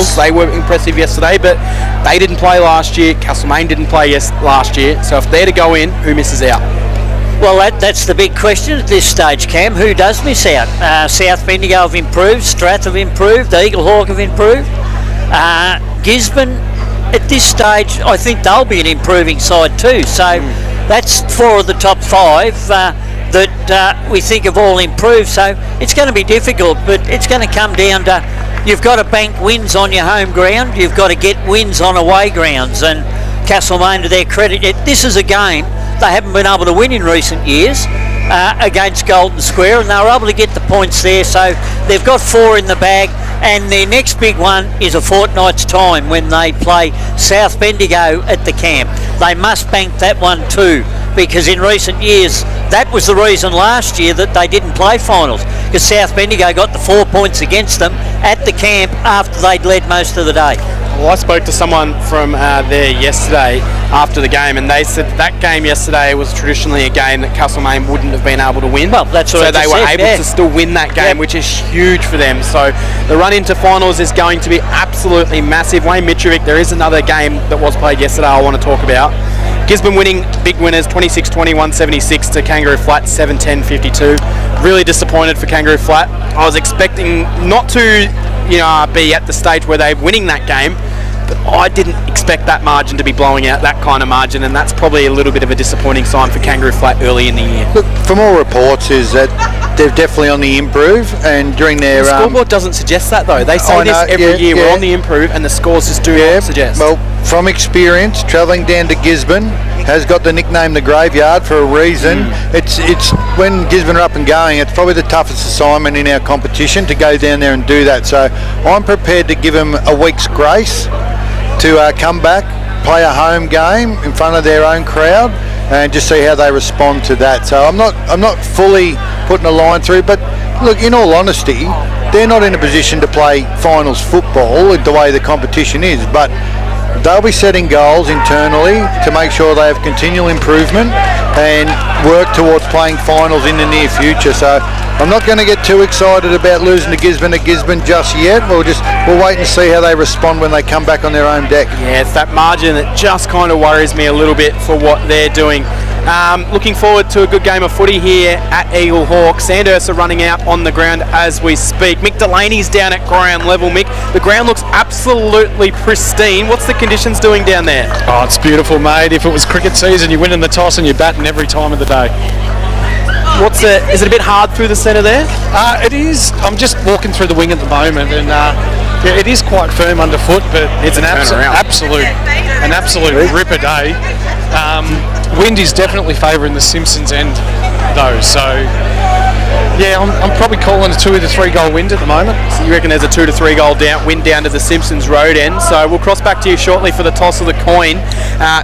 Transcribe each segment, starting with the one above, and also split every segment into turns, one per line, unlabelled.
Yes.
They were impressive yesterday, but they didn't play last year. Castlemaine didn't play last year. So if they're to go in, who misses out?
Well, that's the big question at this stage, Cam. Who does miss out? South Bendigo have improved, Strath have improved, Eaglehawk have improved. Gisborne, at this stage, I think they'll be an improving side too. So that's 4 of the top 5 that we think have all improved. So it's going to be difficult, but it's going to come down to you've got to bank wins on your home ground, you've got to get wins on away grounds. And Castlemaine, to their credit, this is a game they haven't been able to win in recent years against Golden Square, and they were able to get the points there. So they've got 4 in the bag, and their next big one is a fortnight's time when they play South Bendigo at the camp. They must bank that one too, because in recent years that was the reason last year that they didn't play finals, because South Bendigo got the 4 points against them at the camp after they'd led most of the day.
Well, I spoke to someone from there yesterday after the game, and they said that game yesterday was traditionally a game that Castlemaine wouldn't have been able to win.
Well, that's what
so they were able to still win that game, which is huge for them. So the run into finals is going to be absolutely massive. Wayne Mitrovic, there is another game that was played yesterday I want to talk about. Gisborne winning big winners 26-20, 176 to Kangaroo Flat 7-10, 52. Really disappointed for Kangaroo Flat. I was expecting not to be at the stage where they're winning that game, but I didn't expect that margin to be blowing out that kind of margin, and that's probably a little bit of a disappointing sign for Kangaroo Flat early in the year.
Look, from all reports is that they're definitely on the improve, and during their...
The scoreboard doesn't suggest that though. They say this every year, we're on the improve, and the scores just do not suggest.
Well, from experience, travelling down to Gisborne has got the nickname the Graveyard for a reason. It's when Gisborne are up and going, it's probably the toughest assignment in our competition to go down there and do that. So I'm prepared to give them a week's grace to come back, play a home game in front of their own crowd, and just see how they respond to that. So I'm not fully putting a line through, but look, in all honesty, they're not in a position to play finals football the way the competition is, but they'll be setting goals internally to make sure they have continual improvement and work towards playing finals in the near future. So I'm not going to get too excited about losing to Gisborne at Gisborne just yet. We'll wait and see how they respond when they come back on their own deck.
Yeah, it's that margin that just kind of worries me a little bit for what they're doing. Looking forward to a good game of footy here at Eaglehawk. Sandhurst are running out on the ground as we speak. Mick Delaney's down at ground level. Mick, the ground looks absolutely pristine. What's the conditions doing down there?
Oh, it's beautiful, mate. If it was cricket season, you're winning the toss and you're batting every time of the day.
Is it a bit hard through the centre there?
It is. I'm just walking through the wing at the moment, and it is quite firm underfoot, but it's an absolute ripper day. Wind is definitely favouring the Simpsons end, though. So yeah, I'm probably calling a 2 to 3 goal wind at the moment.
So you reckon there's a 2 to 3 goal wind down to the Simpsons road end? So we'll cross back to you shortly for the toss of the coin.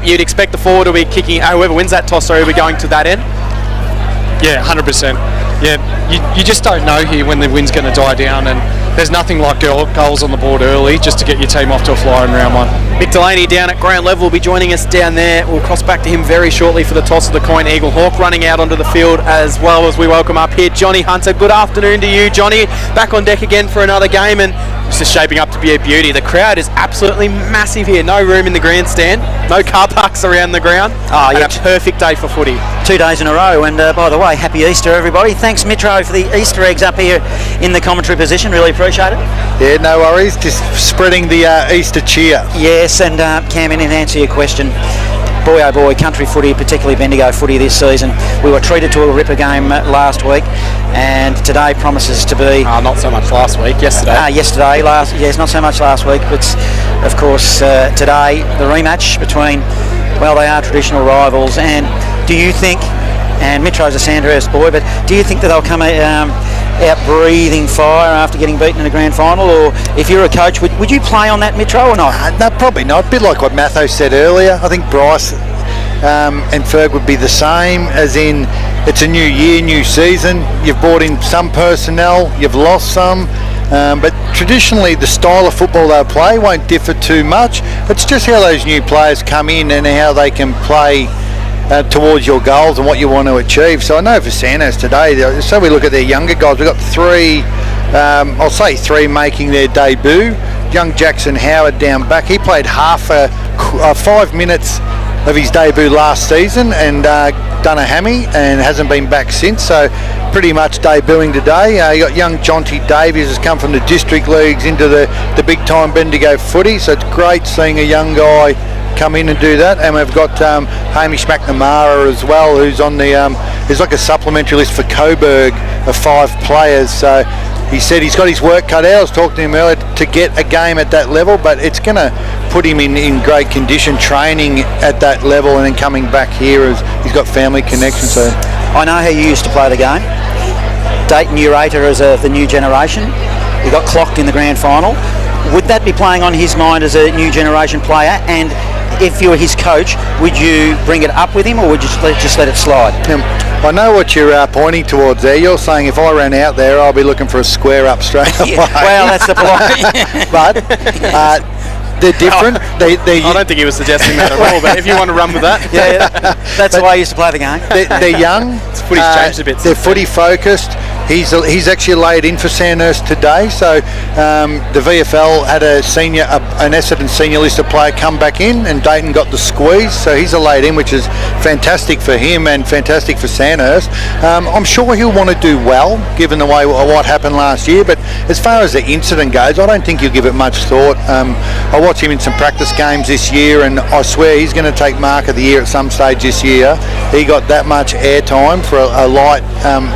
You'd expect the forward to be kicking. Whoever wins that toss, will be going to that end.
Yeah, 100%. Yeah, you just don't know here when the wind's going to die down, and there's nothing like goals on the board early just to get your team off to a flyer in round 1.
Mick Delaney down at ground level will be joining us down there. We'll cross back to him very shortly for the toss of the coin. Eaglehawk running out onto the field as well as we welcome up here Johnny Hunter. Good afternoon to you, Johnny. Back on deck again for another game, and it's just shaping up to be a beauty. The crowd is absolutely massive here. No room in the grandstand, no car parks around the ground. And a perfect day for footy.
2 days in a row, and by the way, happy Easter everybody. Thanks Metro for the Easter eggs up here in the commentary position, really appreciate it.
Yeah, no worries, just spreading the Easter cheer.
Yes, and Cam, in answer your question, boy oh boy, country footy, particularly Bendigo footy this season. We were treated to a ripper game last week, and today promises to be...
not so much last week, yesterday.
Yes, not so much last week, but of course today, the rematch between, well, they are traditional rivals, and do you think, and Metro's a Sandhurst boy, but do you think that they'll come out breathing fire after getting beaten in the grand final? Or if you're a coach, would you play on that Metro or not?
No, probably not. A bit like what Matho said earlier. I think Bryce and Ferg would be the same, as in it's a new year, new season. You've brought in some personnel, you've lost some, but traditionally the style of football they'll play won't differ too much. It's just how those new players come in and how they can play towards your goals and what you want to achieve. So I know for Sandhurst today, so we look at their younger guys, we've got three making their debut. young Jackson Howard down back. He played half 5 minutes of his debut last season and done a hammy and hasn't been back since, so pretty much debuting today. You got young Jonty Davies has come from the district leagues into the big time Bendigo footy, so it's great seeing a young guy come in and do that. And we've got Hamish McNamara as well, who's on the there's like a supplementary list for Coburg of 5 players, so he said he's got his work cut out. I was talking to him earlier to get a game at that level, but it's going to put him in great condition training at that level and then coming back here as he's got family connections. So
I know how you used to play the game. Dayton Ureta as the new generation. You got clocked in the grand final. Would that be playing on his mind as a new generation player? And if you were his coach, would you bring it up with him, or would you just let it slide?
I know what you're pointing towards there. You're saying if I ran out there, I'll be looking for a square up straight away.
Well, that's the point.
But they're different.
I don't think he was suggesting that at all, but if you want to run with that.
Yeah, that's the way I used to play the game.
They're young.
Footy's changed a bit.
They're footy focused. He's actually laid in for Sandhurst today, so the VFL had an Essendon senior listed player come back in, and Dayton got the squeeze, so he's a laid in, which is fantastic for him and fantastic for Sandhurst. I'm sure he'll want to do well, given the way what happened last year, but as far as the incident goes, I don't think he'll give it much thought. I watched him in some practice games this year, and I swear he's going to take mark of the year at some stage this year. He got that much airtime for a light,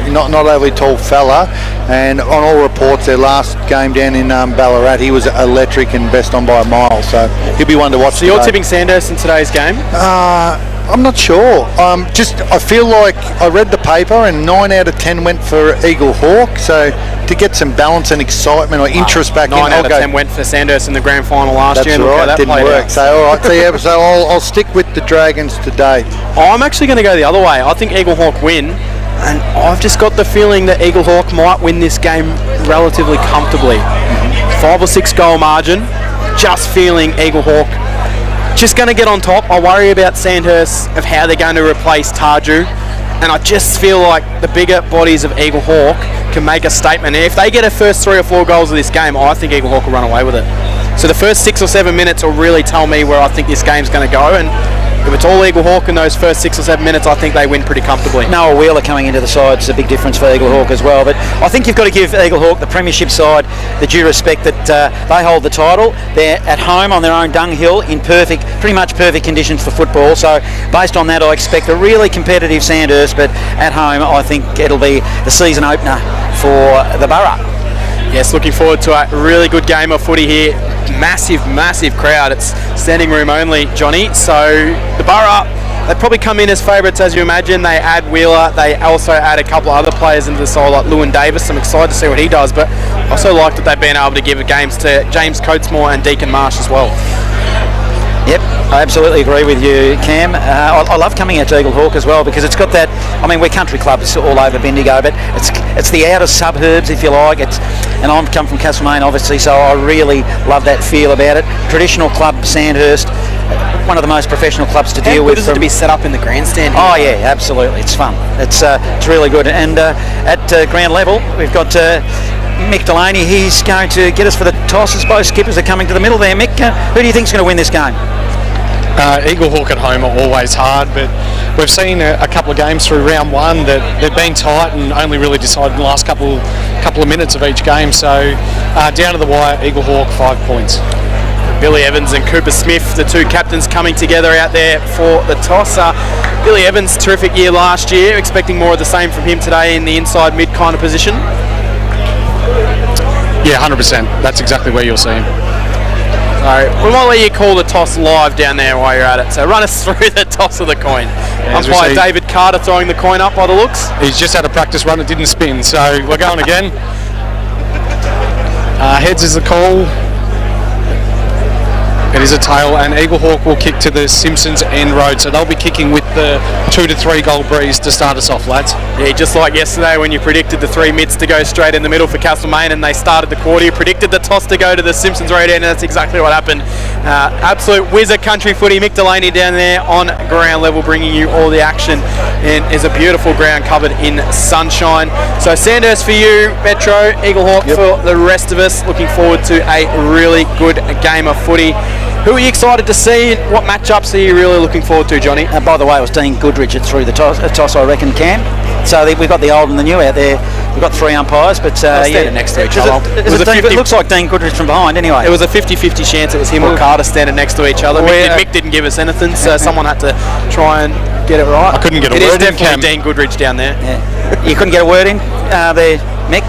not overly tall fella, and on all reports their last game down in Ballarat he was electric and best on by a mile, so he'll be one to watch.
So you're tipping Sandhurst in today's game?
I'm not sure. I feel like I read the paper and 9 out of 10 went for Eaglehawk, so to get some balance and excitement or interest back
9 out of 10 went for Sandhurst in the grand final last year.
That's right, that didn't work. So all right, so I'll stick with the Dragons today.
I'm actually going to go the other way. I think Eaglehawk win. And I've just got the feeling that Eaglehawk might win this game relatively comfortably. 5 or 6 goal margin. Just feeling Eaglehawk just going to get on top. I worry about Sandhurst of how they're going to replace Tarju. And I just feel like the bigger bodies of Eaglehawk can make a statement. And if they get a first 3 or 4 goals of this game, I think Eaglehawk will run away with it. So the first 6 or 7 minutes will really tell me where I think this game's going to go. And if it's all Eaglehawk in those first 6 or 7 minutes, I think they win pretty comfortably.
Noah Wheeler coming into the side is a big difference for Eaglehawk as well. But I think you've got to give Eaglehawk, the premiership side, the due respect that they hold the title. They're at home on their own dung hill in pretty much perfect conditions for football. So based on that, I expect a really competitive Sandhurst. But at home, I think it'll be the season opener for the Borough.
Yes, looking forward to a really good game of footy here. Massive crowd. It's standing room only, Johnny. So the Borough, they probably come in as favourites, as you imagine. They add Wheeler. They also add a couple of other players into the side, like Lewin Davis. I'm excited to see what he does, but I also like that they've been able to give games to James Coatesmore and Deacon Marsh as well.
Yep, I absolutely agree with you, Cam. I love coming out to Eaglehawk as well because it's got that. I mean, we're country clubs all over Bendigo, but it's the outer suburbs, if you like. And I'm come from Castlemaine, obviously, so I really love that feel about it. Traditional club, Sandhurst, one of the most professional clubs to deal with.
How good is it to be set up in the grandstand here?
Oh yeah, absolutely, it's fun. It's really good. And at ground level, we've got Mick Delaney. He's going to get us for the tosses. Both skippers are coming to the middle there. Mick, who do you think is going to win this game?
Eaglehawk at home are always hard, but we've seen a couple of games through round one that they've been tight and only really decided in the last couple of minutes of each game. So down to the wire, Eaglehawk 5 points.
Billy Evans and Cooper Smith, the two captains coming together out there for the toss. Billy Evans, terrific year last year. Expecting more of the same from him today in the inside mid kind of position.
Yeah, 100%. That's exactly where you'll see him.
So we might let you call the toss live down there while you're at it. So run us through the toss of the coin. Umpire David Carter throwing the coin up by the looks.
He's just had a practice run, it didn't spin, so we're going again. Heads is the call. It is a tail, and Eaglehawk will kick to the Simpsons end road, so they'll be kicking with the 2 to 3 goal breeze to start us off, lads.
Yeah, just like yesterday when you predicted the 3 mids to go straight in the middle for Castlemaine and they started the quarter, you predicted the toss to go to the Simpsons road end, and that's exactly what happened. Absolute wizard country footy. Mick Delaney down there on ground level, bringing you all the action, and is a beautiful ground covered in sunshine. So Sandhurst for you, Metro, Eaglehawk for the rest of us. Looking forward to a really good game of footy. Who are you excited to see? What matchups are you really looking forward to, Johnny?
By the way, it was Dean Goodrich that threw the toss, I reckon, Cam. So we've got the old and the new out there. We've got 3 umpires, but
standing next to each other.
It looks like Dean Goodrich from behind anyway.
It was a 50-50 chance it was him or Carter standing next to each other. Mick didn't give us anything, so someone had to try and get it right.
I couldn't get a word in,
It is definitely
Cam.
Dean Goodrich down there.
Yeah. You couldn't get a word in there, Mick.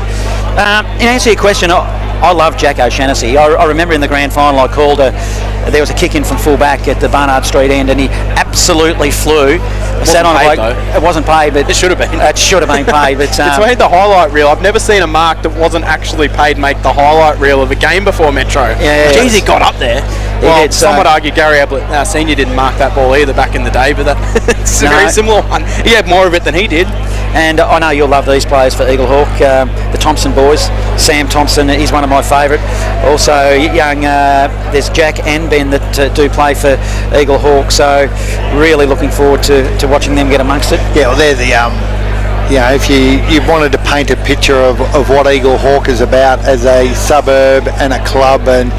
In answer to your question, I love Jack O'Shannessy. I remember in the grand final I called there was a kick in from full back at the Barnard Street end, and he absolutely flew.
Wasn't paid, though.
It wasn't paid, but
It should have been.
It should have been paid, but
It's made the highlight reel. I've never seen a mark that wasn't actually paid make the highlight reel of a game before Metro.
Yeah.
Jeez, he got up there. Well,
did,
some would argue Gary Ablett Senior didn't mark that ball either back in the day, but it's a very similar one. He had more of it than he did.
And I know you'll love these players for Eaglehawk, the Thompson boys. Sam Thompson, he's one of my favourite. Also, young, there's Jack and Ben that do play for Eaglehawk, so really looking forward to watching them get amongst it.
Yeah, well, they're the if you wanted to paint a picture of what Eaglehawk is about as a suburb and a club, and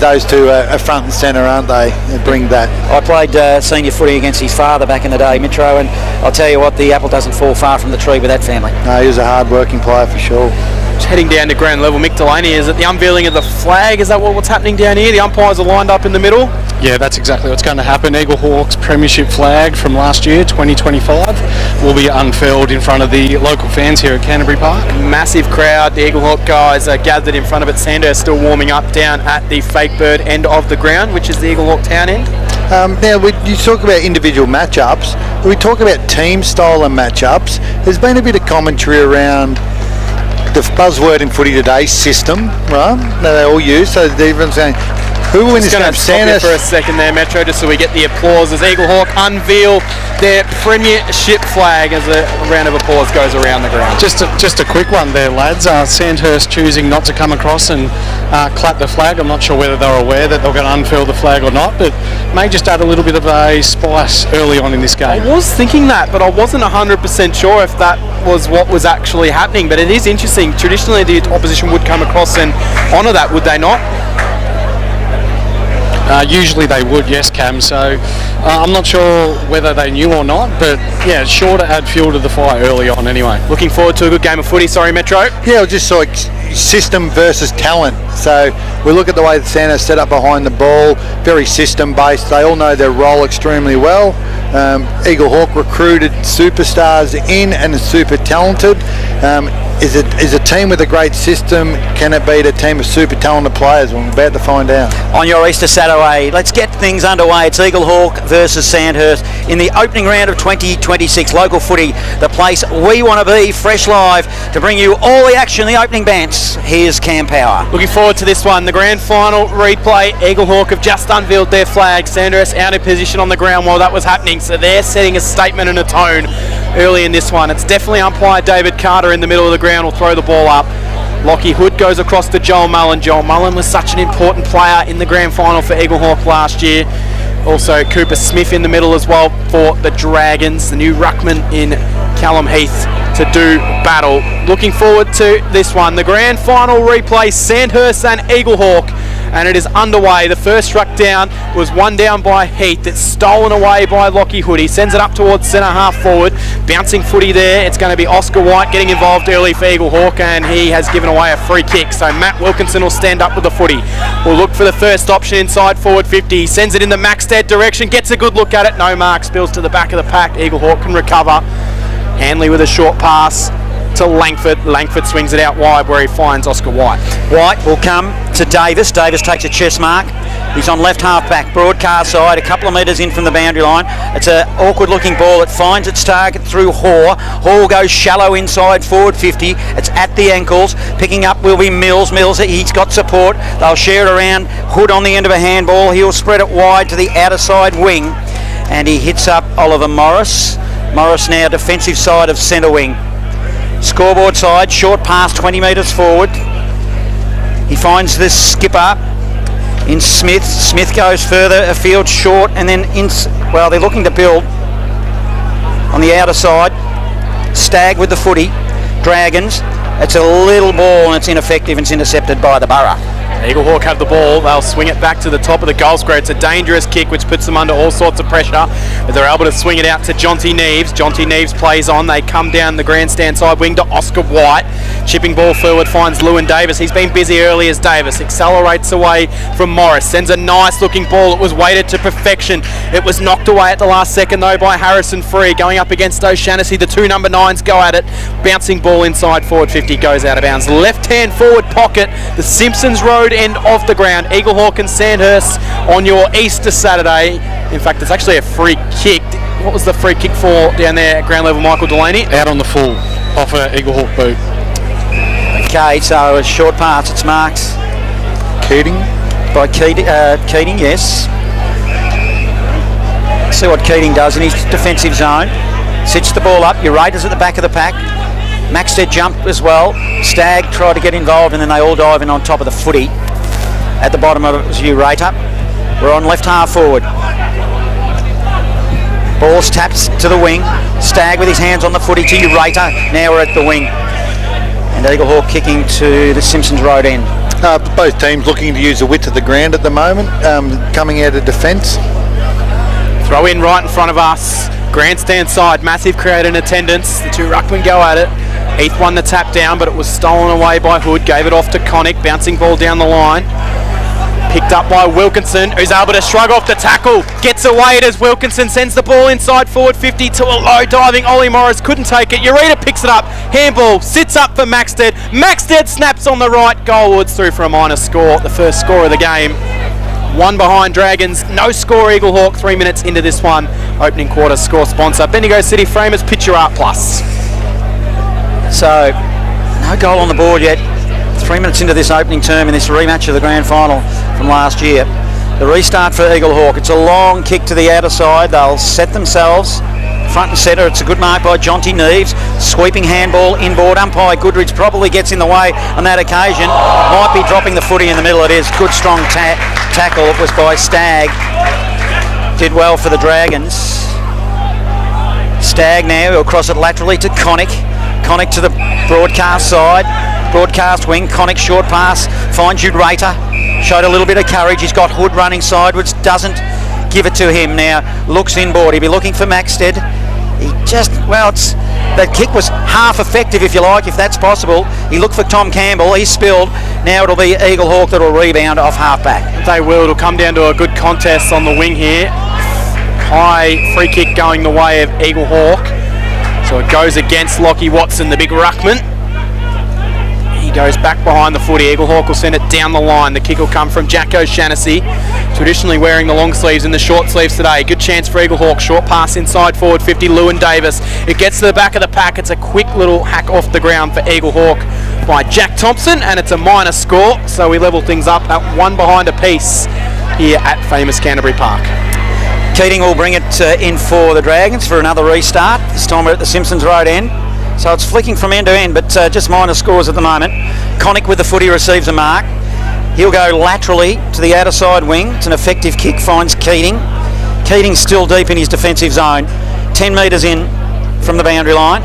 those two are front and centre, aren't they? They bring that.
I played senior footy against his father back in the day, Mitro, and I'll tell you what, the apple doesn't fall far from the tree with that family.
No, he was a hard-working player for sure.
Just heading down to ground level, Mick Delaney, is it the unveiling of the flag? Is that what's happening down here? The umpires are lined up in the middle?
Yeah, that's exactly what's going to happen. Eaglehawk's premiership flag from last year, 2025, will be unfurled in front of the local fans here at Canterbury Park.
Massive crowd. The Eaglehawk guys are gathered in front of it. Sandhurst still warming up down at the Fake Bird end of the ground, which is the Eaglehawk town end.
Now, you talk about individual matchups. We talk about team style and matchups. There's been a bit of commentary around the buzzword in footy today, system, right? That they all use. So they're even saying, who will win this game?
Sandhurst for a second there, Metro, just so we get the applause as Eaglehawk unveil their premiership flag as a round of applause goes around the ground.
Just a quick one there, lads. Sandhurst choosing not to come across and clap the flag. I'm not sure whether they're aware that they're going to unfurl the flag or not, but may just add a little bit of a spice early on in this game.
I was thinking that, but I wasn't 100% sure if that was what was actually happening. But it is interesting. Traditionally, the opposition would come across and honour that, would they not?
Usually they would, yes, Cam. So I'm not sure whether they knew or not, but yeah, it's sure to add fuel to the fire early on anyway.
Looking forward to a good game of footy. Sorry, Metro.
Yeah, just like system versus talent. So we look at the way the Sandhurst set up behind the ball, very system based. They all know their role extremely well. Eaglehawk recruited superstars in and are super talented. Is a team with a great system, can it beat a team of super talented players? Well, we're about to find out.
On your Easter Saturday, let's get things underway. It's Eaglehawk versus Sandhurst in the opening round of 2026 local footy, the place we want to be, fresh live to bring you all the action, the opening bants. Here's Cam Power.
Looking forward to this one. The grand final replay. Eaglehawk have just unveiled their flag. Sandhurst out of position on the ground while that was happening, so they're setting a statement and a tone early in this one. It's definitely umpire David Carter in the middle of the ground will throw the ball up. Lockie Hood goes across to Joel Mullen. Joel Mullen was such an important player in the grand final for Eaglehawk last year. Also Cooper Smith in the middle as well for the Dragons. The new ruckman in Callum Heath to do battle. Looking forward to this one. The grand final replay, Sandhurst and Eaglehawk, and it is underway. The first struck down was one down by Heath. It's stolen away by Lockie Hood. He sends it up towards centre half forward. Bouncing footy there. It's going to be Oscar White getting involved early for Eaglehawk, and he has given away a free kick. So Matt Wilkinson will stand up with the footy. We'll look for the first option inside forward 50. He sends it in the Maxted direction. Gets a good look at it. No mark. Spills to the back of the pack. Eaglehawk can recover. Hanley with a short pass to Langford. Langford swings it out wide where he finds Oscar White.
White will come to Davis. Davis takes a chest mark. He's on left half back, broadcast side, a couple of metres in from the boundary line. It's an awkward looking ball. It finds its target through Hoare. Hoare goes shallow inside forward 50. It's at the ankles. Picking up will be Mills. Mills, he's got support. They'll share it around. Hood on the end of a handball. He'll spread it wide to the outer side wing. And he hits up Oliver Morris. Morris now defensive side of centre wing. Scoreboard side, short pass 20 metres forward. He finds this skipper in Smith. Smith goes further afield, short, and then they're looking to build on the outer side. Stag with the footy. Dragons. It's a little ball and it's ineffective and it's intercepted by the Borough.
Eaglehawk have the ball. They'll swing it back to the top of the goal square. It's a dangerous kick which puts them under all sorts of pressure. But they're able to swing it out to Jonty Neves. Jonty Neves plays on. They come down the grandstand side wing to Oscar White. Chipping ball forward finds Lewin Davis. He's been busy early as Davis. Accelerates away from Morris. Sends a nice looking ball. It was weighted to perfection. It was knocked away at the last second though by Harrison Free. Going up against O'Shannessy. The two number 9s go at it. Bouncing ball inside forward 50. Goes out of bounds. Left hand forward pocket. The Simpsons Road end of the ground. Eaglehawk and Sandhurst on your Easter Saturday. In fact, it's actually a free kick. What was the free kick for down there at ground level, Michael Delaney?
Out on the full, off an Eaglehawk boot.
Okay, so a short pass. It's marked.
Keating?
By Keating, yes. See what Keating does in his defensive zone. Sits the ball up. Urata's at the back of the pack. Maxted jumped as well. Stag tried to get involved and then they all dive in on top of the footy. At the bottom of it was Urata. We're on left half forward. Ball's tapped to the wing. Stag with his hands on the footy to Urata. Now we're at the wing. And Eaglehawk kicking to the Simpsons Road end.
Both teams looking to use the width of the ground at the moment, coming out of defence.
Throw in right in front of us. Grandstand side, massive crowd in attendance. The two ruckmen go at it. Heath won the tap down, but it was stolen away by Hood. Gave it off to Connick, bouncing ball down the line. Picked up by Wilkinson, who's able to shrug off the tackle. Gets away as Wilkinson sends the ball inside forward 50 to a low diving Ollie Morris. Couldn't take it. Ureta picks it up. Handball sits up for Maxted. Maxted snaps on the right. Goalwoods through for a minor score. The first score of the game. One behind Dragons. No score Eaglehawk. 3 minutes into this one. Opening quarter score sponsor Bendigo City Framers Picture Art Plus.
So, no goal on the board yet. 3 minutes into this opening term in this rematch of the grand final from last year. The restart for Eaglehawk. It's a long kick to the outer side. They'll set themselves front and centre. It's a good mark by Jonty Neves. Sweeping handball inboard. Umpire Goodrich probably gets in the way on that occasion. Might be dropping the footy in the middle. It is. Good strong tackle. It was by Stag. Did well for the Dragons. Stag now will cross it laterally to Connick. Connick to the broadcast side. Broadcast wing. Connick short pass. Finds Urata. Showed a little bit of courage. He's got Hood running sideways. Doesn't give it to him now. Looks inboard. He'll be looking for Maxted. That kick was half effective, if you like, if that's possible. He looked for Tom Campbell. He spilled. Now it'll be Eaglehawk that'll rebound off half back.
They will. It'll come down to a good contest on the wing here. High free kick going the way of Eaglehawk. So it goes against Lockie Watson, the big ruckman. He goes back behind the footy. Eaglehawk will send it down the line. The kick will come from Jack O'Shannessy, traditionally wearing the long sleeves and the short sleeves today. Good chance for Eaglehawk. Short pass inside forward 50. Lewin Davis. It gets to the back of the pack. It's a quick little hack off the ground for Eaglehawk by Jack Thompson, and it's a minor score. So we level things up at one behind a piece here at famous Canterbury Park.
Keating will bring it in for the Dragons for another restart. This time we're at the Simpsons Road end. So it's flicking from end to end, but just minor scores at the moment. Connick with the footy receives a mark. He'll go laterally to the outer side wing. It's an effective kick, finds Keating. Keating's still deep in his defensive zone. 10 metres in from the boundary line.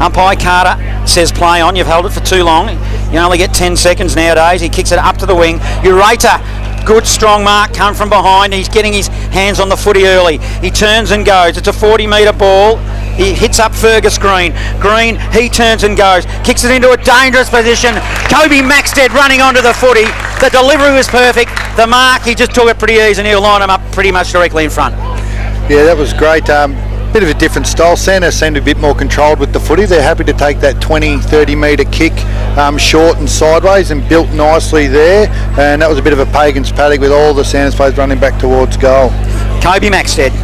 Umpire Carter says play on. You've held it for too long. You only get 10 seconds nowadays. He kicks it up to the wing. Urata. Good strong mark come from behind. He's getting his hands on the footy early. He turns and goes. It's a 40-metre ball. He hits up Fergus Green. Green, he turns and goes. Kicks it into a dangerous position. Kobe Maxted running onto the footy. The delivery was perfect. The mark, he just took it pretty easy and he'll line him up pretty much directly in front.
Yeah, that was great. Bit of a different style. Sandhurst seemed a bit more controlled with the footy. They're happy to take that 20-30 metre kick short and sideways and built nicely there. And that was a bit of a Pagan's paddock with all the Sandhurst players running back towards goal.
Kobe Maxted,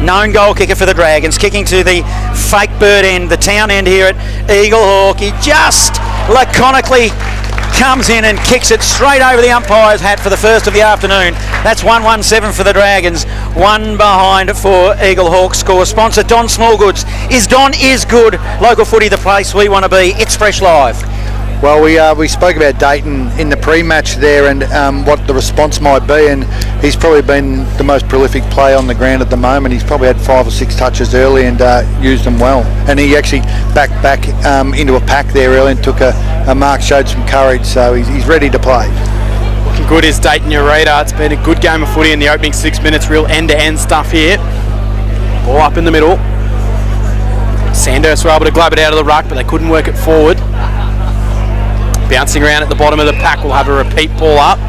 known goal kicker for the Dragons, kicking to the fake bird end, the town end here at Eaglehawk. He just laconically comes in and kicks it straight over the umpire's hat for the first of the afternoon. That's 1-1-7 for the Dragons. One behind for Eaglehawk. Score sponsor Don Smallgoods. Don is good. Local footy, the place we want to be. It's Fresh Live.
Well, we spoke about Dayton in the pre-match there and what the response might be, and he's probably been the most prolific player on the ground at the moment. He's probably had 5 or 6 touches early and used them well. And he actually back into a pack there early and took a mark, showed some courage, so he's ready to play.
Looking good is Dayton Ureta. It's been a good game of footy in the opening 6 minutes, real end-to-end stuff here. Ball up in the middle. Sandhurst were able to glove it out of the ruck, but they couldn't work it forward. Bouncing around at the bottom of the pack, we'll have a repeat ball up.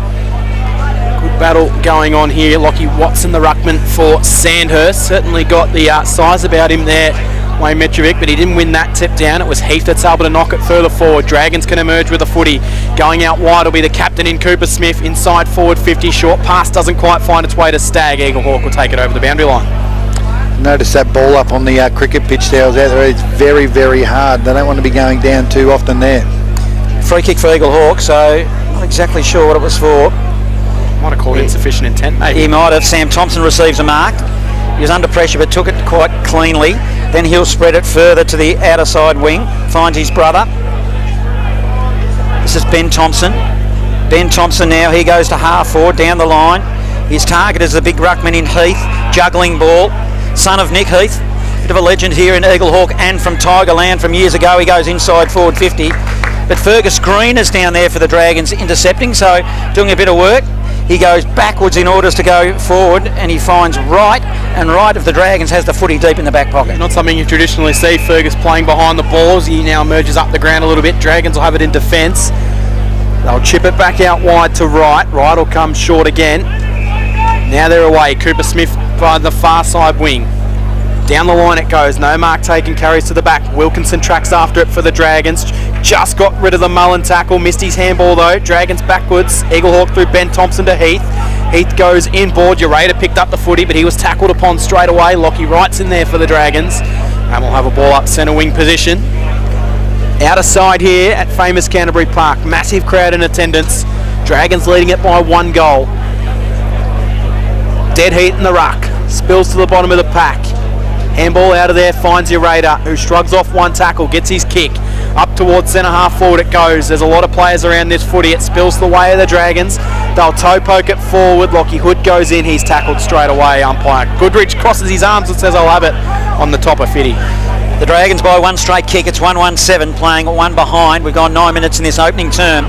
Good battle going on here. Lockie Watson, the ruckman for Sandhurst, certainly got the size about him there, Wayne Mitrovic, but he didn't win that tip down. It was Heath that's able to knock it further forward. Dragons can emerge with a footy. Going out wide will be the captain in Cooper Smith, inside forward 50, short pass doesn't quite find its way to Stagg. Eaglehawk will take it over the boundary line.
Notice that ball up on the cricket pitch there. I was out there. It's very, very hard. They don't want to be going down too often there.
Free kick for Eaglehawk, so not exactly sure what it was for.
Might have called insufficient intent, maybe.
He might have. Sam Thompson receives a mark. He was under pressure but took it quite cleanly. Then he'll spread it further to the outer side wing. Finds his brother. This is Ben Thompson. Ben Thompson now, he goes to half forward down the line. His target is the big ruckman in Heath. Juggling ball. Son of Nick Heath. Bit of a legend here in Eaglehawk and from Tigerland from years ago. He goes inside forward 50. But Fergus Green is down there for the Dragons intercepting, so doing a bit of work. He goes backwards in orders to go forward, and he finds right, and right of the Dragons has the footy deep in the back pocket.
Not something you traditionally see. Fergus playing behind the balls. He now emerges up the ground a little bit. Dragons will have it in defence. They'll chip it back out wide to right. Right will come short again. Now they're away. Cooper Smith by the far side wing. Down the line it goes. No mark taken. Carries to the back. Wilkinson tracks after it for the Dragons. Just got rid of the Mullen tackle. Missed his handball though. Dragons backwards. Eaglehawk through Ben Thompson to Heath. Heath goes inboard. Ureta picked up the footy, but he was tackled upon straight away. Lockie Wright's in there for the Dragons. And we'll have a ball up centre wing position. Outer side here at famous Canterbury Park. Massive crowd in attendance. Dragons leading it by 1 goal. Dead heat in the ruck. Spills to the bottom of the pack. Handball out of there, finds Ureta, who shrugs off 1 tackle, gets his kick. Up towards centre half forward it goes. There's a lot of players around this footy. It spills the way of the Dragons. They'll toe poke it forward. Lockie Hood goes in. He's tackled straight away. Umpire Goodrich crosses his arms and says, I'll have it on the top of Fitty.
The Dragons by 1 straight kick. It's 1-1-7, playing 1 behind. We've gone 9 minutes in this opening term.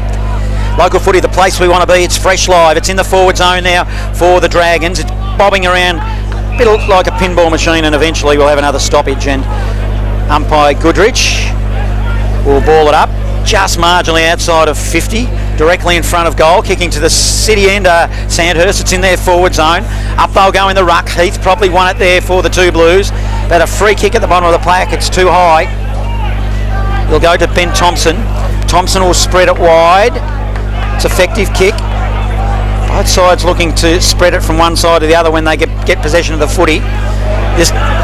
Local footy, the place we want to be. It's fresh live. It's in the forward zone now for the Dragons. It's bobbing around a bit like a pinball machine, and eventually we'll have another stoppage, and umpire Goodrich will ball it up just marginally outside of 50, directly in front of goal, kicking to the city end. Sandhurst, it's in their forward zone. Up they'll go in the ruck. Heath probably won it there for the 2 Blues, but a free kick at the bottom of the plaque. It's too high. It'll go to Ben Thompson. Thompson will spread it wide. It's effective kick. Both sides looking to spread it from one side to the other when they get possession of the footy.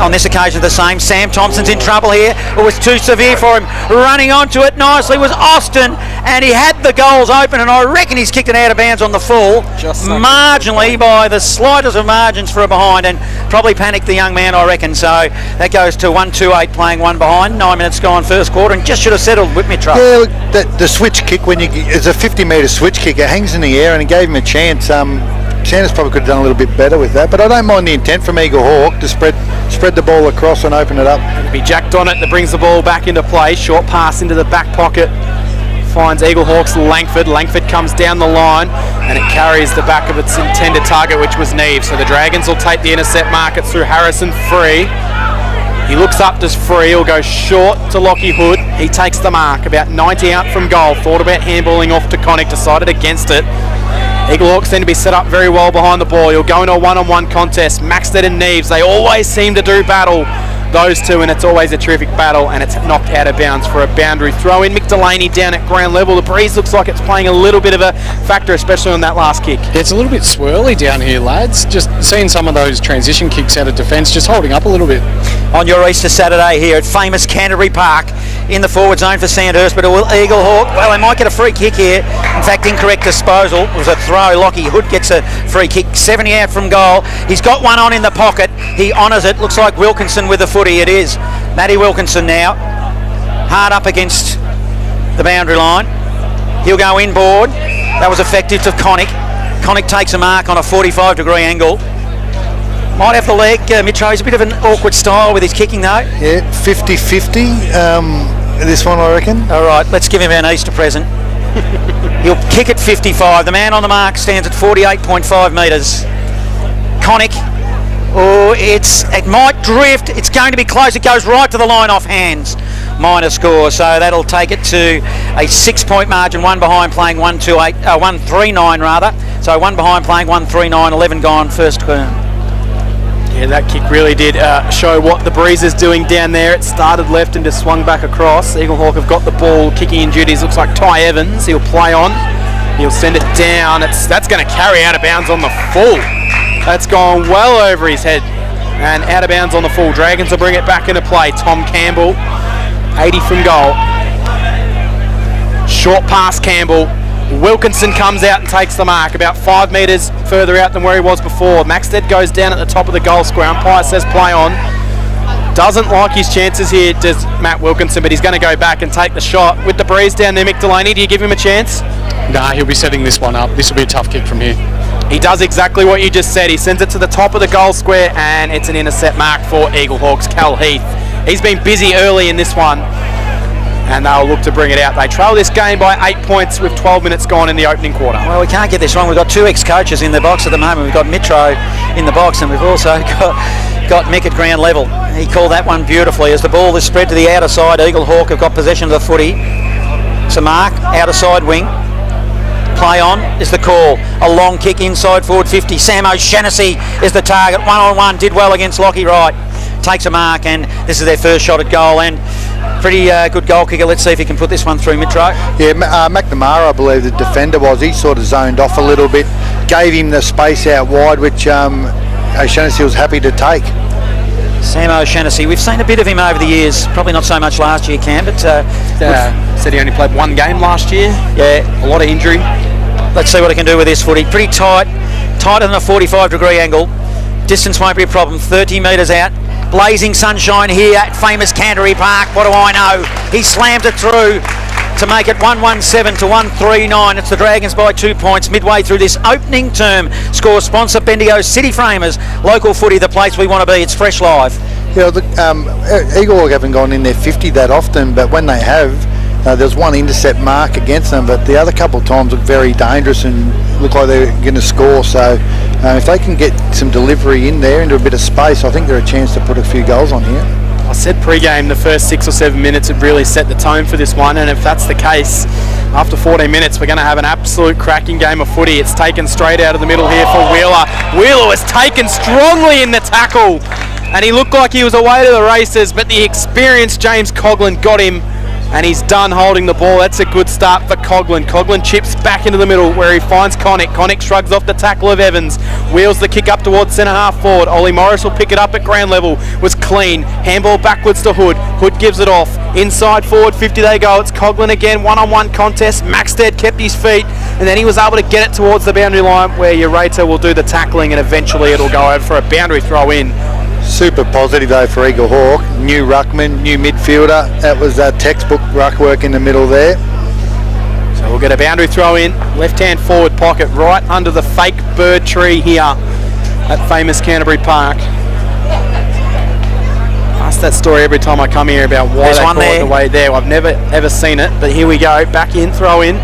On this occasion the same. Sam Thompson's in trouble here. It was too severe for him. Running onto it nicely was Austin, and he had the goals open, and I reckon he's kicked it out of bounds on the full. Just marginally, by the slightest of margins for a behind, and probably panicked the young man, I reckon. So that goes to 1-2-8, playing 1 behind. 9 minutes gone first quarter, and just should have settled with Mitro.
Yeah, look, the switch kick, it's a 50-metre switch kick. It hangs in the air and it gave him a chance. Sanders probably could have done a little bit better with that, but I don't mind the intent from Eaglehawk to spread the ball across and open it up.
It'll be jacked on it that brings the ball back into play. Short pass into the back pocket. Finds Eaglehawk's Langford. Langford comes down the line and it carries the back of its intended target, which was Neve. So the Dragons will take the intercept mark. It's through Harrison Free. He looks up to Free. He'll go short to Lockie Hood. He takes the mark. About 90 out from goal. Thought about handballing off to Connick. Decided against it. Eaglehawks seem to be set up very well behind the ball. He'll go into a 1-on-1 contest. Maxted and Neves, they always seem to do battle, those two, and it's always a terrific battle, and it's knocked out of bounds for a boundary throw in. Mick Delaney down at ground level. The breeze looks like it's playing a little bit of a factor, especially on that last kick.
Yeah, it's a little bit swirly down here, lads. Just seeing some of those transition kicks out of defence, just holding up a little bit.
On your Easter Saturday here at famous Canterbury Park, in the forward zone for Sandhurst, but Eaglehawk, well, they might get a free kick here. In fact, incorrect disposal. It was a throw. Lockie Hood gets a free kick. 70 out from goal. He's got one on in the pocket. He honours it. Looks like Wilkinson with the footy. It is Matty Wilkinson now. Hard up against the boundary line. He'll go inboard. That was effective to Connick. Connick takes a mark on a 45-degree angle. Might have the leg. Mitro's a bit of an awkward style with his kicking though.
Yeah, 50-50. This one, I reckon.
All right, let's give him an Easter present. He'll kick at 55. The man on the mark stands at 48.5 metres. Connick. Oh, it might drift. It's going to be close. It goes right to the line off hands. Minor score. So that'll take it to a 6-point margin. One behind playing 139 rather. So one behind playing 139. 11 gone first term.
Yeah, that kick really did show what the breeze is doing down there. It started left and just swung back across. Eaglehawk have got the ball kicking in duties. Looks like Ty Evans. He'll play on. He'll send it down. That's going to carry out of bounds on the full. That's gone well over his head. And out of bounds on the full. Dragons will bring it back into play. Tom Campbell, 80 from goal. Short pass Campbell. Wilkinson comes out and takes the mark about 5 metres further out than where he was before. Maxted goes down at the top of the goal square. Umpire says play on. Doesn't like his chances here, does Matt Wilkinson, but he's going to go back and take the shot. With the breeze down there, Mick Delaney, do you give him a chance?
Nah, he'll be setting this one up. This will be a tough kick from here.
He does exactly what you just said. He sends it to the top of the goal square, and it's an intercept mark for Eaglehawks. Cal Heath. He's been busy early in this one, and they'll look to bring it out. They trail this game by 8 points with 12 minutes gone in the opening quarter.
Well, we can't get this wrong. We've got 2 ex-coaches in the box at the moment. We've got Mitro in the box, and we've also got Mick at ground level. He called that one beautifully. As the ball is spread to the outer side, Eaglehawk have got possession of the footy. It's a mark, outer side wing. Play on is the call. A long kick inside forward 50. Sam O'Shaughnessy is the target. 1-on-1, did well against Lockie Wright. Takes a mark, and this is their first shot at goal. And pretty good goal kicker. Let's see if he can put this one through, Mitro.
Yeah, McNamara, I believe the defender was. He sort of zoned off a little bit, gave him the space out wide, which O'Shaughnessy was happy to take.
Sam O'Shaughnessy, we've seen a bit of him over the years. Probably not so much last year, Cam, but
said he only played 1 game last year.
Yeah,
a lot of injury.
Let's see what he can do with this footy. Pretty tight, tighter than a 45-degree angle. Distance won't be a problem. 30 metres out. Blazing sunshine here at famous Canterbury Park. What do I know? He slammed it through to make it 117 to 139. It's the Dragons by 2 points midway through this opening term. Score sponsor Bendigo City Framers. Local footy, the place we want to be. It's fresh live.
Yeah, Eaglehawk haven't gone in there 50 that often, but when they have, there's one intercept mark against them, but the other couple of times look very dangerous and look like they're going to score. So if they can get some delivery in there into a bit of space, I think they're a chance to put a few goals on here.
I said pre-game the first 6 or 7 minutes would really set the tone for this one, and if that's the case, after 14 minutes we're going to have an absolute cracking game of footy. It's taken straight out of the middle here for Wheeler. Wheeler was taken strongly in the tackle, and he looked like he was away to the races, but the experienced James Coughlin got him, and he's done holding the ball. That's a good start for Coughlin. Coughlin chips back into the middle where he finds Connick. Connick shrugs off the tackle of Evans. Wheels the kick up towards centre half forward. Ollie Morris will pick it up at ground level. Was clean. Handball backwards to Hood. Hood gives it off. Inside forward 50 they go. It's Coughlin again. One-on-one contest. Maxted kept his feet, and then he was able to get it towards the boundary line where Ureta will do the tackling, and eventually it'll go over for a boundary throw in.
Super positive though for Eaglehawk. New ruckman, new midfielder. That was textbook ruck work in the middle there.
So we'll get a boundary throw in. Left-hand forward pocket right under the fake bird tree here at famous Canterbury Park. I ask that story every time I come here about why
There's
they
one
call
there.
it the way there. I've never ever seen it, but here we go. Back in, throw in.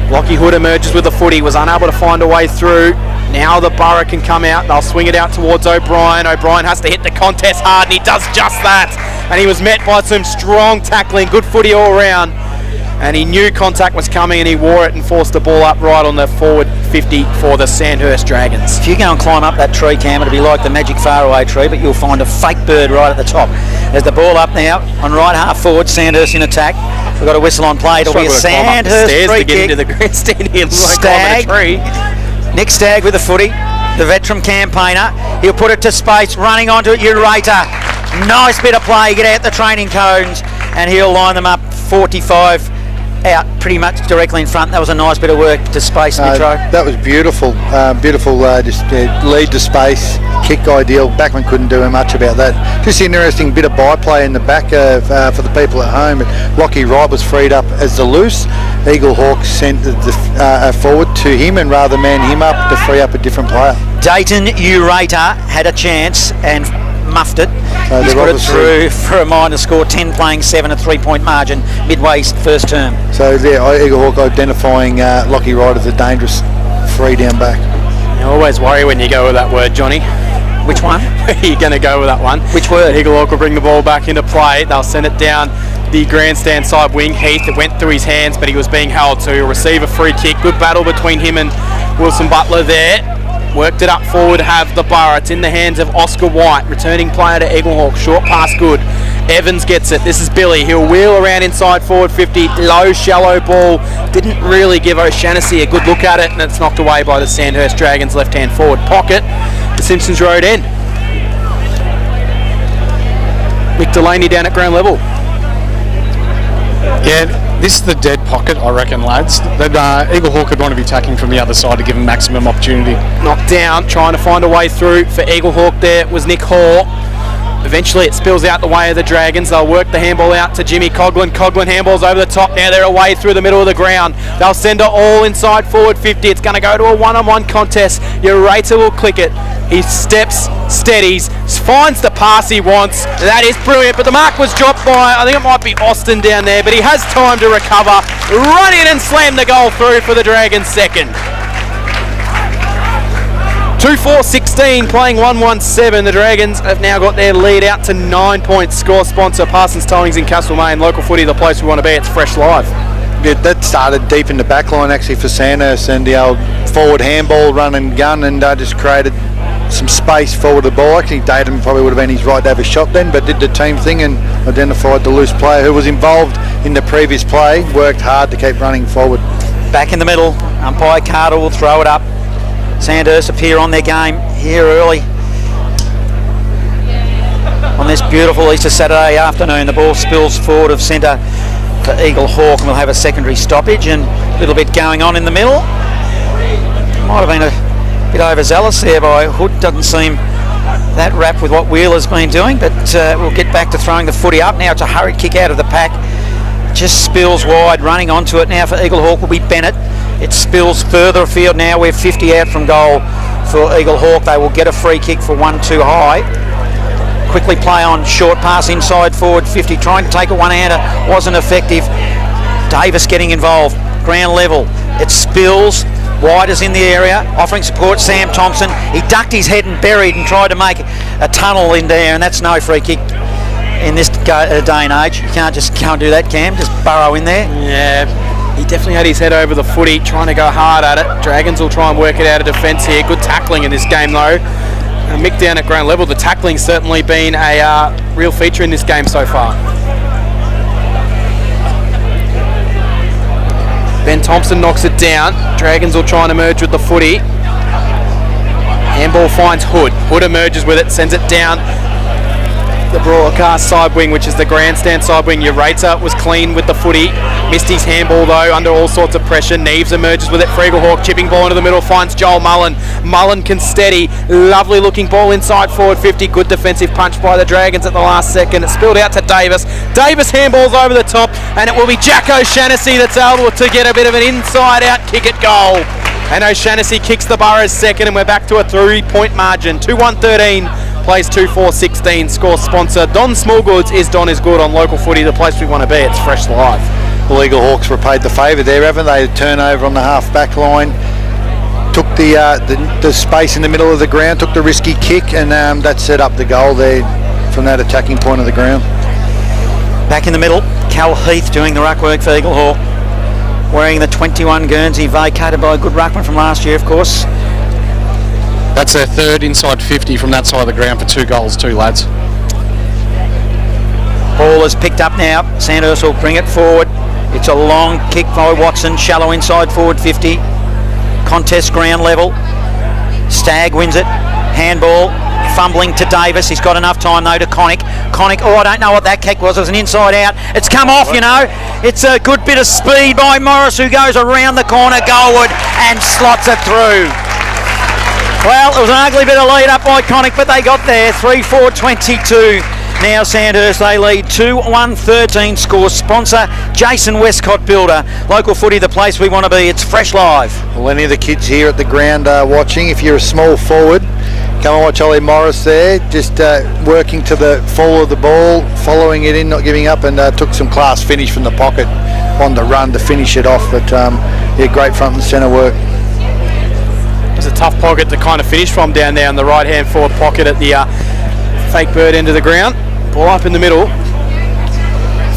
Lockie Hood emerges with the footy. Was unable to find a way through. Now the Borough can come out. They'll swing it out towards O'Brien. O'Brien has to hit the contest hard, and he does just that. And he was met by some strong tackling. Good footy all around. And he knew contact was coming, and he wore it and forced the ball up right on the forward 50 for the Sandhurst Dragons.
If you go and climb up that tree, Cam, it'll be like the magic faraway tree, but you'll find a fake bird right at the top. There's the ball up now on right half forward. Sandhurst in attack. We've got a whistle on play. It'll be a Sandhurst free
to get
kick.
into the grandstand here.
Stagg. Nick Stagg with the footy, the veteran campaigner. He'll put it to space, running onto it, Ureta. Nice bit of play, get out the training cones, and he'll line them up 45 out pretty much directly in front. That was a nice bit of work to space, Mitro.
That was beautiful. Beautiful, just lead to space, kick ideal. Backman couldn't do much about that. Just an interesting bit of byplay in the back for the people at home. Lockie Wright was freed up as the loose. Eaglehawk sent forward to him and rather man him up to free up a different player.
Dayton Urata had a chance and muffed it.
So
He's put it through for a minor score, 10 playing 7, a 3-point margin, midway first term.
So there, Eaglehawk identifying Lockie Wright as a dangerous free down back.
You always worry when you go with that word, Johnny.
Which one?
Where are you going to go with that one?
Which word?
Eaglehawk will bring the ball back into play. They'll send it down the grandstand side wing. Heath, it went through his hands, but he was being held, so he'll receive a free kick. Good battle between him and Wilson Butler there. Worked it up forward, have the Borough. It's in the hands of Oscar White, returning player to Eaglehawk. Short pass good. Evans gets it. This is Billy. He'll wheel around inside forward 50. Low, shallow ball. Didn't really give O'Shannessy a good look at it, and it's knocked away by the Sandhurst Dragons left-hand forward pocket. The Simpsons Road end. Mick Delaney down at ground level.
Yeah, this is the dead pocket, I reckon, lads. Eaglehawk would want to be attacking from the other side to give him maximum opportunity.
Knocked down, trying to find a way through for Eaglehawk there was Nick Hall. Eventually it spills out the way of the Dragons. They'll work the handball out to Jimmy Coughlin. Coughlin handballs over the top. Now they're away through the middle of the ground. They'll send it all inside forward 50. It's going to go to a one-on-one contest. Urata will click it. He steps, steadies, finds the pass he wants. That is brilliant, but the mark was dropped by, I think it might be Austin down there, but he has time to recover. Run in and slam the goal through for the Dragons second. 2-4-16, playing 1-1-7. The Dragons have now got their lead out to 9 points. Score sponsor, Parsons Towings in Castlemaine. Local footy, the place we want to be. It's Fresh Live.
Yeah, that started deep in the back line actually for Sandhurst, and the old forward handball, run and gun, and just created some space forward the ball. Actually, Dayton probably would have been his right to have a shot then, but did the team thing and identified the loose player who was involved in the previous play, worked hard to keep running forward.
Back in the middle, umpire Carter will throw it up. Sandhurst appear on their game here early on this beautiful Easter Saturday afternoon. The ball spills forward of centre for Eaglehawk, and we'll have a secondary stoppage and a little bit going on in the middle. Might have been a bit overzealous there by Hood. Doesn't seem that wrapped with what Wheeler's been doing, but we'll get back to throwing the footy up. Now it's a hurried kick out of the pack. Just spills wide. Running onto it now for Eaglehawk will be Bennett. It spills further afield now. We're 50 out from goal for Eaglehawk. They will get a free kick for 1-2 high. Quickly play on, short pass inside forward 50, trying to take a one-hander, wasn't effective. Davis getting involved, ground level. It spills, White is in the area, offering support. Sam Thompson, he ducked his head and buried and tried to make a tunnel in there, and that's no free kick in this day and age. You can't just go and do that, Cam, just burrow in there.
Yeah, he definitely had his head over the footy, trying to go hard at it. Dragons will try and work it out of defence here. Good tackling in this game though. Mick down at ground level, the tackling's certainly been a real feature in this game so far. Ben Thompson knocks it down. Dragons will try and emerge with the footy. Handball finds Hood. Hood emerges with it, sends it down the broadcast side wing, which is the grandstand side wing. Urata was clean with the footy. Missed his handball though, under all sorts of pressure. Neves emerges with it for Eaglehawk. Chipping ball into the middle, finds Joel Mullen. Mullen can steady. Lovely looking ball inside forward 50. Good defensive punch by the Dragons at the last second. It spilled out to Davis. Davis handballs over the top, and it will be Jack O'Shannessy that's able to get a bit of an inside out kick at goal. And O'Shannessy kicks the Boroughs second, and we're back to a 3-point margin. 2-1-13. Plays 2-4-16. Score sponsor Don Smallgoods. Is Don is good on local footy, the place we want to be. It's Fresh Live.
The Eaglehawks repaid the favour there, haven't they? The turnover on the half-back line. Took the space in the middle of the ground, took the risky kick, and that set up the goal there from that attacking point of the ground.
Back in the middle, Cal Heath doing the ruck work for Eaglehawk. Wearing the 21 Guernsey, vacated by a good ruckman from last year, of course.
That's their third inside 50 from that side of the ground for 2 goals too, lads.
Ball is picked up now. Sandhurst will bring it forward. It's a long kick by Watson, shallow inside forward 50. Contest ground level. Stagg wins it. Handball fumbling to Davis. He's got enough time though to Connick. Oh, I don't know what that kick was. It was an inside out. It's come off, you know. It's a good bit of speed by Morris, who goes around the corner goalward and slots it through. Well, it was an ugly bit of lead up by Connick, but they got there. 3-4-22. Now Sandhurst, they lead 2-1-13 score. Sponsor Jason Westcott Builder. Local footy, the place we want to be. It's Fresh Live.
Well, any of the kids here at the ground are watching. If you're a small forward, come and watch Ollie Morris there, just working to the fall of the ball, following it in, not giving up, and took some class finish from the pocket on the run to finish it off. But yeah, great front and centre work.
It was a tough pocket to kind of finish from down there in the right-hand forward pocket at the fake bird end of the ground. Ball up in the middle.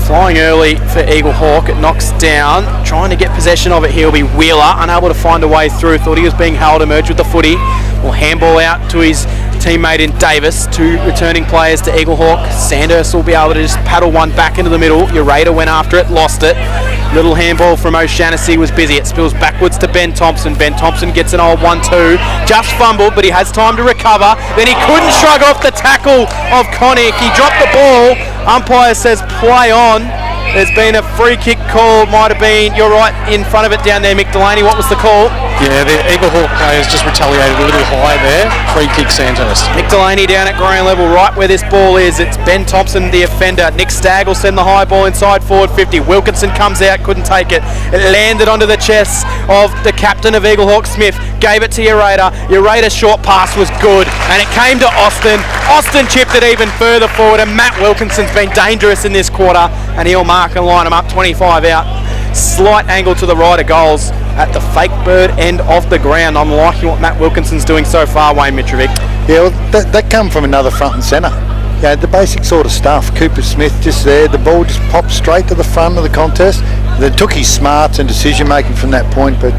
Flying early for Eaglehawk. It knocks down. Trying to get possession of it. He'll be Wheeler. Unable to find a way through. Thought he was being held. Emerged with the footy. Will handball out to his teammate in Davis. Two returning players to Eaglehawk. Sandhurst will be able to just paddle one back into the middle. Ureta went after it. Lost it. Little handball from O'Shannessy was busy. It spills backwards to Ben Thompson. Ben Thompson gets an old 1-2. Just fumbled, but he has time to recover. Then he couldn't shrug off the tackle of Connick. He dropped the ball. Umpire says play on. There's been a free kick call. Might have been, you're right in front of it down there, Mick Delaney. What was the call?
Yeah, the Eaglehawk players just retaliated a little high there. Free kick Sandhurst.
Mick Delaney down at ground level, right where this ball is. It's Ben Thompson, the offender. Nick Stagg will send the high ball inside forward 50. Wilkinson comes out, couldn't take it. It landed onto the chest of the captain of Eaglehawk, Smith. Gave it to Ureta. Ureta's short pass was good, and it came to Austin. Austin chipped it even further forward, and Matt Wilkinson's been dangerous in this quarter, and he'll mark and line him up 25 out. Slight angle to the right of goals at the fake bird end of the ground. I'm liking what Matt Wilkinson's doing so far, Wayne Mitrovic.
Yeah, well, that come from another front and centre. Yeah, the basic sort of stuff. Cooper Smith just there. The ball just popped straight to the front of the contest. They took his smarts and decision making from that point, but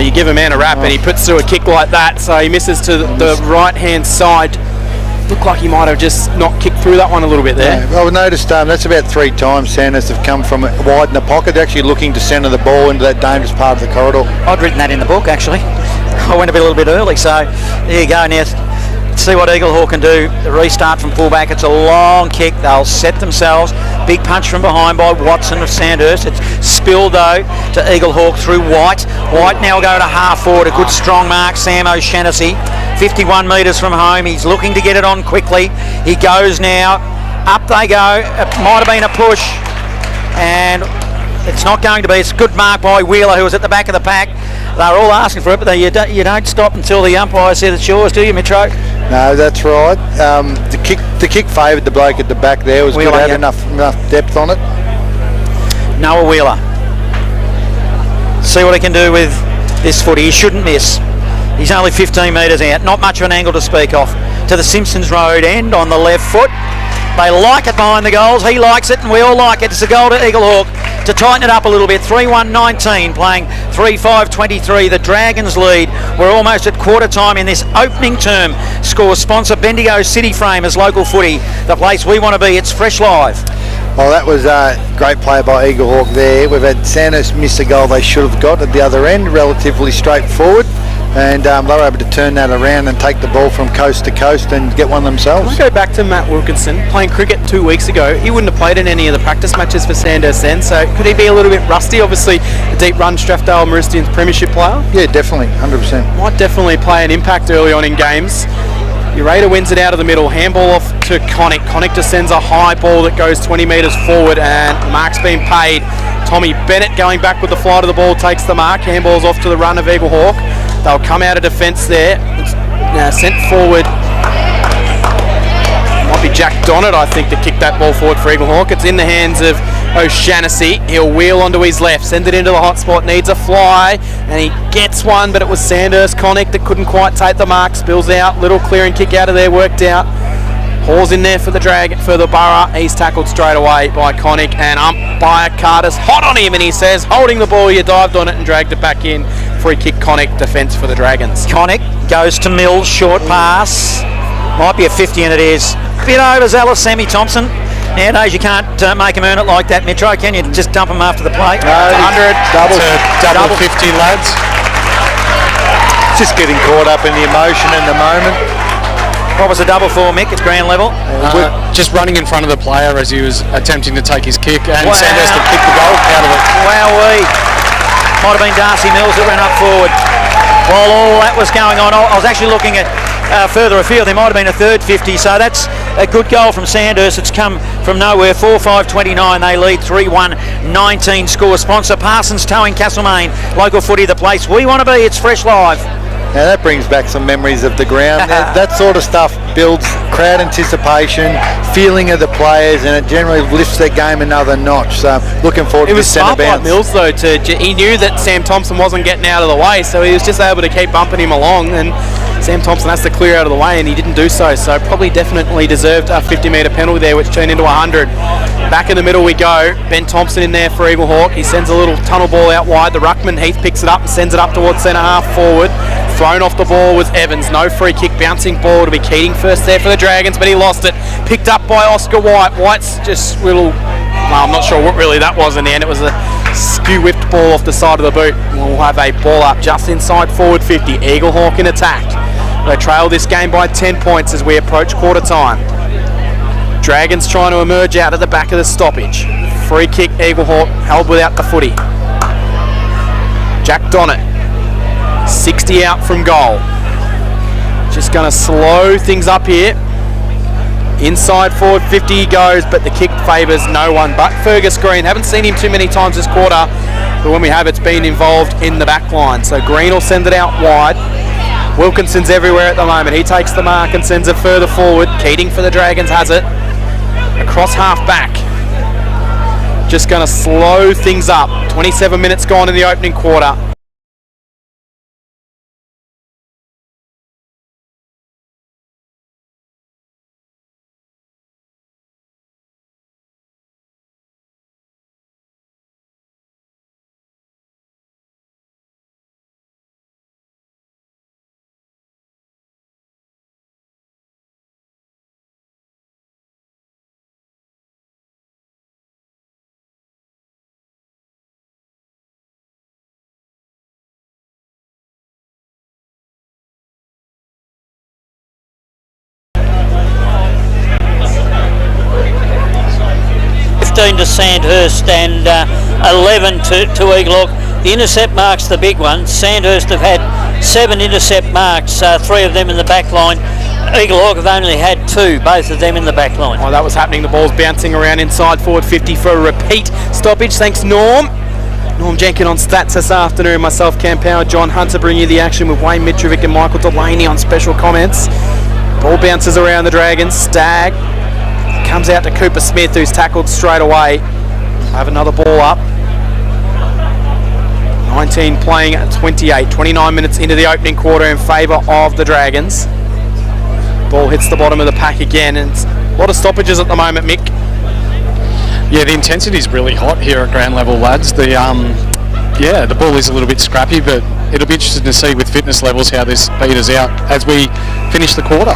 you give a man a rap and he puts through a kick like that, so he misses to the right hand side. Looked like he might have just not kicked through that one a little bit there.
Yeah, well, I've noticed that's about 3 times Sandhurst have come from wide in the pocket. They're actually looking to centre the ball into that dangerous part of the corridor.
I'd written that in the book, actually. I went a little bit early, so there you go. Now, see what Eaglehawk can do. The restart from fullback. It's a long kick. They'll set themselves. Big punch from behind by Watson of Sandhurst. It's spilled, though, to Eaglehawk through White. White now go to half forward. A good strong mark, Sam O'Shannessy. 51 metres from home. He's looking to get it on quickly. He goes now. Up they go. It might have been a push. And it's not going to be. It's a good mark by Wheeler, who was at the back of the pack. They're all asking for it, but you don't stop until the umpire says it's yours, do you, Mitro?
No, that's right. The kick favoured the bloke at the back there. Was Wheeler, good. Had enough depth on it.
Noah Wheeler. See what he can do with this footy. He shouldn't miss. He's only 15 metres out. Not much of an angle to speak of. To the Simpsons Road end on the left foot. They like it behind the goals. He likes it, and we all like it. It's a goal to Eaglehawk to tighten it up a little bit. 3-1-19, playing 3-5-23. The Dragons lead. We're almost at quarter time in this opening term. Score sponsor Bendigo City Frame as local footy. The place we want to be. It's Fresh Live.
Well, that was a great play by Eaglehawk there. We've had Sandhurst miss a goal they should have got at the other end. Relatively straightforward. And they were able to turn that around and take the ball from coast to coast and get one themselves.
Can I go back to Matt Wilkinson playing cricket 2 weeks ago? He wouldn't have played in any of the practice matches for Sandhurst then, so could he be a little bit rusty? Obviously, a deep run Strathdale Meridian's premiership player.
Yeah, definitely, 100%.
Might definitely play an impact early on in games. Ureta wins it out of the middle, handball off to Connick. Connick just sends a high ball that goes 20 metres forward, and mark's been paid. Tommy Bennett going back with the flight of the ball takes the mark. Handball's off to the run of Eaglehawk. They'll come out of defence there. It's now sent forward. Might be Jack Donnet, I think, to kick that ball forward for Eaglehawk. It's in the hands of O'Shannessy. He'll wheel onto his left, send it into the hot spot, needs a fly, and he gets one, but it was Sandhurst Connick that couldn't quite take the mark. Spills out, little clearing kick out of there, worked out. Hall's in there for the Borough. He's tackled straight away by Connick, and umpire Carter's hot on him, and he says, holding the ball, you dived on it and dragged it back in. Free kick, Connick, defence for the Dragons.
Connick goes to Mills, short pass. Might be a 50, and it is. Bit overzealous, Sammy Thompson. Nowadays you can't make him earn it like that, Metro, can you? Just dump him after the plate.
No,
100, double 50, lads.
Just getting caught up in the emotion in the moment.
What was the double for, Mick, at ground level?
Just running in front of the player as he was attempting to take his kick, and Sandhurst had picked the goal out of it.
Wowee. Might have been Darcy Mills that ran up forward. While all that was going on, I was actually looking at further afield. There might have been a third 50, so that's a good goal from Sandhurst. It's come from nowhere. 4-5-29. They lead 3-1. 19 score. Sponsor Parsons Towing, Castlemaine. Local footy, the place we want to be. It's Fresh Live.
Now that brings back some memories of the ground. That sort of stuff builds crowd anticipation, feeling of the players, and it generally lifts their game another notch. So looking forward to this centre bounce.
Mills though, he knew that Sam Thompson wasn't getting out of the way, so he was just able to keep bumping him along, and Sam Thompson has to clear out of the way, and he didn't do so. So probably definitely deserved a 50-metre penalty there, which turned into 100. Back in the middle we go. Ben Thompson in there for Eaglehawk. He sends a little tunnel ball out wide. The ruckman Heath picks it up and sends it up towards centre half forward. Thrown off the ball was Evans. No free kick, bouncing ball to be Keating first there for the Dragons, but he lost it. Picked up by Oscar White. White's just well, I'm not sure what really that was in the end. It was a skew whipped ball off the side of the boot. We'll have a ball up just inside forward 50. Eaglehawk in attack. They trail this game by 10 points as we approach quarter time. Dragons trying to emerge out at the back of the stoppage. Free kick, Eaglehawk held without the footy. Jack Donnett. 60 out from goal. Just going to slow things up here. Inside forward 50 he goes, but the kick favours no one but Fergus Green. Haven't seen him too many times this quarter, but when we have, it's been involved in the back line. So Green will send it out wide. Wilkinson's everywhere at the moment. He takes the mark and sends it further forward. Keating for the Dragons has it. Across half back. Just going to slow things up. 27 minutes gone in the opening quarter.
To Sandhurst and 11 to Eaglehawk. The intercept marks the big one. Sandhurst have had 7 intercept marks, 3 of them in the back line. Eaglehawk have only had 2, both of them in the back line.
While that was happening, the ball's bouncing around inside forward 50 for a repeat stoppage. Thanks, Norm. Norm Jenkin on stats this afternoon. Myself, Cam Power, John Hunter bring you the action with Wayne Mitrovic and Michael Delaney on special comments. Ball bounces around the Dragons. Stagg comes out to Cooper Smith, who's tackled straight away. Have another ball up. 19 playing at 28. 29 minutes into the opening quarter in favour of the Dragons. Ball hits the bottom of the pack again, and it's a lot of stoppages at the moment, Mick.
Yeah, the intensity is really hot here at ground level, lads. The ball is a little bit scrappy, but it'll be interesting to see with fitness levels how this peters out as we finish the quarter.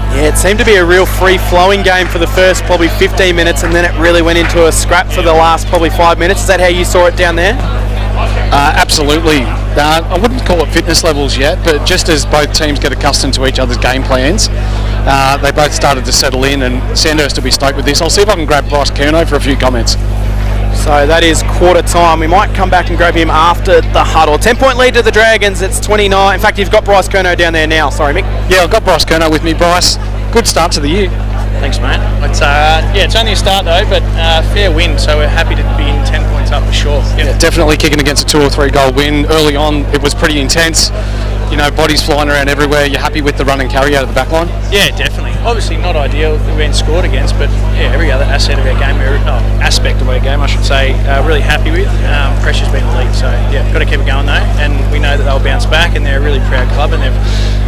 Yeah, it seemed to be a real free-flowing game for the first probably 15 minutes, and then it really went into a scrap for the last probably 5 minutes. Is that how you saw it down there?
Absolutely. I wouldn't call it fitness levels yet, but just as both teams get accustomed to each other's game plans, they both started to settle in, and Sandhurst will be stoked with this. I'll see if I can grab Bryce Curnow for a few comments.
So that is quarter time. We might come back and grab him after the huddle. 10-point lead to the Dragons. It's 29. In fact, you've got Bryce Curnow down there now. Sorry, Mick.
Yeah, I've got Bryce Curnow with me. Bryce, good start to the year.
Thanks, mate. It's only a start though, but fair win. So we're happy to be in 10 points up for sure. Yep.
Yeah, definitely kicking against a 2 or 3 goal win. Early on, it was pretty intense. You know, bodies flying around everywhere. You're happy with the run and carry out of the back line?
Yeah, definitely. Obviously not ideal that we've been scored against, but yeah, every other aspect of our game, I should say, really happy with. Pressure's been elite, so yeah, got to keep it going though, and we know that they'll bounce back, and they're a really proud club, and they've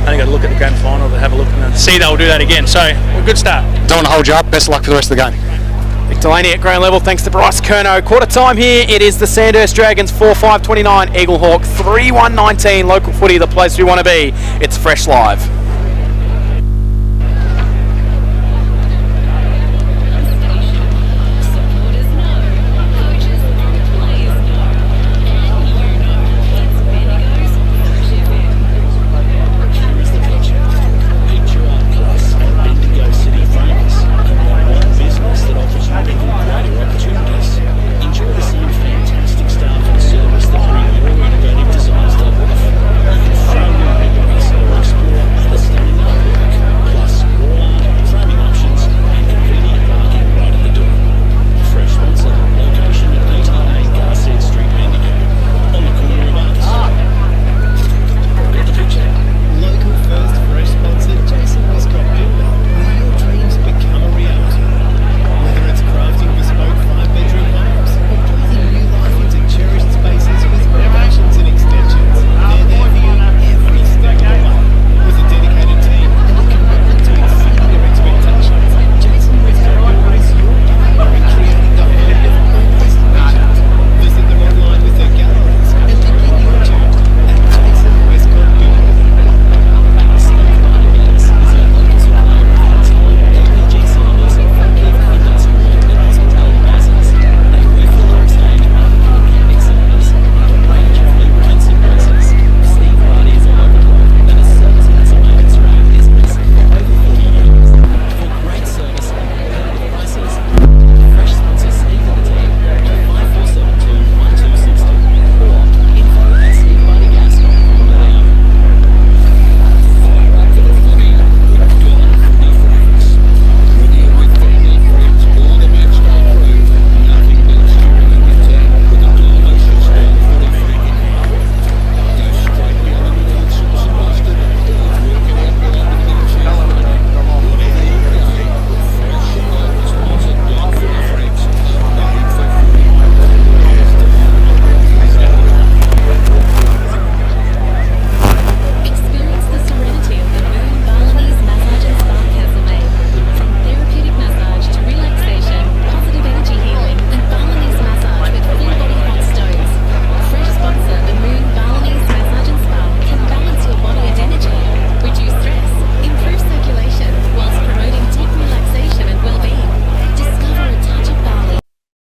only got to look at the grand final to have a look and see they'll do that again. So a good start.
Don't want to hold you up. Best of luck for the rest of the game.
Mick Delaney at ground level, thanks to Bryce Curnow. Quarter time here, it is the Sandhurst Dragons 4-5-29, Eaglehawk 3-1-19, local footy, the place we want to be. It's Fresh Live.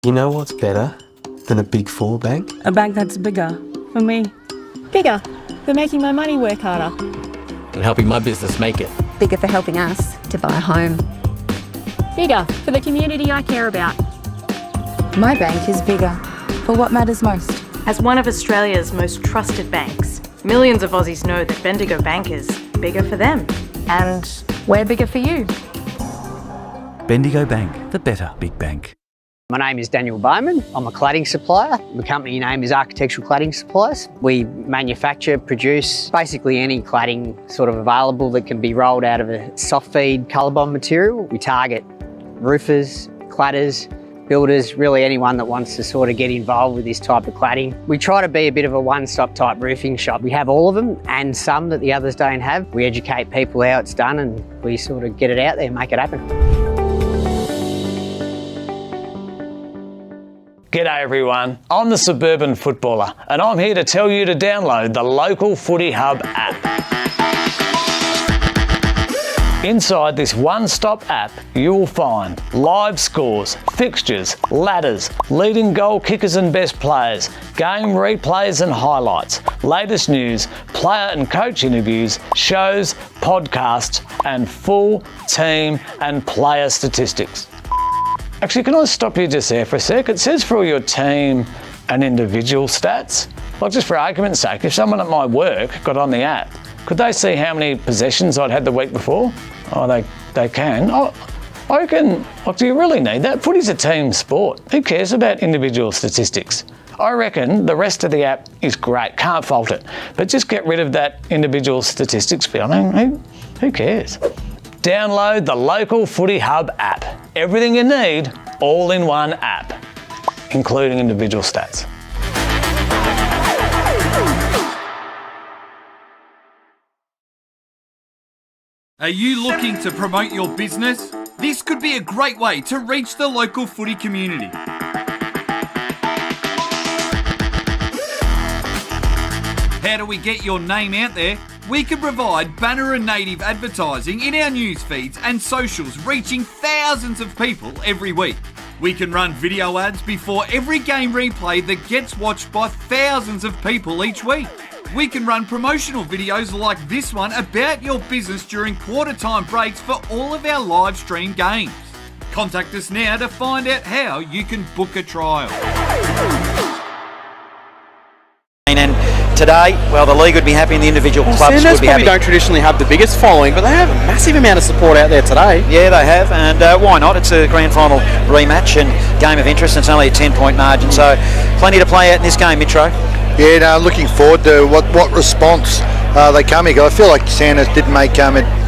You know what's better than a Big Four bank?
A bank that's bigger for me.
Bigger for making my money work harder.
And helping my business make it.
Bigger for helping us to buy a home.
Bigger for the community I care about.
My bank is bigger for what matters most.
As one of Australia's most trusted banks, millions of Aussies know that Bendigo Bank is bigger for them.
And we're bigger for you.
Bendigo Bank, the better big bank.
My name is Daniel Bowman. I'm a cladding supplier. The company name is Architectural Cladding Supplies. We manufacture, produce basically any cladding sort of available that can be rolled out of a soft feed colour bond material. We target roofers, cladders, builders, really anyone that wants to sort of get involved with this type of cladding. We try to be a bit of a one-stop type roofing shop. We have all of them and some that the others don't have. We educate people how it's done and we sort of get it out there and make it happen.
G'day everyone, I'm the Suburban Footballer and I'm here to tell you to download the Local Footy Hub app. Inside this one-stop app, you will find live scores, fixtures, ladders, leading goal kickers and best players, game replays and highlights, latest news, player and coach interviews, shows, podcasts, and full team and player statistics. Actually, can I stop you just there for a sec? It says for all your team and individual stats. Like, just for argument's sake, if someone at my work got on the app, could they see how many possessions I'd had the week before? Oh, they can. Oh, I reckon, like, do you really need that? Footy's a team sport. Who cares about individual statistics? I reckon the rest of the app is great, can't fault it. But just get rid of that individual statistics bit. I mean, who cares? Download the Local Footy Hub app. Everything you need, all in one app, including individual stats.
Are you looking to promote your business? This could be a great way to reach the local footy community. How do we get your name out there? We can provide banner and native advertising in our news feeds and socials, reaching thousands of people every week. We can run video ads before every game replay that gets watched by thousands of people each week. We can run promotional videos like this one about your business during quarter time breaks for all of our live stream games. Contact us now to find out how you can book a trial.
And today, well, the league would be happy and the individual clubs would be happy.
Sandhurst probably don't traditionally have the biggest following, but they have a massive amount of support out there today.
Yeah, they have, and why not? It's a grand final rematch and game of interest, and it's only a 10-point margin, so plenty to play out in this game, Mitro.
Yeah, no, looking forward to what response they come here. I feel like Sandhurst did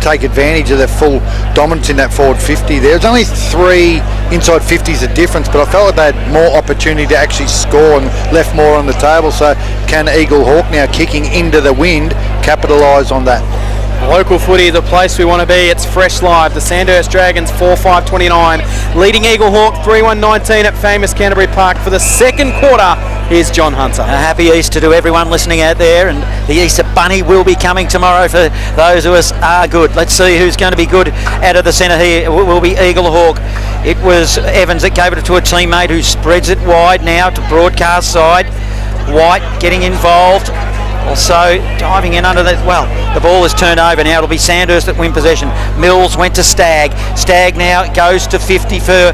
take advantage of their full dominance in that forward 50 there. There's only 3 inside 50s of difference, but I felt like they had more opportunity to actually score and left more on the table. So can Eaglehawk, now kicking into the wind, capitalise on that?
Local footy, the place we want to be. It's fresh live. The Sandhurst Dragons 4-5-29, leading Eaglehawk 3-1-19 at famous Canterbury Park for the second quarter. Here's John Hunter.
A happy Easter to everyone listening out there, and the Easter Bunny will be coming tomorrow for those of us are good. Let's see who's going to be good out of the centre here. It will be Eaglehawk. It was Evans that gave it to a teammate who spreads it wide now to broadcast side. White getting involved. Also diving in under that. Well, the ball is turned over now. It'll be Sandhurst that win possession. Mills went to Stagg. Stagg now goes to 50 for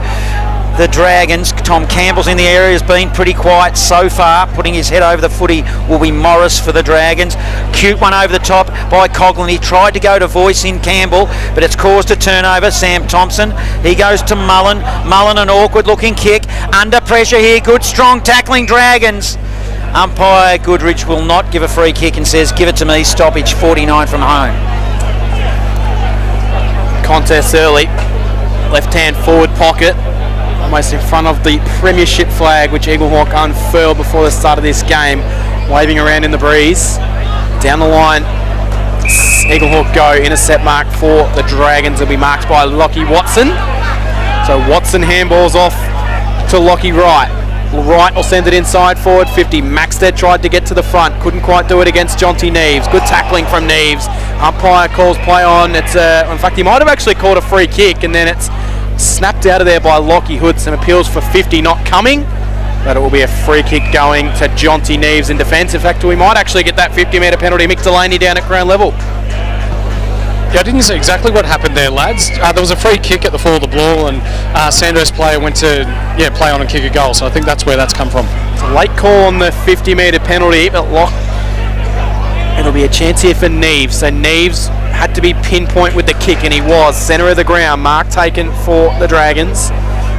the Dragons. Tom Campbell's in the area, has been pretty quiet so far. Putting his head over the footy will be Morris for the Dragons. Cute one over the top by Coughlin. He tried to go to voice in Campbell, but it's caused a turnover. Sam Thompson. He goes to Mullen. Mullen, an awkward looking kick. Under pressure here. Good strong tackling Dragons. Umpire Goodrich will not give a free kick and says, give it to me, stoppage, 49 from home.
Contest early, left-hand forward pocket, almost in front of the premiership flag, which Eaglehawk unfurled before the start of this game, waving around in the breeze. Down the line, Eaglehawk go, intercept mark for the Dragons will be marked by Lockie Watson. So Watson handballs off to Lockie Wright. Wright will send it inside forward 50. Maxted tried to get to the front, couldn't quite do it against Jonty Neves. Good tackling from Neves. Umpire calls play on. It's in fact, he might have actually called a free kick, and then it's snapped out of there by Lockie Hood. Some appeals for 50 not coming, but it will be a free kick going to Jonty Neves in defence. In fact, we might actually get that 50-metre penalty. Mick Delaney down at ground level.
Yeah, I didn't see exactly what happened there, lads. There was a free kick at the fall of the ball, and Sandhurst player went to play on and kick a goal. So I think that's where that's come from.
It's a late call on the 50-metre penalty, but it'll be a chance here for Neves. So Neves had to be pinpoint with the kick, and he was. Centre of the ground, mark taken for the Dragons,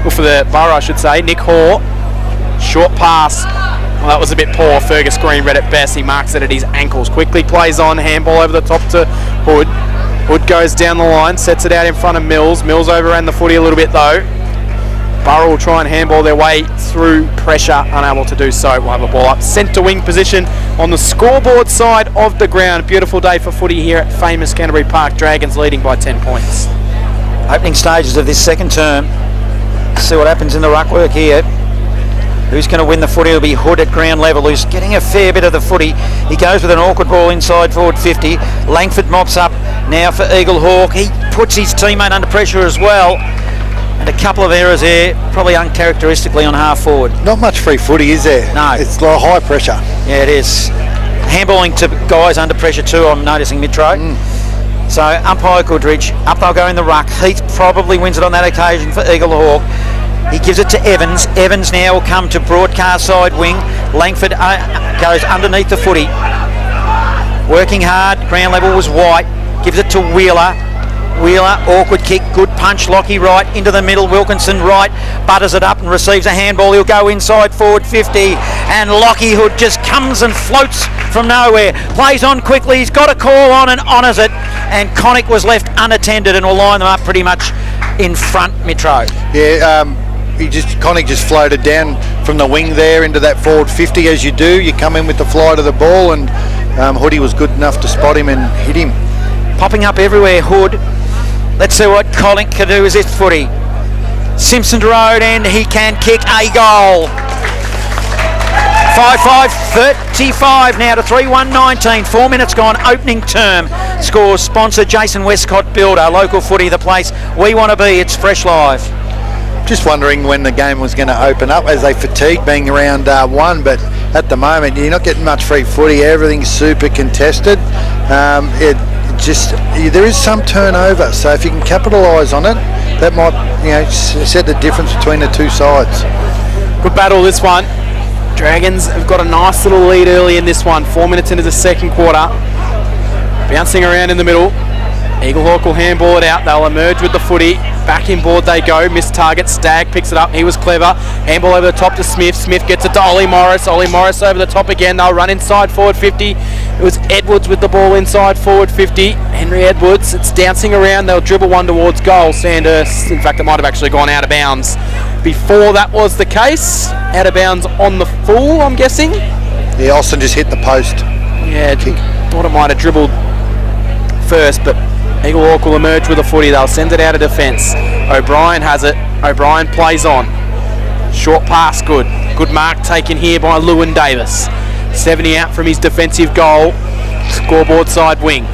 or for the Borough, I should say. Nick Hoare, short pass. Well, that was a bit poor. Fergus Green read it best. He marks it at his ankles. Quickly plays on, handball over the top to Hood. Hood goes down the line, sets it out in front of Mills. Mills overran the footy a little bit though. Borough will try and handball their way through pressure, unable to do so. We'll have a ball up centre wing position on the scoreboard side of the ground. Beautiful day for footy here at famous Canterbury Park. Dragons leading by 10 points.
Opening stages of this second term. See what happens in the ruck work here. Who's going to win the footy? It'll be Hood at ground level, who's getting a fair bit of the footy. He goes with an awkward ball inside forward 50. Langford mops up now for Eaglehawk. He puts his teammate under pressure as well. And a couple of errors there, probably uncharacteristically on half forward.
Not much free footy, is there?
No.
It's like high pressure.
Yeah, it is. Handballing to guys under pressure too, I'm noticing, Mitro. So umpire Goodridge, up they'll go in the ruck. Heath probably wins it on that occasion for Eaglehawk. He gives it to Evans. Evans now will come to broadcast side wing. Langford goes underneath the footy. Working hard. Ground level was White. Gives it to Wheeler. Wheeler, awkward kick, good punch. Lockie right into the middle. Wilkinson right, butters it up and receives a handball. He'll go inside forward 50, and Lockie Hood just comes and floats from nowhere. Plays on quickly. He's got a call on and honours it. And Connick was left unattended and will line them up pretty much in front. Mitro.
Yeah. Connick just floated down from the wing there into that forward 50 as you do. You come in with the flight of the ball, and Hoodie was good enough to spot him and hit him.
Popping up everywhere, Hood. Let's see what Connick can do with this footy. Simpson Road, and he can kick a goal. 5-5-35 now to 3-1-19. 4 minutes gone, opening term. Scores sponsor Jason Westcott Builder. Local footy, the place we want to be. It's Fresh Live.
Just wondering when the game was going to open up as they fatigue being around one, but at the moment you're not getting much free footy. Everything's super contested. There is some turnover, so if you can capitalise on it, that might set the difference between the two sides.
Good battle this one. Dragons have got a nice little lead early in this one. 4 minutes into the second quarter. Bouncing around in the middle. Eaglehawk will handball it out. They'll emerge with the footy. Back in board they go. Missed target. Stagg picks it up. He was clever. Handball over the top to Smith. Smith gets it to Ollie Morris. Ollie Morris over the top again. They'll run inside forward 50. It was Edwards with the ball inside forward 50. Henry Edwards. It's dancing around. They'll dribble one towards goal. Sandhurst. In fact, it might have actually gone out of bounds before that was the case. Out of bounds on the full, I'm guessing.
Yeah, Austin just hit the post.
Yeah, thought it might have dribbled first, but Eaglehawk will emerge with a footy. They'll send it out of defence. O'Brien has it. O'Brien plays on. Short pass, good. Good mark taken here by Lewin Davis. 70 out from his defensive goal. Scoreboard side wing.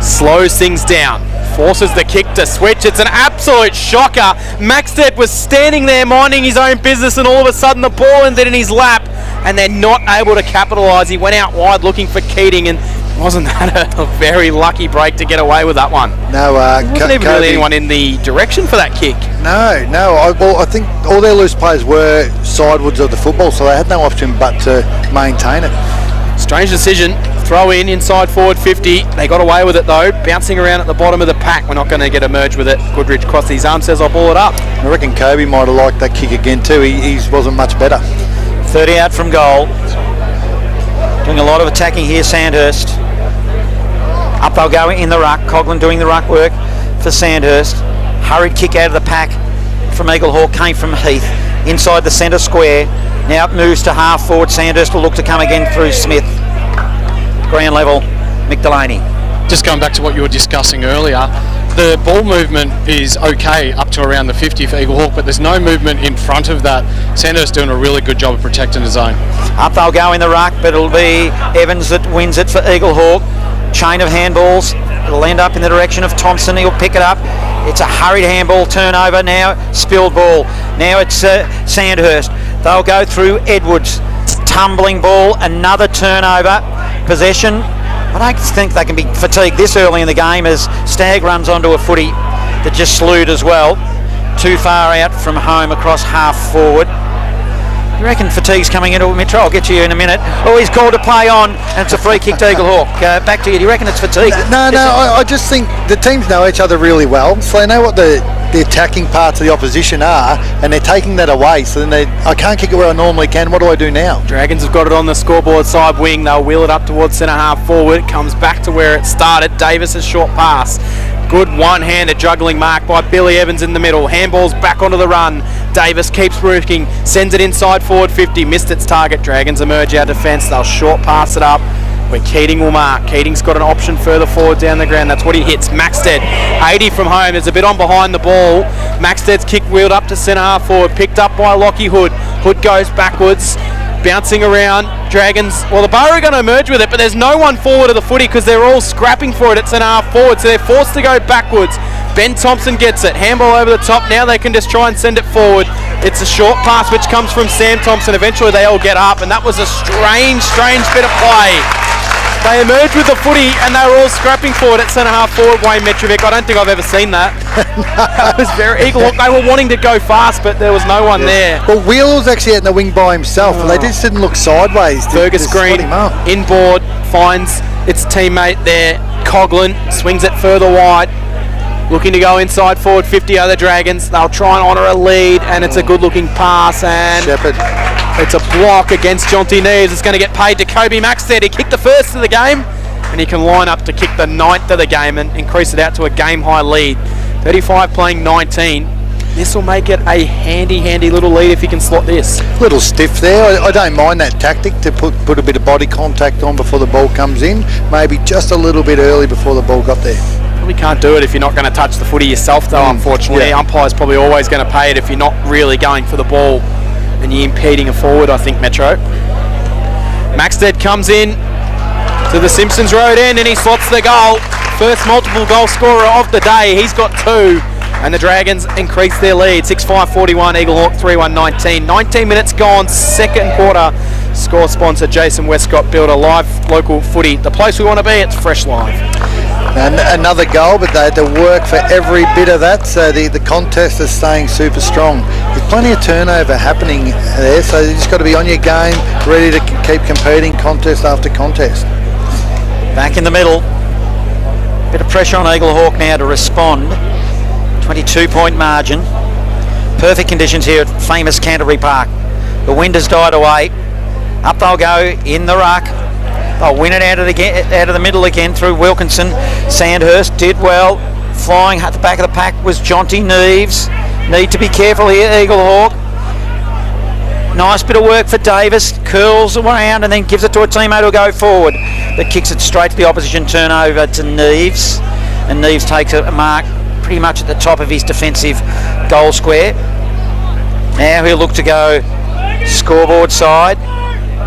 Slows things down. Forces the kick to switch. It's an absolute shocker. Maxted was standing there minding his own business, and all of a sudden the ball ended in his lap, and they're not able to capitalise. He went out wide looking for Keating, and wasn't that a very lucky break to get away with that one?
No,
wasn't even really anyone in the direction for that kick.
No. I think all their loose players were sidewards of the football, so they had no option but to maintain it.
Strange decision. Throw in inside forward 50. They got away with it though. Bouncing around at the bottom of the pack. We're not going to get a merge with it. Goodrich crossed his arm, says I'll ball it up.
I reckon Kobe might have liked that kick again too. He wasn't much better.
30 out from goal. Doing a lot of attacking here, Sandhurst. Up they'll go in the ruck. Coughlin doing the ruck work for Sandhurst. Hurried kick out of the pack from Eaglehawk, came from Heath. Inside the centre square. Now it moves to half forward. Sandhurst will look to come again through Smith. Ground level, Mick Delaney.
Just going back to what you were discussing earlier, the ball movement is okay up to around the 50 for Eaglehawk, but there's no movement in front of that. Sandhurst doing a really good job of protecting the zone.
Up they'll go in the ruck, but it'll be Evans that wins it for Eaglehawk. Chain of handballs. It'll end up in the direction of Thompson. He'll pick it up. It's a hurried handball turnover now, spilled ball. Now it's Sandhurst. They'll go through Edwards. Tumbling ball, another turnover. Possession. I don't think they can be fatigued this early in the game as Stagg runs onto a footy that just slewed as well. Too far out from home across half forward. You reckon fatigue's coming into Metro? I'll get to you in a minute. Oh, he's called to play on, and it's a free kick to Eaglehawk. Back to you. Do you reckon it's fatigue?
No, I just think the teams know each other really well, so they know what the attacking parts of the opposition are, and they're taking that away. So then I can't kick it where I normally can. What do I do now?
Dragons have got it on the scoreboard side wing. They'll wheel it up towards centre half forward. It comes back to where it started. Davis's short pass. Good one-handed juggling mark by Billy Evans in the middle. Handball's back onto the run. Davis keeps working, sends it inside forward 50, missed its target. Dragons emerge out defence. They'll short pass it up where Keating will mark. Keating's got an option further forward down the ground. That's what he hits. Maxted, 80 from home. There's a bit on behind the ball. Maxted's kick wheeled up to centre half forward, picked up by Lockie Hood. Hood goes backwards, bouncing around. Dragons, well, the Borough are going to emerge with it, but there's no one forward of the footy because they're all scrapping for it at centre half forward, so they're forced to go backwards. Ben Thompson gets it. Handball over the top. Now they can just try and send it forward. It's a short pass which comes from Sam Thompson. Eventually they all get up, and that was a strange bit of play. They emerged with the footy and they were all scrapping forward at centre half forward. Wayne Mitrovic, I don't think I've ever seen that. That was very Eaglehawk. They were wanting to go fast, but there was no one there.
Well, Wheeler was actually out in the wing by himself, and they just didn't look sideways.
Fergus Green inboard finds its teammate there. Coughlin swings it further wide. Looking to go inside forward 50 other Dragons. They'll try and honour a lead, and it's a good looking pass, and
Shepherd.
It's a block against Jonty Neves. It's going to get paid to Kobe Maxted. He kicked the first of the game, and he can line up to kick the 9th of the game and increase it out to a game high lead. 35 playing 19. This will make it a handy little lead if he can slot this.
Little stiff there. I don't mind that tactic to put a bit of body contact on before the ball comes in. Maybe just a little bit early before the ball got there.
Probably can't do it if you're not going to touch the footy yourself though, unfortunately.
Yeah.
Umpire's probably always going to pay it if you're not really going for the ball and you're impeding a forward, I think, Metro. Maxted comes in to the Simpsons Road end and he slots the goal. First multiple goal scorer of the day. He's got 2. And the Dragons increase their lead. 6-5-41, Eaglehawk 3-1-19. 19 minutes gone, second quarter. Score sponsor Jason Westcott build a live local footy. The place we want to be, it's Fresh Live.
And another goal, but they had to work for every bit of that, so the contest is staying super strong. There's plenty of turnover happening there, so you just got to be on your game, ready to keep competing contest after contest.
Back in the middle. Bit of pressure on Eaglehawk now to respond. 22-point margin. Perfect conditions here at famous Canterbury Park. The wind has died away. Up they'll go in the ruck. They'll win it out of the middle again through Wilkinson. Sandhurst did well. Flying at the back of the pack was Jonty Neves. Need to be careful here, Eaglehawk. Nice bit of work for Davis. Curls around and then gives it to a teammate who'll go forward. That kicks it straight to the opposition turnover to Neves. And Neves takes a mark pretty much at the top of his defensive goal square. Now he'll look to go scoreboard side.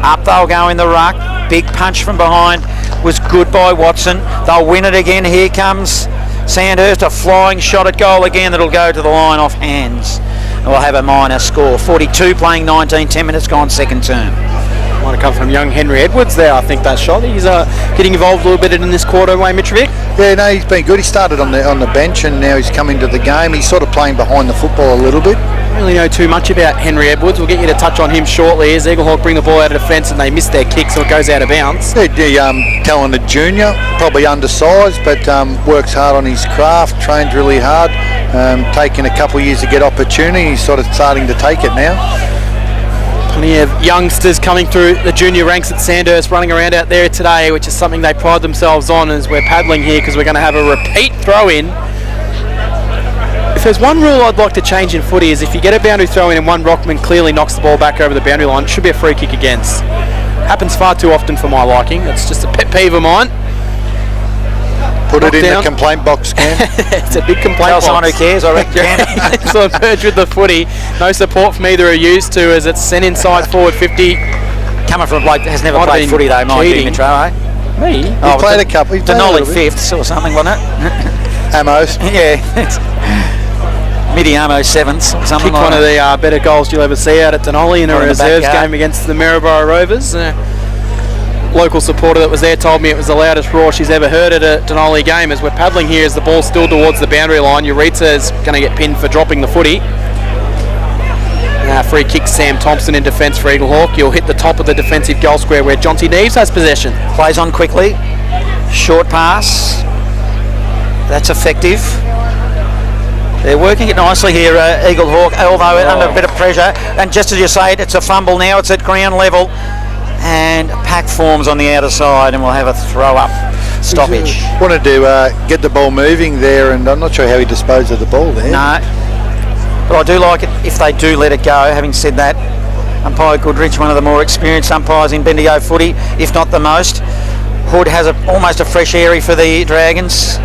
Up they'll go in the ruck. Big punch from behind was good by Watson. They'll win it again. Here comes Sandhurst. A flying shot at goal again that'll go to the line off hands. And we'll have a minor score. 42 playing 19, 10 minutes gone second term.
Might have come from young Henry Edwards there, I think, that shot. He's getting involved a little bit in this quarter, Wayne Mitrovic.
Yeah, no, he's been good. He started on the bench and now he's come into the game. He's sort of playing behind the football a little bit.
I don't really know too much about Henry Edwards. We'll get you to touch on him shortly as Eaglehawk bring the ball out of defence and they miss their kick, so it goes out of bounds.
Talented junior, probably undersized, but works hard on his craft, trains really hard, taking a couple of years to get opportunity. He's sort of starting to take it now.
Plenty of youngsters coming through the junior ranks at Sandhurst running around out there today, which is something they pride themselves on as we're paddling here because we're going to have a repeat throw-in. If there's one rule I'd like to change in footy is if you get a boundary throw-in and one Rockman clearly knocks the ball back over the boundary line, it should be a free kick against. Happens far too often for my liking. It's just a pet peeve of mine.
Put it in the complaint box, Cam.
It's a big complaint box.
Tell someone who cares, I reckon, Cam.
So merge with the footy. No support from either are used to as it's sent inside forward 50.
Coming from a bloke that has never played footy though, mind you, Mitro, eh?
Me?
He's played a couple. He's played a
Denali
little bit.
fifths or something, wasn't it?
Amos.
Yeah. Midiamo sevenths or something
Kicked
like
one of
that.
the better goals you'll ever see out at Denali in a
Right in the
reserves
backyard.
game against the Maryborough Rovers. Local supporter that was there told me it was the loudest roar she's ever heard at a Denali game. As we're paddling here, as the ball's still towards the boundary line, Eureka is going to get pinned for dropping the footy. Free kick, Sam Thompson in defence for Eaglehawk. He'll hit the top of the defensive goal square where Jonty Neves has possession.
Plays on quickly. Short pass. That's effective. They're working it nicely here, Eaglehawk, although under a bit of pressure. And just as you say it, it's a fumble now. It's at ground level. And pack forms on the outer side, and we'll have a throw-up stoppage.
Wanted to get the ball moving there, and I'm not sure how he disposed of the ball there.
No. But I do like it if they do let it go. Having said that, umpire Goodrich, one of the more experienced umpires in Bendigo footy, if not the most. Hood has almost a fresh area for the Dragons.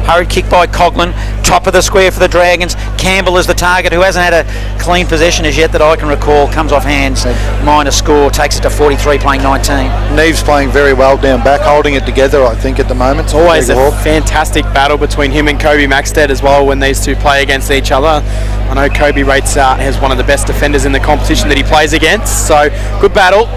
Hurried kick by Coughlin, top of the square for the Dragons. Campbell is the target, who hasn't had a clean possession as yet that I can recall. Comes off hands, minor score, takes it to 43, playing 19.
Neves playing very well down back, holding it together, I think, at the moment.
It's always a fantastic battle between him and Kobe Maxted as well when these two play against each other. I know Kobe rates as one of the best defenders in the competition that he plays against, so good battle.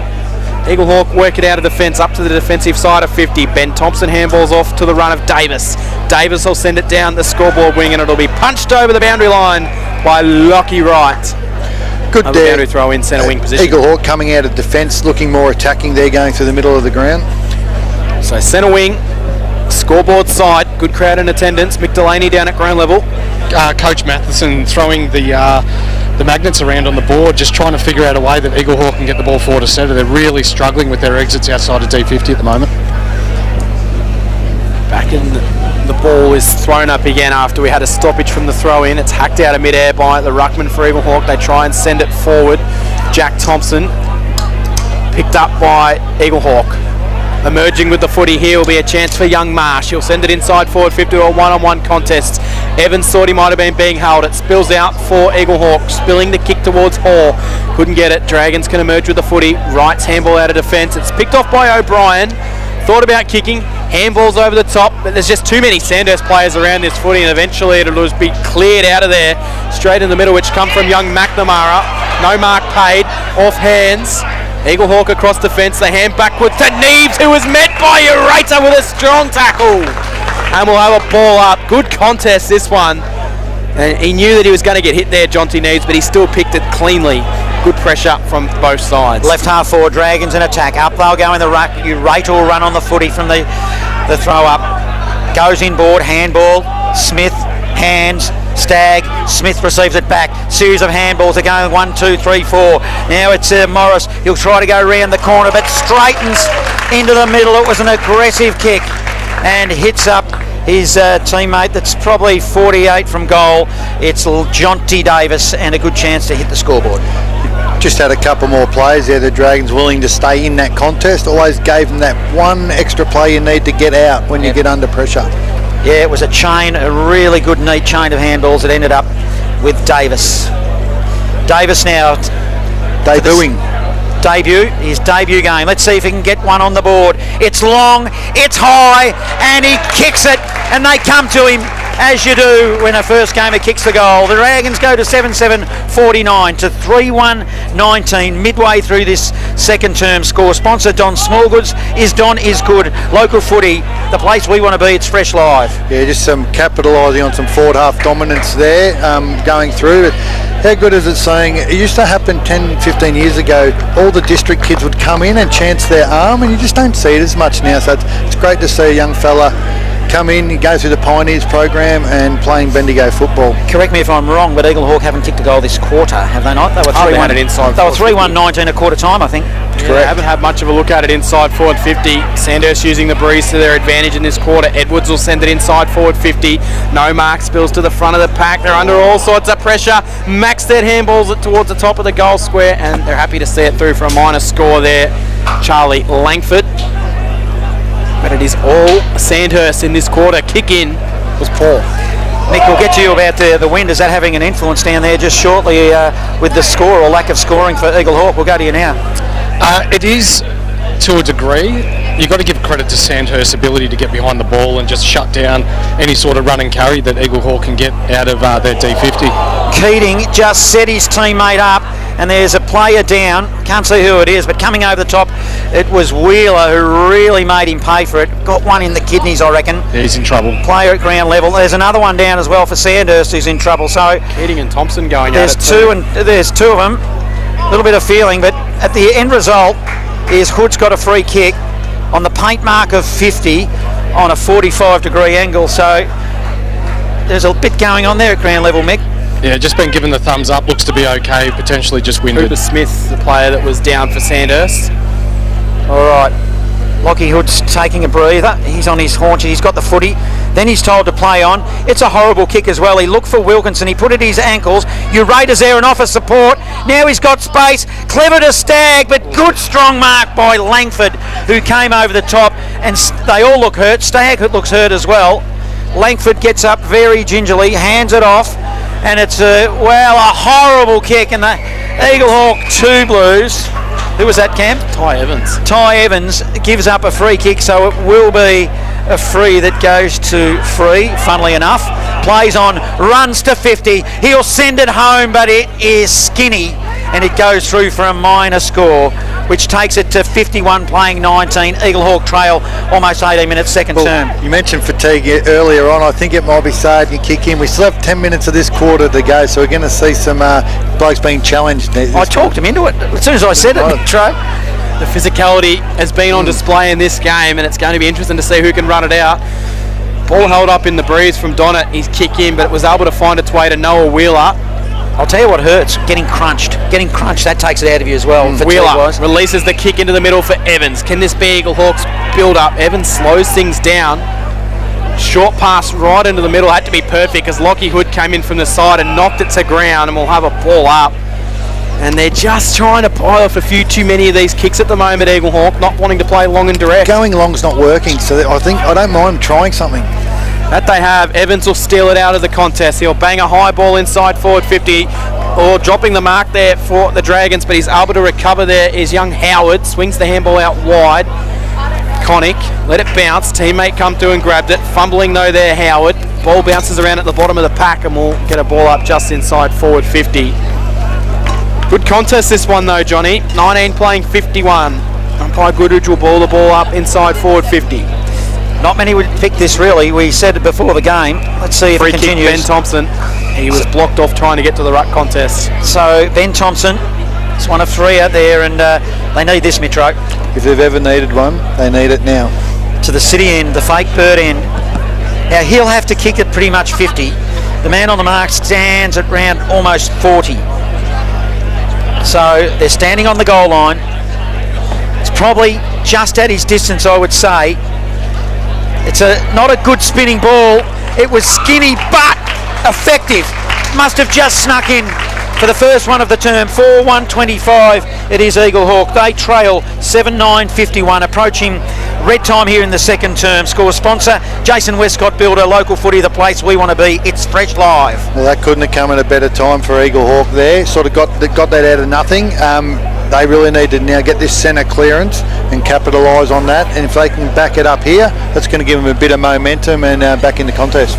Eaglehawk work it out of defence up to the defensive side of 50. Ben Thompson handballs off to the run of Davis. Davis will send it down the scoreboard wing and it'll be punched over the boundary line by Lockie Wright.
Good
boundary throw in centre wing position.
Eaglehawk coming out of defence, looking more attacking there, going through the middle of the ground.
So centre wing, scoreboard side, good crowd in attendance. Mick Delaney down at ground level.
Coach Matheson throwing the magnets around on the board, just trying to figure out a way that Eaglehawk can get the ball forward to centre. They're really struggling with their exits outside of D50 at the moment.
Back in the ball is thrown up again after we had a stoppage from the throw in. It's hacked out of mid-air by the ruckman for Eaglehawk. They try and send it forward. Jack Thompson picked up by Eaglehawk. Emerging with the footy here will be a chance for young Marsh. He'll send it inside forward 50 to a one-on-one contest. Evans thought he might have been being held. It spills out for Eaglehawk, spilling the kick towards Hall. Couldn't get it. Dragons can emerge with the footy. Wright's handball out of defence. It's picked off by O'Brien. Thought about kicking. Handballs over the top, but there's just too many Sandhurst players around this footy, and eventually it'll just be cleared out of there. Straight in the middle, which come from young McNamara. No mark paid. Off hands. Eaglehawk across defence, the hand backwards to Neves, who was met by Ureta with a strong tackle. And we'll have a ball up. Good contest, this one. And he knew that he was going to get hit there, Jonty Neves, but he still picked it cleanly. Good pressure from both sides.
Left half forward, Dragons in attack. Up they'll go in the ruck. Ureta will run on the footy from the throw up. Goes inboard, handball. Smith, hands. Stagg, Smith receives it back. Series of handballs are going 1, 2, 3, 4. Now it's Morris. He'll try to go round the corner, but straightens into the middle. It was an aggressive kick and hits up his teammate that's probably 48 from goal. It's Jonty Davis, and a good chance to hit the scoreboard.
Just had a couple more plays there. The Dragons willing to stay in that contest. Always gave them that one extra play you need to get out when you get under pressure.
Yeah, it was a chain, a really good, neat chain of handballs that ended up with Davis. Davis now
debuting.
His debut game. Let's see if he can get one on the board. It's long, it's high, and he kicks it, and they come to him, as you do when a first gamer kicks the goal. The Dragons go to 7-7-49 to 3-1-19 midway through this second term score. Sponsor Don Smallgoods. Don is good. Local footy, the place we want to be. It's fresh live.
Yeah, just some capitalising on some forward half dominance there, going through. How good is it saying, it used to happen 10, 15 years ago, all the district kids would come in and chance their arm, and you just don't see it as much now. So it's great to see a young fella come in, go through the Pioneers program and playing Bendigo football.
Correct me if I'm wrong, but Eaglehawk haven't kicked a goal this quarter, have they not? They were 3-1-19 a quarter time, I think.
Correct. Haven't had much of a look at it inside forward 50. Sandhurst using the breeze to their advantage in this quarter. Edwards will send it inside forward 50. No mark, spills to the front of the pack. They're under all sorts of pressure. Maxted handballs it towards the top of the goal square, and they're happy to see it through for a minor score there. Charlie Langford. But it is all Sandhurst in this quarter. Kick in was poor.
Nick, we'll get to you about the wind. Is that having an influence down there just shortly with the score or lack of scoring for Eaglehawk? We'll go to you now.
It is to a degree. you've got to give credit to Sandhurst's ability to get behind the ball and just shut down any sort of run and carry that Eaglehawk can get out of their D50.
Keating just set his teammate up, and there's a player down. Can't see who it is, but coming over the top, it was Wheeler who really made him pay for it. Got one in the kidneys, I reckon.
Yeah, he's in trouble.
Player at ground level. There's another one down as well for Sandhurst who's in trouble. So
Keating and Thompson going
there's
at it.
There's two of them. A little bit of feeling, but at the end result is Hood's got a free kick on the paint mark of 50 on a 45-degree angle. So there's a bit going on there at ground level, Mick.
Yeah, just been given the thumbs up. Looks to be okay. Potentially just winded.
Cooper Smith, the player that was down for Sandhurst.
All right. Lockie Hood's taking a breather. He's on his haunches. He's got the footy. Then he's told to play on. It's a horrible kick as well. He looked for Wilkinson. He put it at his ankles. Urator's there and offers support. Now he's got space. Clever to Stagg, but good strong mark by Langford, who came over the top. And they all look hurt. Stagg looks hurt as well. Langford gets up very gingerly, hands it off. And it's a horrible kick. And the Eaglehawk 2 Blues. Who was that, Cam?
Ty Evans.
Ty Evans gives up a free kick, so it will be a free that goes to Free, funnily enough. Plays on, runs to 50. He'll send it home, but it is skinny, and it goes through for a minor score, which takes it to 51 playing 19. Eaglehawk trail almost 18 minutes second term.
You mentioned fatigue earlier on. I think it might be starting to kick in. We still have 10 minutes of this quarter to go, so we're going to see some blokes being challenged.
I talked him into it as soon as I said it, Trey.
The physicality has been on display in this game, and it's going to be interesting to see who can run it out. Ball held up in the breeze from Donnet. He's kick in, but it was able to find its way to Noah Wheeler.
I'll tell you what hurts, getting crunched, that takes it out of you as well.
Wheeler releases the kick into the middle for Evans. Can this be Eaglehawks build up? Evans slows things down. Short pass right into the middle, had to be perfect as Lockie Hood came in from the side and knocked it to ground, and we'll have a ball up. And they're just trying to pile off a few too many of these kicks at the moment, Eaglehawk, not wanting to play long and direct.
Going long's not working, so I don't mind trying something.
That they have. Evans will steal it out of the contest. He'll bang a high ball inside forward 50, or dropping the mark there for the Dragons, but he's able to recover there is young Howard. Swings the handball out wide. Connick, let it bounce. Teammate come through and grabbed it. Fumbling though there, Howard. Ball bounces around at the bottom of the pack, and we'll get a ball up just inside forward 50. Good contest this one though, Johnny. 19 playing 51. Umpire Goodridge will ball the ball up inside forward 50.
Not many would pick this really. We said it before the game. Let's see if it continues.
Free kick, Ben Thompson. He was blocked off trying to get to the ruck contest.
So Ben Thompson, it's one of 3 out there, and they need this, Mitro.
If they've ever needed one, they need it now.
To the city end, the fake bird end. Now he'll have to kick it pretty much 50. The man on the mark stands at round almost 40. So they're standing on the goal line. It's probably just at his distance, I would say. It's not a good spinning ball. It was skinny but effective. Must have just snuck in for the first one of the term. 4-1-25. It is Eaglehawk. They trail 7-9-51, approaching red time here in the second term. Score sponsor, Jason Westcott Builder, local footy, the place we want to be. It's Fresh Live.
Well, that couldn't have come at a better time for Eaglehawk there. Sort of got that out of nothing. They really need to now get this centre clearance and capitalise on that. And if they can back it up here, that's going to give them a bit of momentum and back in the contest.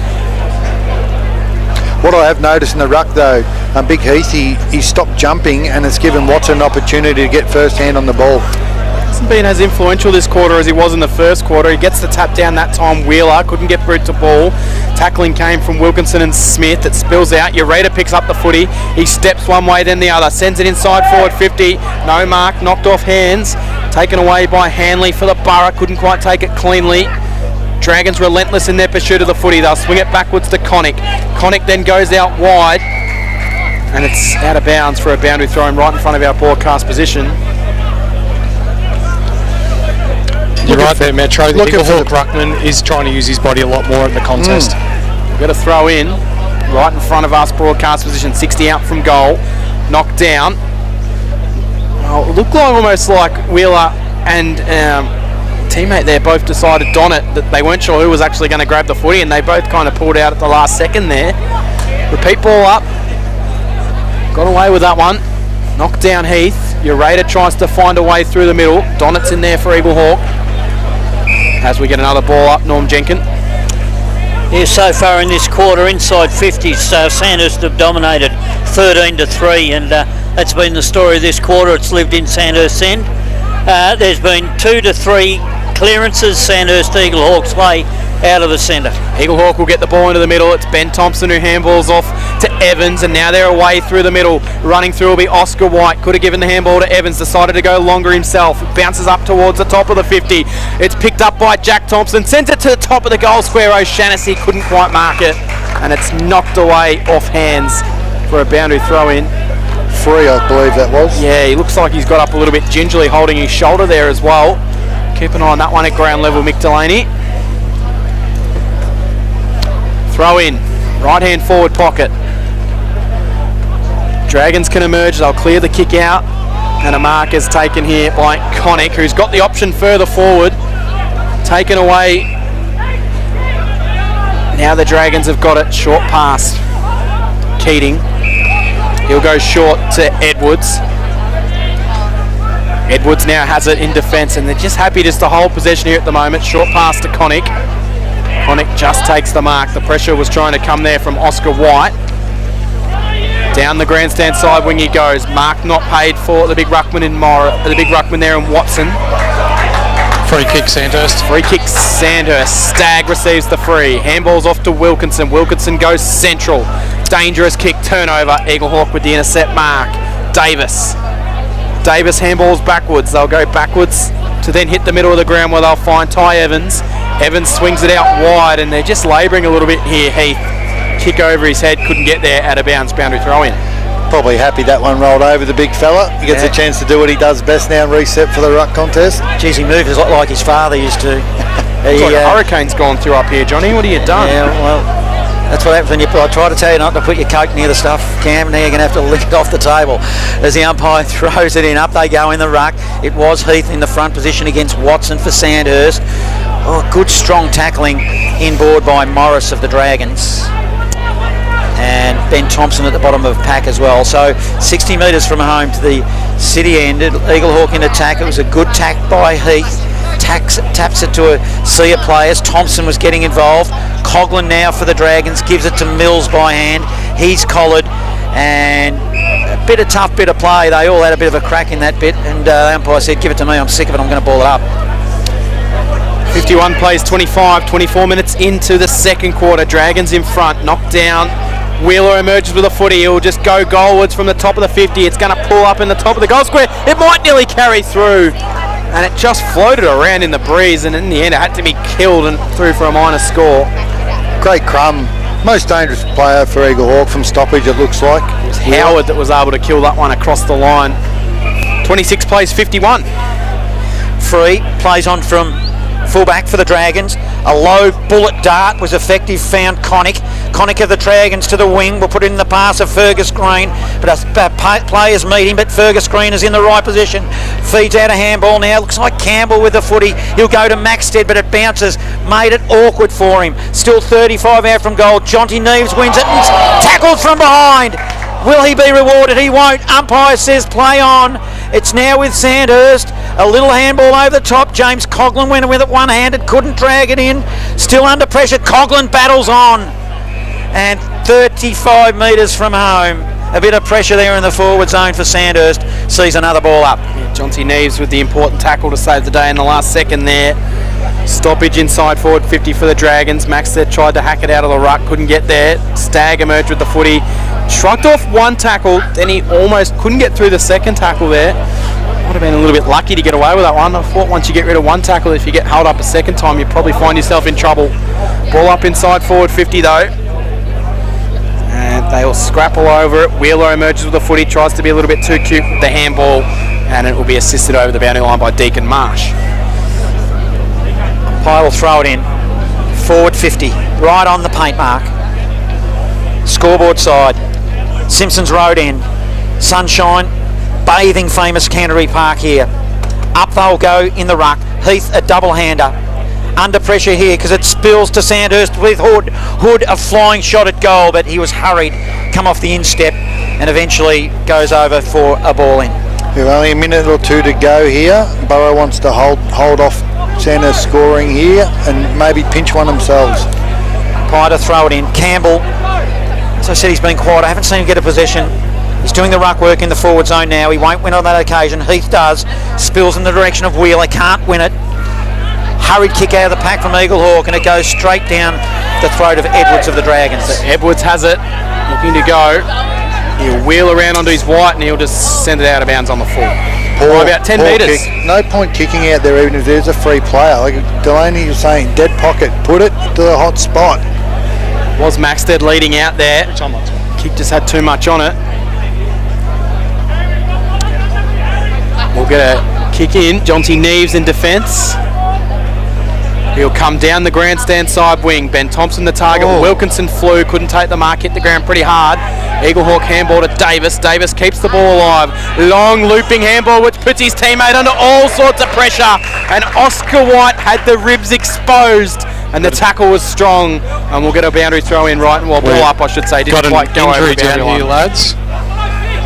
What I have noticed in the ruck though, Big Heath, he stopped jumping, and it's given Watson an opportunity to get first hand on the ball.
Hasn't been as influential this quarter as he was in the first quarter. He gets the tap down that time. Wheeler couldn't get through to ball. Tackling came from Wilkinson and Smith. It spills out. Urator picks up the footy. He steps one way then the other. Sends it inside forward 50. No mark. Knocked off hands. Taken away by Hanley for the Borough. Couldn't quite take it cleanly. Dragons relentless in their pursuit of the footy. They'll swing it backwards to Connick. Connick then goes out wide, and it's out of bounds for a boundary throw right in front of our broadcast position.
You're right there, Metro. The Eaglehawk ruckman is trying to use his body a lot more at the contest.
Got to throw in right in front of us, broadcast position. 60 out from goal, knocked down. Oh, it looked like almost like Wheeler and teammate there both decided on it that they weren't sure who was actually going to grab the footy, and they both kind of pulled out at the last second there. Repeat ball up. Got away with that one. Knocked down Heath. Urator tries to find a way through the middle. Donnett's in there for Eaglehawk. as we get another ball up. Norm Jenkin.
Yeah, so far in this quarter, inside 50s, Sandhurst have dominated 13-3, and that's been the story of this quarter. It's lived in Sandhurst's end. There's been 2 to 3 clearances. Sandhurst Eaglehawks way out of the centre.
Eaglehawk will get the ball into the middle. It's Ben Thompson who handballs off to Evans, and now they're away through the middle. Running through will be Oscar White. Could have given the handball to Evans, decided to go longer himself. Bounces up towards the top of the 50. It's picked up by Jack Thompson, sends it to the top of the goal square. O'Shaughnessy couldn't quite mark it, and it's knocked away off hands for a boundary throw in.
Free, I believe that was.
Yeah, he looks like he's got up a little bit gingerly, holding his shoulder there as well. Keep an eye on that one at ground level, Mick Delaney. Throw in, right hand forward pocket. Dragons can emerge, they'll clear the kick out, and a mark is taken here by Connick, who's got the option further forward. Taken away. Now the Dragons have got it, short pass. Keating. He'll go short to Edwards. Edwards now has it in defence, and they're just happy just to hold possession here at the moment. Short pass to Connick. Connick just takes the mark. The pressure was trying to come there from Oscar White. Down the grandstand side wing he goes. Mark not paid for the big ruckman in the big ruckman there in Watson.
Free kick Sandhurst.
Free kick Sandhurst. Stagg receives the free. Handballs off to Wilkinson. Wilkinson goes central. Dangerous kick, turnover. Eaglehawk with the intercept mark. Davis. Davis handballs backwards. They'll go backwards to then hit the middle of the ground where they'll find Ty Evans. Evans swings it out wide, and they're just labouring a little bit here, Heath. Kick over his head, couldn't get there, out of bounds, boundary throw in.
Probably happy that one rolled over the big fella. He gets a chance to do what he does best now and reset for the ruck contest.
Geez, he moves a lot like his father used to.
It's like a hurricane's gone through up here, Johnny. What have you done?
Yeah, well, that's what happens when I try to tell you not to put your coke near the stuff, Cam. Now you're going to have to lick it off the table. As the umpire throws it in, up they go in the ruck. It was Heath in the front position against Watson for Sandhurst. Oh, good strong tackling inboard by Morris of the Dragons. And Ben Thompson at the bottom of pack as well. So 60 metres from home to the city end. Eaglehawk in attack. It was a good tack by Heath. Taps it to a sea of players. Thompson was getting involved. Coughlin now for the Dragons. Gives it to Mills by hand. He's collared. And a bit of tough bit of play. They all had a bit of a crack in that bit. And the umpire said, give it to me. I'm sick of it. I'm going to ball it up.
51 plays 25. 24 minutes into the second quarter. Dragons in front. Knocked down. Wheeler emerges with a footy. He'll just go goalwards from the top of the 50. It's going to pull up in the top of the goal square. It might nearly carry through. And it just floated around in the breeze, and in the end it had to be killed and through for a minor score.
Great crumb. Most dangerous player for Eaglehawk from stoppage, it looks like.
It was Howard that was able to kill that one across the line. 26 plays 51.
Free. Plays on from fullback for the Dragons. A low bullet dart was effective, found Connick. Connick of the Dragons to the wing. Will put in the pass of Fergus Green. But players meet him, but Fergus Green is in the right position. Feeds out a handball now. Looks like Campbell with the footy. He'll go to Maxted, but it bounces. Made it awkward for him. Still 35 out from goal. Jonty Neves wins it and tackled from behind. Will he be rewarded? He won't. Umpire says play on. It's now with Sandhurst. A little handball over the top. James Coughlin went with it one-handed. Couldn't drag it in. Still under pressure. Coughlin battles on. And 35 metres from home. A bit of pressure there in the forward zone for Sandhurst. Sees another ball up.
Yeah, Jonty Neves with the important tackle to save the day in the last second there. Stoppage inside forward 50 for the Dragons. Maxted tried to hack it out of the ruck. Couldn't get there. Stagg emerged with the footy. Shrugged off one tackle. Then he almost couldn't get through the second tackle there. Would have been a little bit lucky to get away with that one. I thought once you get rid of one tackle, if you get held up a second time, you probably find yourself in trouble. Ball up inside forward 50 though. And they will scrap all over it. Wheeler emerges with the footy, tries to be a little bit too cute with the handball, and it will be assisted over the boundary line by Deacon Marsh.
Pyle will throw it in. Forward 50, right on the paint mark. Scoreboard side. Simpsons Road end. Sunshine, bathing famous Canterbury Park here. Up they'll go in the ruck. Heath a double-hander. Under pressure here because it spills to Sandhurst with Hood. Hood a flying shot at goal, but he was hurried. Come off the instep and eventually goes over for a ball in.
We've only a minute or two to go here. Burrow wants to hold off Sandhurst scoring here and maybe pinch one themselves.
Pryor to throw it in. Campbell, as I said, he's been quiet. I haven't seen him get a possession. He's doing the ruck work in the forward zone now. He won't win on that occasion. Heath does. Spills in the direction of Wheeler. Can't win it. Hurried kick out of the pack from Eaglehawk, and it goes straight down the throat of Edwards of the Dragons.
So Edwards has it, looking to go. He'll wheel around onto his white and he'll just send it out of bounds on the full. About 10 metres.
Kick. No point kicking out there even if there's a free player. Like Delaney was saying, dead pocket, put it to the hot spot.
Was Maxted leading out there. Kick just had too much on it. We'll get a kick in. Jonty Neves in defence. He'll come down the grandstand side wing. Ben Thompson the target. Wilkinson flew, couldn't take the mark, hit the ground pretty hard. Eaglehawk handball to Davis. Davis keeps the ball alive. Long looping handball which puts his teammate under all sorts of pressure. And Oscar White had the ribs exposed. And the tackle was strong. And we'll get a boundary throw in right. Well, pull up I should say. Didn't quite go over the boundary line.
Lads.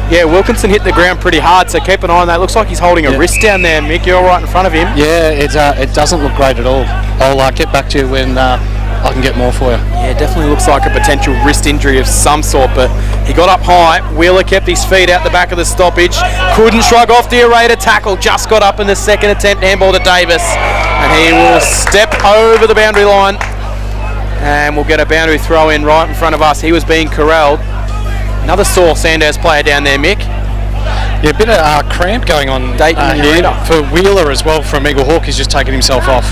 Yeah, Wilkinson hit the ground pretty hard, so keep an eye on that. Looks like he's holding a wrist down there, Mick. You're right in front of him.
Yeah, it doesn't look great at all. I'll get back to you when I can get more for you.
Yeah, definitely looks like a potential wrist injury of some sort, but he got up high. Wheeler kept his feet out the back of the stoppage. Couldn't shrug off the array to tackle. Just got up in the second attempt. Handball to Davis. And he will step over the boundary line. And we'll get a boundary throw in right in front of us. He was being corralled. Another sore Sandhurst player down there, Mick.
Yeah, a bit of cramp going on here for Wheeler as well from Eaglehawk. He's just taken himself off.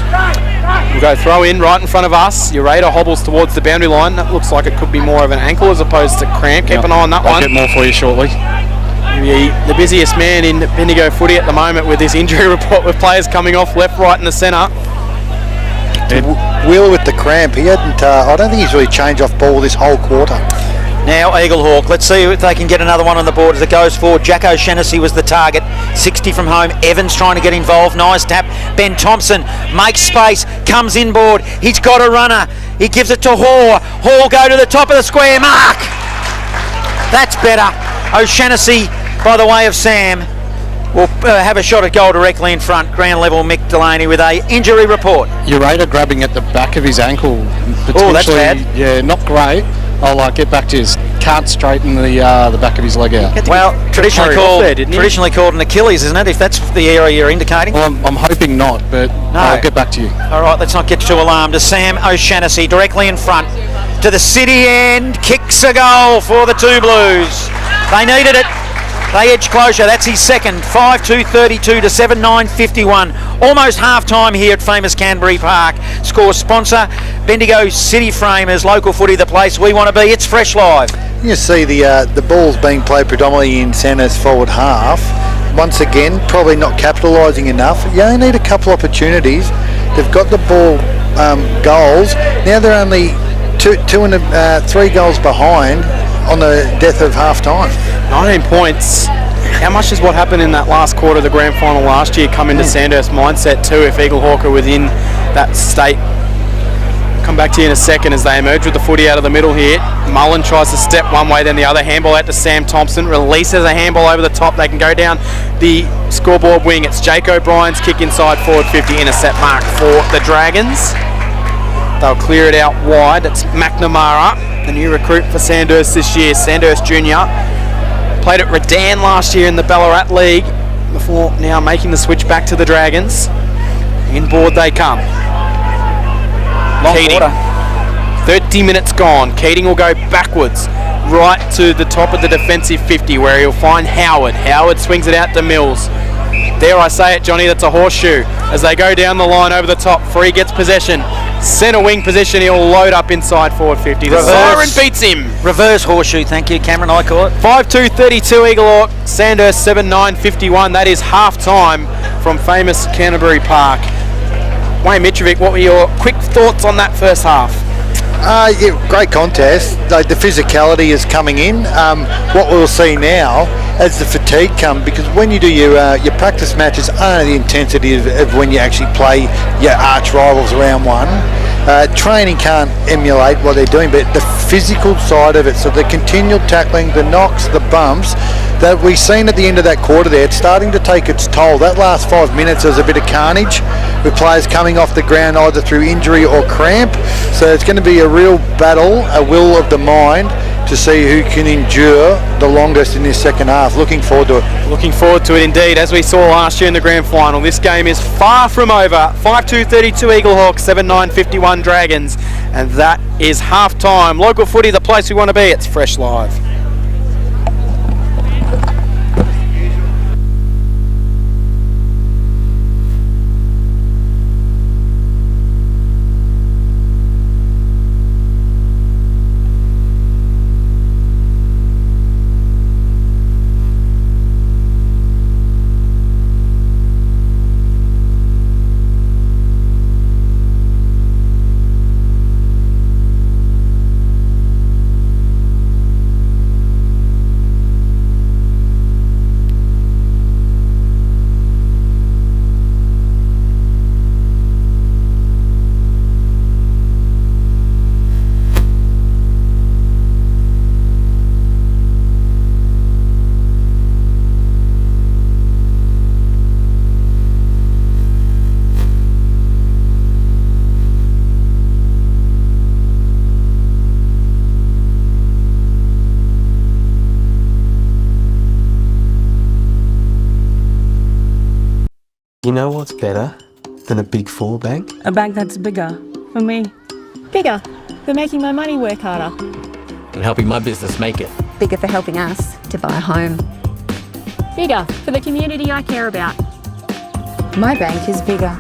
We'll go throw in right in front of us. Ureta hobbles towards the boundary line. That looks like it could be more of an ankle as opposed to cramp. Keep an eye on that one.
I'll get more for you shortly.
The busiest man in Bendigo footy at the moment with this injury report with players coming off left, right and the centre.
Wheeler with the cramp. He hadn't. I don't think he's really changed off ball this whole quarter.
Now Eaglehawk, let's see if they can get another one on the board as it goes forward. Jack O'Shaughnessy was the target, 60 from home. Evans trying to get involved, nice tap. Ben Thompson makes space, comes inboard. He's got a runner, he gives it to Hall. Hall go to the top of the square, mark! That's better. O'Shaughnessy, by the way of Sam, will have a shot at goal directly in front. Ground level, Mick Delaney with a injury report.
Ureta grabbing at the back of his ankle.
Oh, that's bad.
Yeah, not great. I'll get back to his. Can't straighten the back of his leg out.
Well, traditionally called an Achilles, isn't it? If that's the area you're indicating.
Well, I'm hoping not, but no. I'll get back to you.
All right, let's not get too alarmed. To Sam O'Shaughnessy, directly in front to the city end, kicks a goal for the Two Blues. They needed it. They edge closer. That's his second. 5-2-32 to 7-9-51. Almost half time here at famous Canterbury Park. Score sponsor Bendigo City Framers. Local footy, the place we want to be. It's Fresh Live.
You see the ball's being played predominantly in Sandhurst forward half. Once again, probably not capitalising enough. You only need a couple opportunities. They've got the ball goals. Now they're only 3 goals behind on the death of half time.
19 points. How much does what happened in that last quarter of the grand final last year come into Sandhurst mindset too if Eaglehawk are within that state? Come back to you in a second as they emerge with the footy out of the middle here. Mullen tries to step one way then the other. Handball out to Sam Thompson. Releases a handball over the top. They can go down the scoreboard wing. It's Jake O'Brien's kick inside forward 50. Intercept mark for the Dragons. They'll clear it out wide. It's McNamara, the new recruit for Sandhurst this year. Sandhurst Junior. Played at Redan last year in the Ballarat League before now making the switch back to the Dragons. Inboard they come. Keating. 30 minutes gone. Keating will go backwards right to the top of the defensive 50 where he'll find Howard. Howard swings it out to Mills. Dare I say it, Johnny, that's a horseshoe. As they go down the line over the top, Free gets possession. Centre wing position, he'll load up inside forward 50. The siren beats him.
Reverse horseshoe, thank you, Cameron, I call it.
5-2-32 Eaglehawk, Sandhurst 7-9-51. That is half time from famous Canterbury Park. Wayne Mitrovic, what were your quick thoughts on that first half?
Yeah, great contest. The physicality is coming in. What we'll see now as the fatigue comes, because when you do your practice matches, the intensity of when you actually play your arch rivals round one. Training can't emulate what they're doing, but the physical side of it, so the continual tackling, the knocks, the bumps, that we've seen at the end of that quarter there, it's starting to take its toll. That last 5 minutes was a bit of carnage with players coming off the ground either through injury or cramp. So it's going to be a real battle, a will of the mind, to see who can endure the longest in this second half. Looking forward to it.
Looking forward to it indeed. As we saw last year in the grand final, this game is far from over. 5-2-32 Eaglehawk, 7-9-51 Dragons, and that is half time. Local footy, the place we want to be. It's Fresh Live.
You know what's better than a Big Four bank?
A bank that's bigger. For me.
Bigger for making my money work harder.
And helping my business make it.
Bigger for helping us to buy a home.
Bigger for the community I care about.
My bank is bigger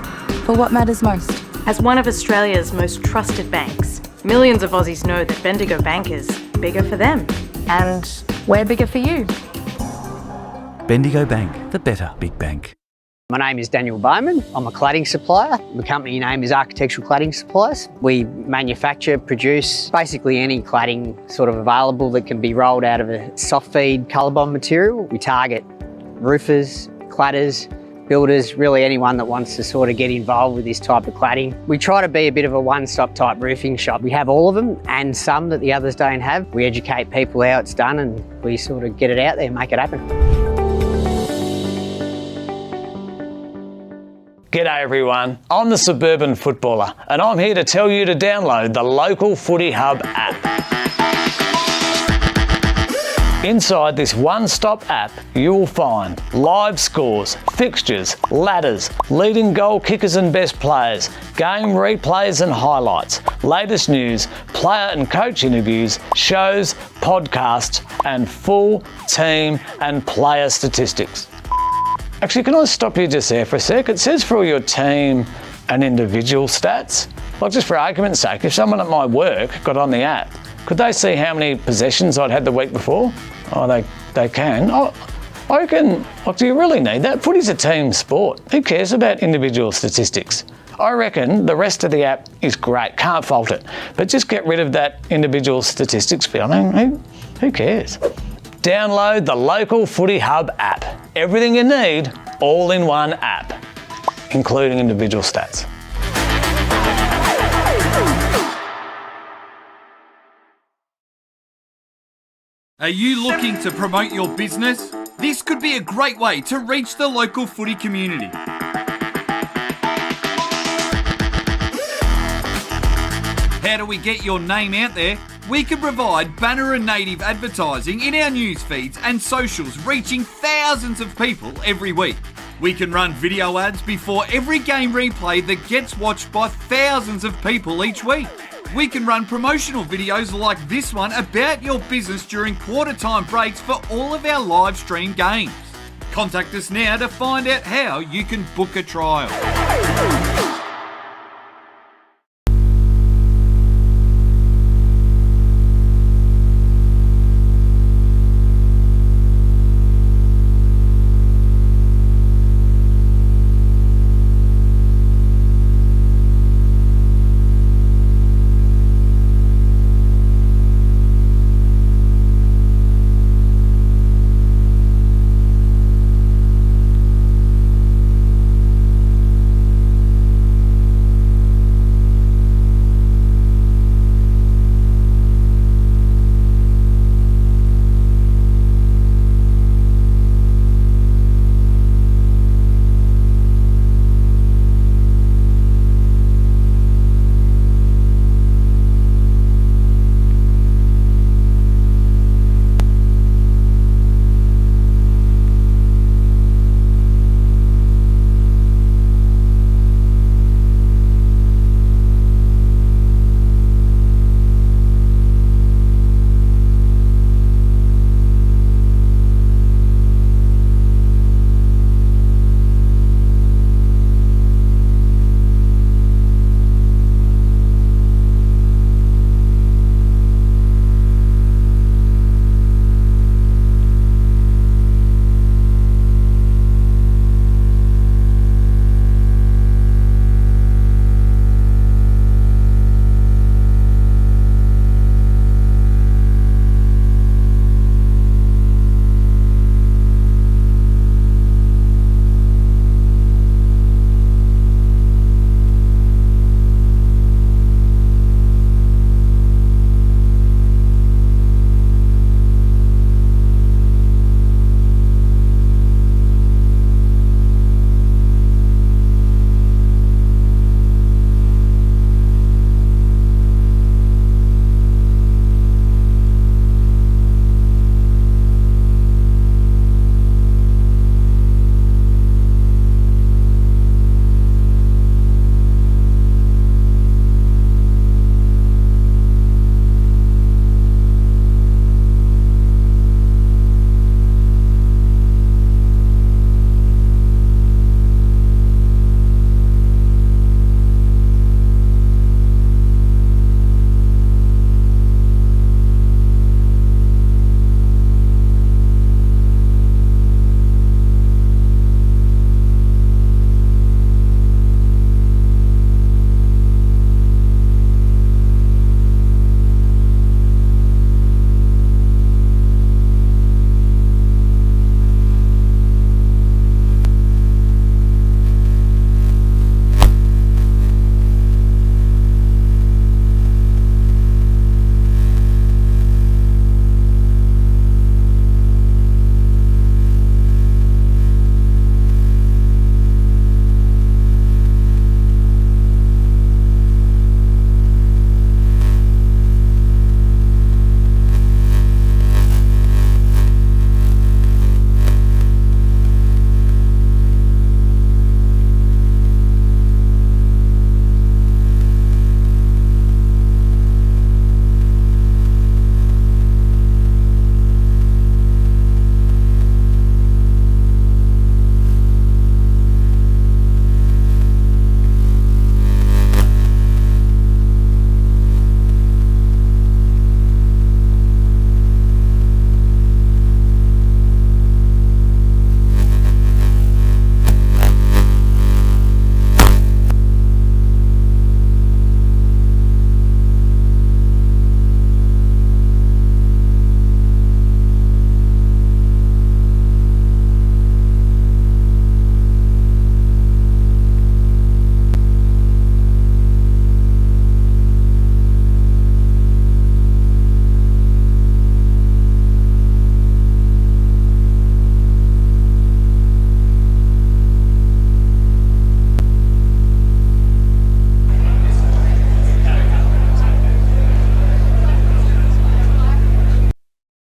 for what matters most.
As one of Australia's most trusted banks, millions of Aussies know that Bendigo Bank is bigger for them.
And we're bigger for you.
Bendigo Bank, the better big bank.
My name is Daniel Bowman. I'm a cladding supplier. The company name is Architectural Cladding Supplies. We manufacture, produce basically any cladding sort of available that can be rolled out of a soft feed colorbond material. We target roofers, cladders, builders, really anyone that wants to sort of get involved with this type of cladding. We try to be a bit of a one-stop type roofing shop. We have all of them and some that the others don't have. We educate people how it's done and we sort of get it out there and make it happen.
G'day everyone, I'm the Suburban Footballer and I'm here to tell you to download the Local Footy Hub app. Inside this one-stop app, you will find live scores, fixtures, ladders, leading goal kickers and best players, game replays and highlights, latest news, player and coach interviews, shows, podcasts, and full team and player statistics. Actually, can I stop you just there for a sec? It says for all your team and individual stats. Like, just for argument's sake, if someone at my work got on the app, could they see how many possessions I'd had the week before? Oh, they can. Oh, I reckon, like, do you really need that? Footy's a team sport. Who cares about individual statistics? I reckon the rest of the app is great, can't fault it. But just get rid of that individual statistics bit. I mean, who cares? Download the Local Footy Hub app. Everything you need, all in one app, including individual stats.
Are you looking to promote your business? This could be a great way to reach the local footy community. How do we get your name out there? We can provide banner and native advertising in our news feeds and socials, reaching thousands of people every week. We can run video ads before every game replay that gets watched by thousands of people each week. We can run promotional videos like this one about your business during quarter time breaks for all of our live stream games. Contact us now to find out how you can book a trial.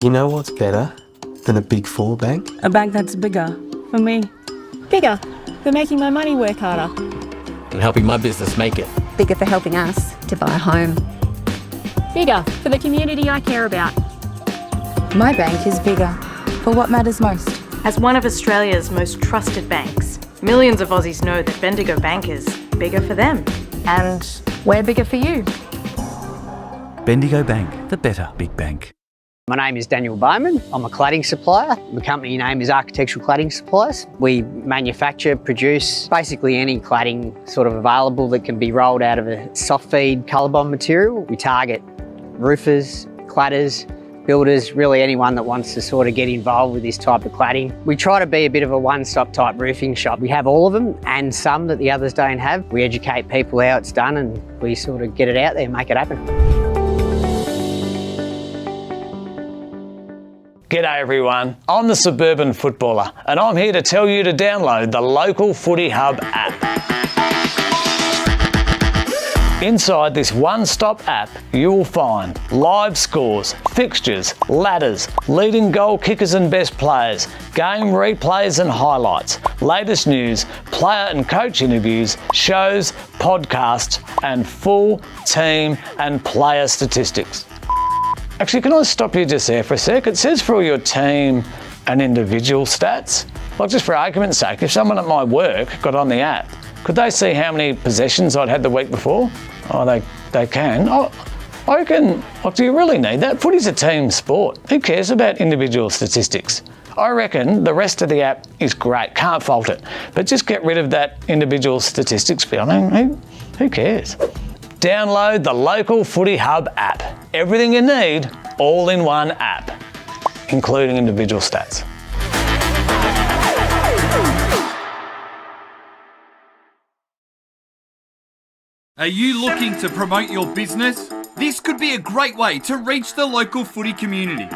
You know what's better than a Big Four bank?
A bank that's bigger for me.
Bigger for making my money work harder.
And helping my business make it.
Bigger for helping us to buy a home.
Bigger for the community I care about.
My bank is bigger for what matters most.
As one of Australia's most trusted banks, millions of Aussies know that Bendigo Bank is bigger for them.
And we're bigger for you.
Bendigo Bank, the better big bank.
My name is Daniel Bowman. I'm a cladding supplier. The company name is Architectural Cladding Suppliers. We manufacture, produce basically any cladding sort of available that can be rolled out of a soft feed colour bond material. We target roofers, cladders, builders, really anyone that wants to sort of get involved with this type of cladding. We try to be a bit of a one-stop type roofing shop. We have all of them and some that the others don't have. We educate people how it's done and we sort of get it out there and make it happen.
G'day everyone, I'm the Suburban Footballer and I'm here to tell you to download the Local Footy Hub app. Inside this one-stop app, you will find live scores, fixtures, ladders, leading goal kickers and best players, game replays and highlights, latest news, player and coach interviews, shows, podcasts and full team and player statistics. Actually, can I stop you just there for a sec? It says for all your team and individual stats. Like just for argument's sake, if someone at my work got on the app, could they see how many possessions I'd had the week before? Oh, they can. Oh, I reckon, like, do you really need that? Footy's a team sport. Who cares about individual statistics? I reckon the rest of the app is great, can't fault it. But just get rid of that individual statistics bit. I mean, who cares? Download the Local Footy Hub app. Everything you need, all in one app, including individual stats.
Are you looking to promote your business? This could be a great way to reach the local footy community.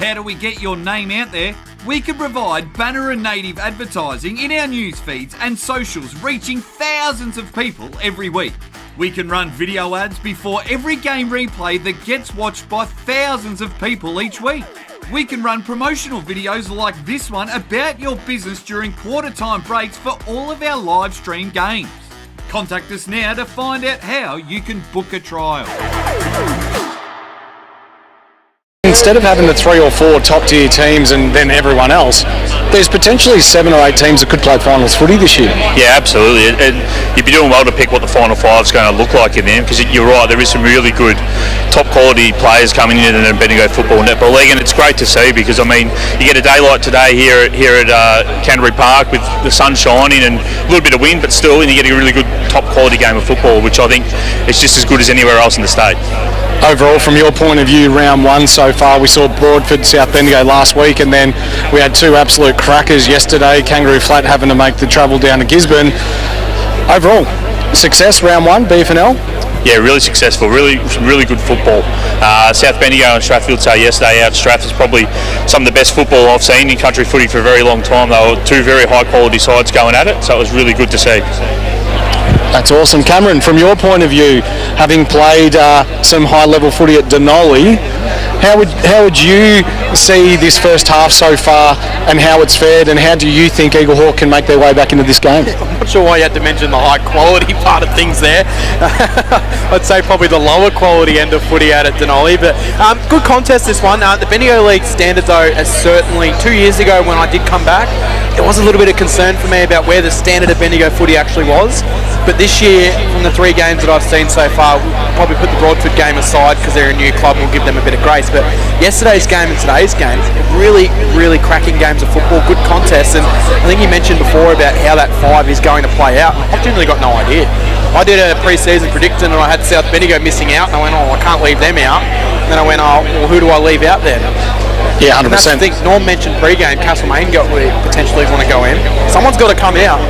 How do we get your name out there? We can provide banner and native advertising in our news feeds and socials, reaching thousands of people every week. We can run video ads before every game replay that gets watched by thousands of people each week. We can run promotional videos like this one about your business during quarter time breaks for all of our live stream games. Contact us now to find out how you can book a trial.
Instead of having the 3 or 4 top tier teams and then everyone else, there's potentially 7 or 8 teams that could play finals footy this year.
Yeah, absolutely. And you'd be doing well to pick what the final 5 is going to look like in them, because you're right, there is some really good top quality players coming in the Bendigo Football Netball League, and it's great to see because, I mean, you get a day like today here at Canterbury Park with the sun shining and a little bit of wind, but still, and you're getting a really good top quality game of football, which I think is just as good as anywhere else in the state.
Overall, from your point of view, round 1 so far, we saw Broadford, South Bendigo last week, and then we had 2 absolute crackers yesterday, Kangaroo Flat having to make the travel down to Gisborne. Overall, success round 1, BFNL?
Yeah, really successful, really good football. South Bendigo and Strathfield say yesterday out Strath is probably some of the best football I've seen in country footy for a very long time. They were 2 very high quality sides going at it, so it was really good to see.
That's awesome. Cameron, from your point of view, having played some high-level footy at Denali, how would you see this first half so far and how it's fared, and how do you think Eaglehawk can make their way back into this game?
I'm not sure why you had to mention the high quality part of things there. I'd say probably the lower quality end of footy out at Denali, but good contest this one. The Bendigo League standard though is certainly 2 years ago when I did come back, there was a little bit of concern for me about where the standard of Bendigo footy actually was. But this year, from the 3 games that I've seen so far, we'll probably put the Broadford game aside because they're a new club and we'll give them a bit of grace. But yesterday's game and today's game, really, really cracking games of football, good contests. And I think you mentioned before about how that 5 is going to play out. I've generally got no idea. I did a pre-season prediction and I had South Bendigo missing out, and I went, oh, I can't leave them out. And then I went, oh, well, who do I leave out then?
Yeah, 100%.
And that's the thing. Norm mentioned pre-game, Castlemaine potentially want to go in. Someone's got to come out.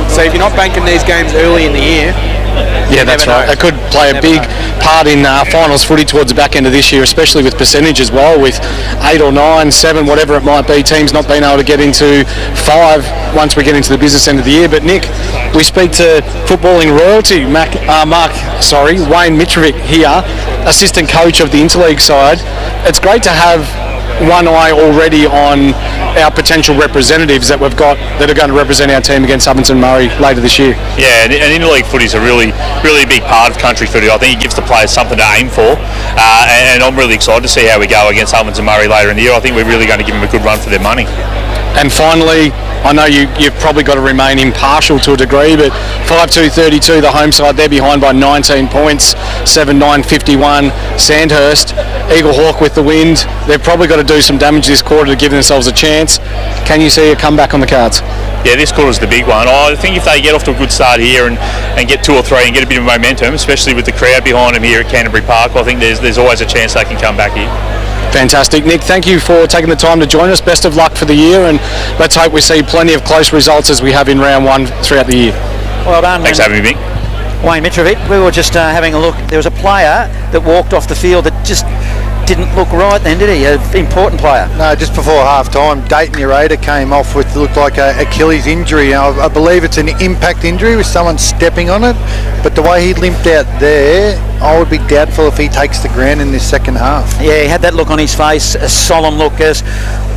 So if you're not banking these games early in the year,
yeah, that's right. It could play a big part in finals footy towards the back end of this year, especially with percentage as well, with 8 or 9, 7, whatever it might be, teams not being able to get into 5 once we get into the business end of the year. But Nick, we speak to footballing royalty, Wayne Mitrovic here, assistant coach of the Interleague side. It's great to have one eye already on our potential representatives that we've got that are going to represent our team against Southampton Murray later this year.
Yeah, and interleague footy is a really big part of country footy. I think it gives the players something to aim for, and I'm really excited to see how we go against Southampton Murray later in the year. I think we're really going to give them a good run for their money.
And finally, I know you've probably got to remain impartial to a degree, but 5-2-32, the home side, they're behind by 19 points, 7-9-51, Sandhurst. Eaglehawk with the wind. They've probably got to do some damage this quarter to give themselves a chance. Can you see a comeback on the cards?
Yeah, this quarter's the big one. I think if they get off to a good start here and get 2 or 3 and get a bit of momentum, especially with the crowd behind them here at Canterbury Park, I think there's always a chance they can come back here.
Fantastic. Nick, thank you for taking the time to join us. Best of luck for the year, and let's hope we see plenty of close results as we have in round 1 throughout the year.
Well done.
Thanks for having me, Mick.
Wayne Mitrovic, we were just having a look. There was a player that walked off the field that just didn't look right then, did he? An important player.
No, just before half-time, Dayton Ureta came off with looked like a Achilles injury. I believe it's an impact injury with someone stepping on it, but the way he limped out there, I would be doubtful if he takes the ground in this second half.
Yeah, he had that look on his face, a solemn look, as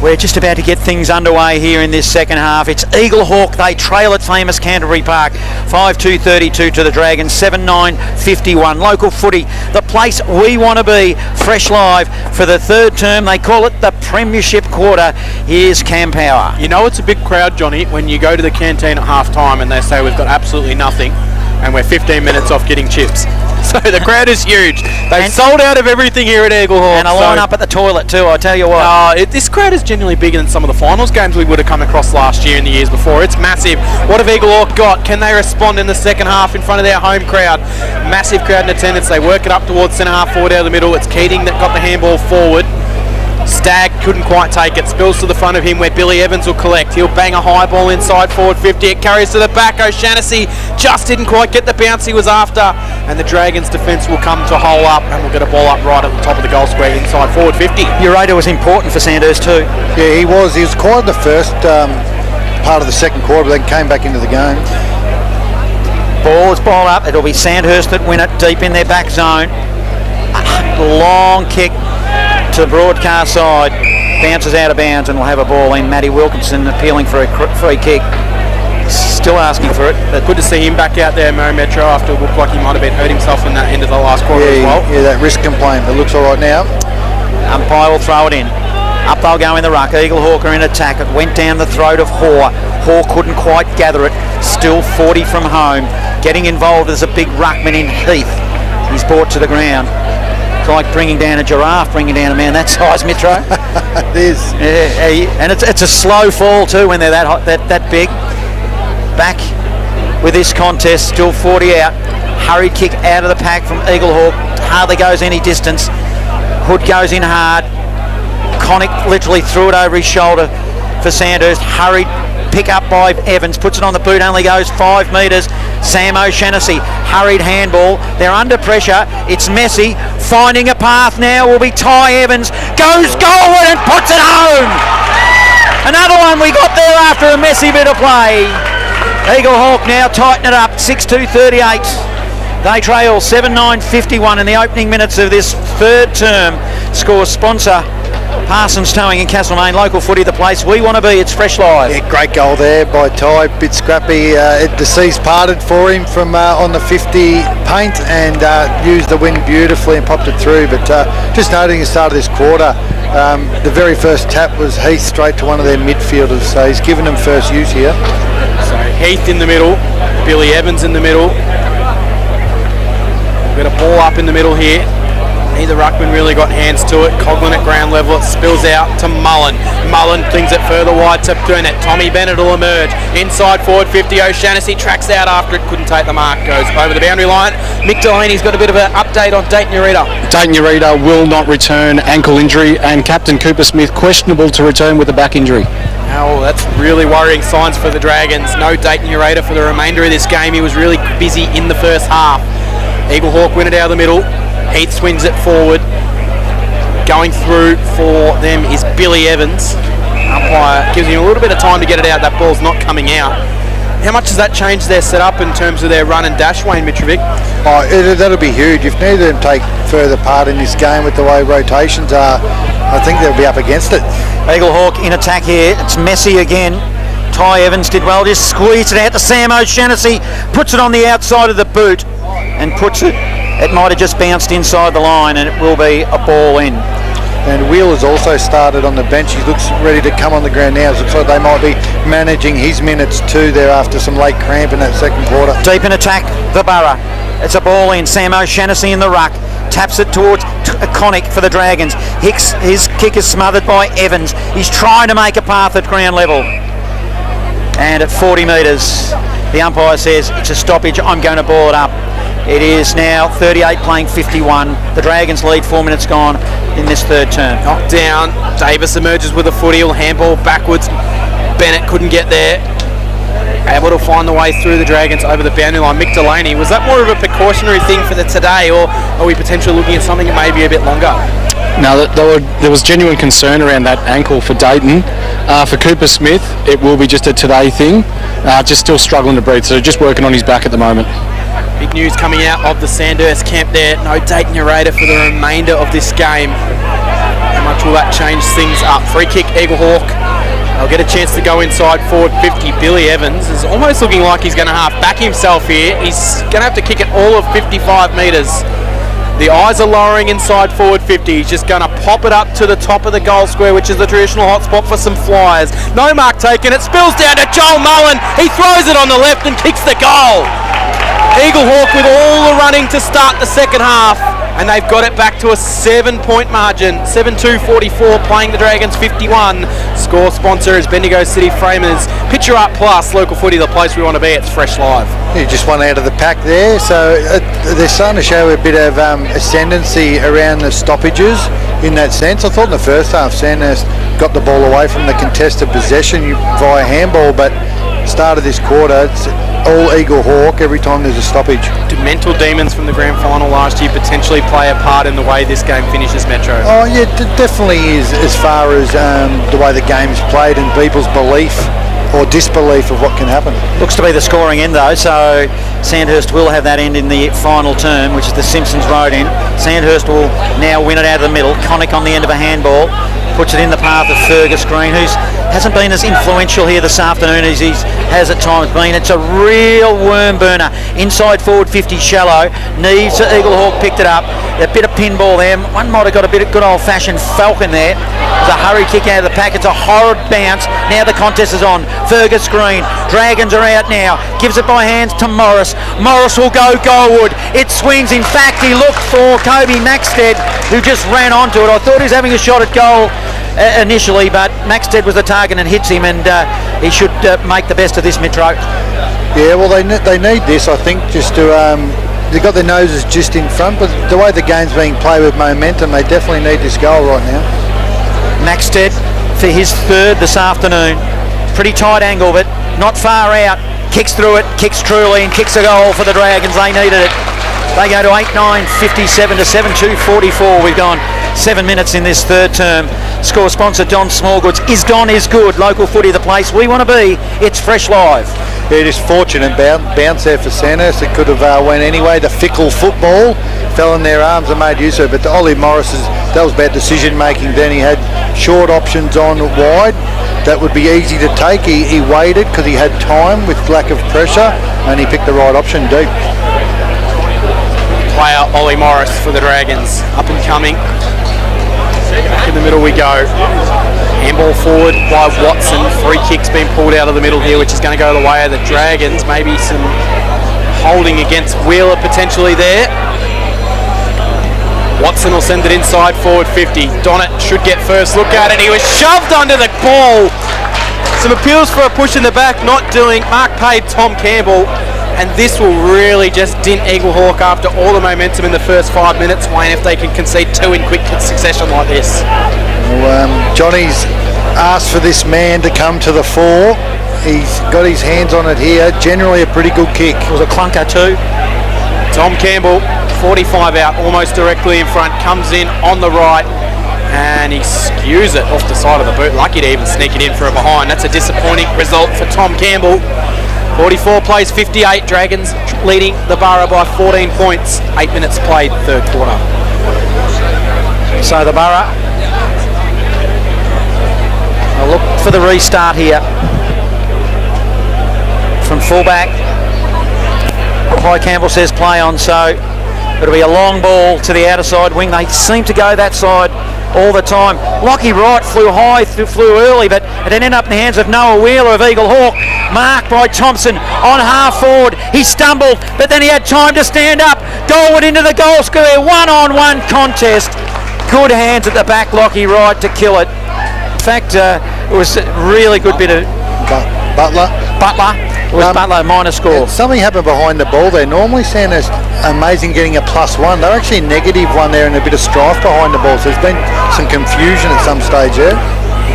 we're just about to get things underway here in this second half. It's Eaglehawk. They trail at famous Canterbury Park, 5-2-32 to the Dragons, 7-9-51. Local footy, the place we want to be, fresh live for the third term. They call it the Premiership Quarter. Here's Cam Power.
You know it's a big crowd, Johnny, when you go to the canteen at half-time and they say we've got absolutely nothing and we're 15 minutes off getting chips. So the crowd is huge. They've sold out of everything here at Eaglehawk.
And a line up at the toilet too, I tell you what.
This crowd is genuinely bigger than some of the finals games we would have come across last year and the years before. It's massive. What have Eaglehawk got? Can they respond in the second half in front of their home crowd? Massive crowd in attendance. They work it up towards centre half forward out of the middle. It's Keating that got the handball forward. Stagg couldn't quite take it. Spills to the front of him where Billy Evans will collect. He'll bang a high ball inside forward 50. It carries to the back. O'Shaughnessy just didn't quite get the bounce he was after. And the Dragons defence will come to hole up and we'll get a ball up right at the top of the goal square inside forward 50.
Ureta was important for Sandhurst too.
Yeah, he was. He was quiet the first part of the second quarter, but then came back into the game.
Ball's ball up. It'll be Sandhurst that win it deep in their back zone. Long kick to the broadcast side, bounces out of bounds, and we'll have a ball in. Matty Wilkinson appealing for a free kick, still asking for it. But
good to see him back out there, Murray Metro, after it looked like he might have been hurt himself in that end of the last quarter as well.
Yeah, that wrist complaint, but looks all right now.
Umpire will throw it in. Up they'll go in the ruck. Eaglehawk are in attack. It went down the throat of Hoare. Hoare couldn't quite gather it. Still 40 from home. Getting involved as a big ruckman in Heath. He's brought to the ground. It's like bringing down a giraffe, bringing down a man that size, Mitro.
It is.
Yeah, and it's a slow fall too when they're that big. Back with this contest, still 40 out. Hurried kick out of the pack from Eaglehawk. Hardly goes any distance. Hood goes in hard. Connick literally threw it over his shoulder for Sandhurst. Hurried pick up by Evans, puts it on the boot, only goes 5 metres. Sam O'Shaughnessy, hurried handball. They're under pressure. It's messy. Finding a path now will be Ty Evans. Goes goalward and puts it home. Another one we got there after a messy bit of play. Eaglehawk now tighten it up. 6-2-38. They trail 7-9-51 in the opening minutes of this third term. Score sponsor Parsons Towing in Castlemaine. Local footy, the place we want to be. It's fresh live.
Yeah, great goal there by Ty. Bit scrappy. The seas parted for him from on the 50 paint and used the wind beautifully and popped it through. But just noting the start of this quarter, the very first tap was Heath straight to one of their midfielders. So he's given them first use here.
So Heath in the middle, Billy Evans in the middle. We've got a ball up in the middle here. Neither ruckman really got hands to it. Coughlin at ground level. It spills out to Mullen. Mullen flings it further wide to Burnett. Tommy Bennett will emerge. Inside forward 50. O'Shaughnessy tracks out after it. Couldn't take the mark. Goes over the boundary line. Mick Delaney's got a bit of an update on Dayton Ureta.
Dayton Ureta will not return, ankle injury, and Captain Cooper Smith questionable to return with a back injury.
Oh, that's really worrying signs for the Dragons. No Dayton Ureta for the remainder of this game. He was really busy in the first half. Eaglehawk win it out of the middle. Heath swings it forward. Going through for them is Billy Evans. Umpire gives him a little bit of time to get it out. That ball's not coming out. How much does that change their setup in terms of their run and dash, Wayne Mitrovic?
That'll be huge. If neither of them take further part in this game with the way rotations are, I think they'll be up against it.
Eaglehawk in attack here. It's messy again. Ty Evans did well, just squeezed it out to Sam O'Shannessy, puts it on the outside of the boot and puts it. It might have just bounced inside the line and it will be a ball in.
And Wheeler's also started on the bench. He looks ready to come on the ground now. It looks like they might be managing his minutes too there after some late cramp in that second quarter.
Deep in attack, the Borough. It's a ball in. Sam O'Shannessy in the ruck. Taps it towards Connick for the Dragons. Hicks, his kick is smothered by Evans. He's trying to make a path at ground level. And at 40 metres, the umpire says it's a stoppage. I'm going to ball it up. It is now 38 playing 51. The Dragons lead, 4 minutes gone in this third term.
Knocked down. Davis emerges with a footy. He'll handball backwards. Bennett couldn't get there. Able to find the way through the Dragons over the boundary line. Mick Delaney, was that more of a precautionary thing for the today, or are we potentially looking at something that may be a bit longer?
No, there was genuine concern around that ankle for Dayton. For Cooper Smith, it will be just a today thing. Just still struggling to breathe, so just working on his back at the moment.
Big news coming out of the Sandhurst camp there. No Dayton narrator for the remainder of this game. How much will that change things up? Free kick, Eaglehawk. They'll get a chance to go inside forward 50. Billy Evans is almost looking like he's going to half back himself here. He's going to have to kick it all of 55 metres. The eyes are lowering inside forward 50. He's just going to pop it up to the top of the goal square, which is the traditional hotspot for some flyers. No mark taken. It spills down to Joel Mullen. He throws it on the left and kicks the goal. Eaglehawk with all the running to start the second half, and they've got it back to a 7-point margin. 7-2-44, playing the Dragons 51. Score sponsor is Bendigo City Framers. Picture Up Plus, local footy, the place we want to be. It's Fresh Live.
You just one out of the pack there, so they're starting to show a bit of ascendancy around the stoppages in that sense. I thought in the first half Sandhurst got the ball away from the contested possession via handball, but start of this quarter it's all Eaglehawk every time there's a stoppage.
Do mental demons from the grand final last year potentially play a part in the way this game finishes, Metro?
Oh yeah, definitely is, as far as the way the game's played and people's belief or disbelief of what can happen.
Looks to be the scoring end though, so Sandhurst will have that end in the final term, which is the Simpsons Road end. Sandhurst will now win it out of the middle. Connick on the end of a handball, puts it in the path of Fergus Green, who hasn't been as influential here this afternoon as he has at times been. It's a real worm burner. Inside forward 50 shallow. Neves to Eaglehawk picked it up. A bit of pinball there. One might have got a bit of good old fashioned falcon there. It's a hurry kick out of the pack. It's a horrid bounce. Now the contest is on. Fergus Green. Dragons are out now. Gives it by hands to Morris. Morris will go goalward. It swings. In fact, he looked for Kobe Maxted, who just ran onto it. I thought he was having a shot at goal initially, but Maxted was the target and hits him, and he should make the best of this, Metro.
Yeah, well, they need this, I think, just to they've got their noses just in front, but the way the game's being played with momentum, they definitely need this goal right now.
Maxted for his third this afternoon. Pretty tight angle, but not far out. Kicks through it, kicks truly, and kicks a goal for the Dragons. They needed it. They go to 8-9-57 to 7-2-44. We've gone 7 minutes in this third term. Score sponsor Don Smallgoods. Is Don is good. Local footy, the place we want to be. It's Fresh Live.
Yeah, just fortunate bounce there for Sandhurst. It could have went anyway. The fickle football fell in their arms and made use of it. But Ollie Morris, that was bad decision making. Then he had short options on wide. That would be easy to take. He waited because he had time with lack of pressure, and he picked the right option deep.
Player Ollie Morris for the Dragons, up and coming. Back in the middle we go. Handball forward by Watson. Free kick's been pulled out of the middle here, which is going to go the way of the Dragons. Maybe some holding against Wheeler potentially there. Watson will send it inside forward 50. Donnett should get first look at it. He was shoved under the ball. Some appeals for a push in the back, not doing. Mark paid Tom Campbell. And this will really just dint Eaglehawk after all the momentum in the first 5 minutes, Wayne, if they can concede two in quick succession like this.
Well, Johnny's asked for this man to come to the fore. He's got his hands on it here. Generally a pretty good kick.
It was a clunker too.
Tom Campbell, 45 out, almost directly in front, comes in on the right, and he skews it off the side of the boot. Lucky to even sneak it in for a behind. That's a disappointing result for Tom Campbell. 44 plays 58. Dragons leading the Borough by 14 points. 8 minutes played, third quarter.
So the Borough will look for the restart here. From fullback, High Campbell says play on, so it'll be a long ball to the outer side wing. They seem to go that side all the time. Lockie Wright flew high, flew early, but it ended up in the hands of Noah Wheeler of Eaglehawk. Marked by Thompson on half forward. He stumbled, but then he had time to stand up. Goalwood into the goal square. One-on-one contest. Good hands at the back, Lockie Wright, to kill it. In fact, it was a really good bit of...
Butler.
It was Butler, minor score.
Something happened behind the ball there. Normally Sandhurst amazing getting a +1. They're actually a -1 there and a bit of strife behind the ball. So there's been some confusion at some stage there.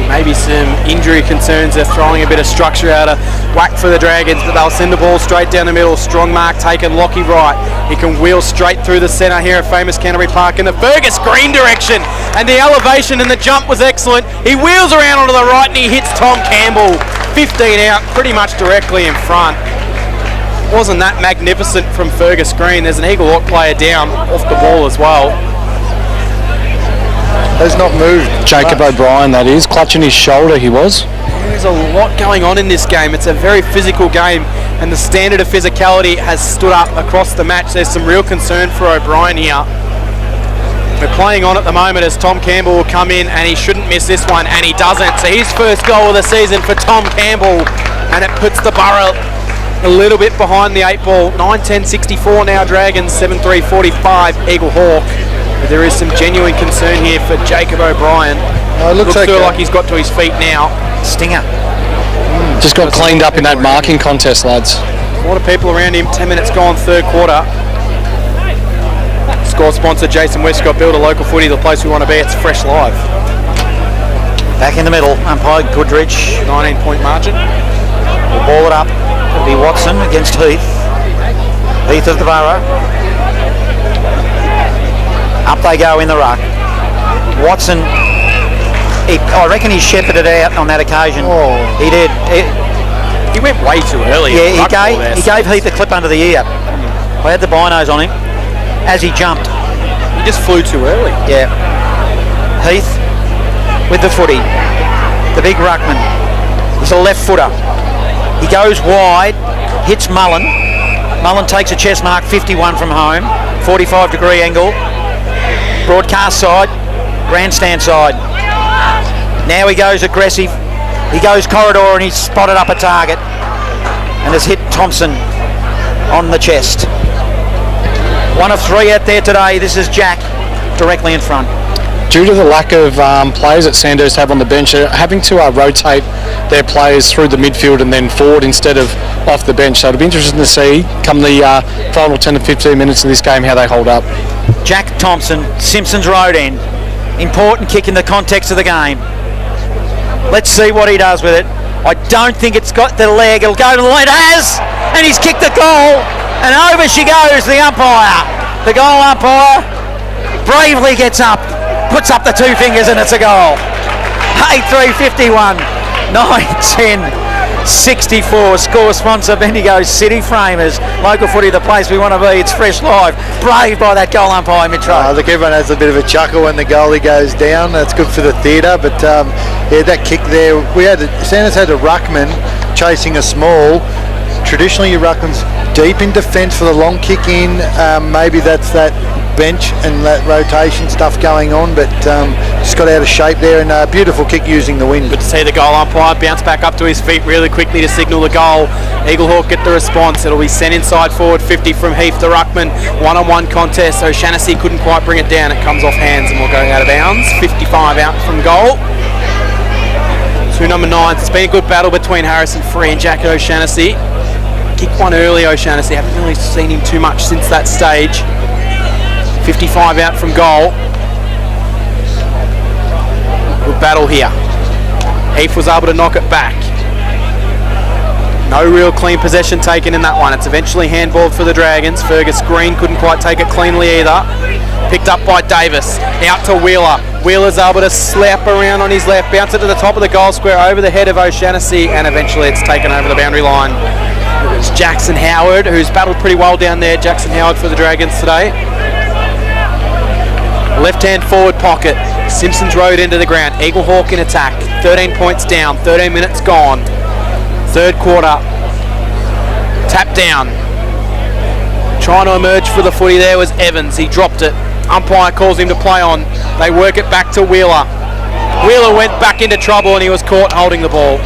Maybe some injury concerns. They're throwing a bit of structure out of whack for the Dragons, but they'll send the ball straight down the middle. Strong mark taken, Lockie Wright. He can wheel straight through the centre here at famous Canterbury Park in the Fergus Green direction, and the elevation and the jump was excellent. He wheels around onto the right and he hits Tom Campbell. 15 out, pretty much directly in front. Wasn't that magnificent from Fergus Green? There's an Eaglehawk player down off the ball as well.
Has not moved.
Jacob O'Brien, that is, clutching his shoulder. He was.
There's a lot going on in this game. It's a very physical game, and the standard of physicality has stood up across the match. There's some real concern for O'Brien here. We're playing on at the moment as Tom Campbell will come in, and he shouldn't miss this one, and he doesn't. So his first goal of the season for Tom Campbell, and it puts the Borough a little bit behind the 8 ball. 9-10-64 now Dragons, 7-3-45 Eaglehawk. But there is some genuine concern here for Jacob O'Brien. Looks like he's got to his feet now.
Stinger.
Just got cleaned up in that marking contest, lads.
A lot of people around him. 10 minutes gone, third quarter. Score sponsor Jason Westcott, Build a Local Footy, the place we want to be. It's Fresh Live.
Back in the middle, umpire Goodrich.
19-point margin.
We'll ball it up. It'll be Watson against Heath. Heath of the Borough. Up they go in the ruck. Watson, I reckon he shepherded out on that occasion.
Oh.
He did.
He went way too early.
Yeah, he gave Heath a clip under the ear. I had the binos on him as he jumped.
He just flew too early.
Yeah. Heath with the footy. The big ruckman. He's a left footer. He goes wide, hits Mullen. Mullen takes a chest mark, 51 from home, 45-degree angle. Broadcast side, grandstand side. Now he goes aggressive. He goes corridor and he's spotted up a target and has hit Thompson on the chest. 1 of 3 out there today. This is Jack directly in front.
Due to the lack of players that Sandhurst have on the bench, they're having to rotate their players through the midfield and then forward instead of off the bench. So it'll be interesting to see come the final 10 to 15 minutes of this game how they hold up.
Jack Thompson, Simpson's road end. Important kick in the context of the game. Let's see what he does with it. I don't think it's got the leg. It'll go to the line. It has! And he's kicked the goal. And over she goes, the umpire. The goal umpire bravely gets up, puts up the 2 fingers, and it's a goal. 8-3-51, 9-10-64. Score sponsor Bendigo City Framers. Local Footy, the place we want to be. It's Fresh Live. Braved by that goal umpire, Mitro.
I think everyone has a bit of a chuckle when the goalie goes down. That's good for the theatre. But yeah, that kick there. Sandhurst had a ruckman chasing a small. Traditionally, your ruckman's deep in defence for the long kick in. Maybe that's that bench and that rotation stuff going on, but just got out of shape there, and a beautiful kick using the wind.
Good to see the goal umpire bounce back up to his feet really quickly to signal the goal. Eaglehawk get the response. It'll be sent inside forward, 50 from Heath to Ruckman. One-on-one contest, so Shaughnessy couldn't quite bring it down. It comes off hands and will go out of bounds. 55 out from goal. To number 9. It's been a good battle between Harrison Free and Jack O'Shaughnessy. Kicked one early, O'Shaughnessy. Haven't really seen him too much since that stage. 55 out from goal. Good battle here. Heath was able to knock it back. No real clean possession taken in that one. It's eventually handballed for the Dragons. Fergus Green couldn't quite take it cleanly either. Picked up by Davis. Out to Wheeler. Wheeler's able to slap around on his left, bounce it to the top of the goal square over the head of O'Shaughnessy, and eventually it's taken over the boundary line. It's Jackson Howard, who's battled pretty well down there. Jackson Howard for the Dragons today. Left-hand forward pocket. Simpsons Road into the ground. Eaglehawk in attack. 13 points down. 13 minutes gone. Third quarter. Tap down. Trying to emerge for the footy there was Evans. He dropped it. Umpire calls him to play on. They work it back to Wheeler. Wheeler went back into trouble and he was caught holding the ball.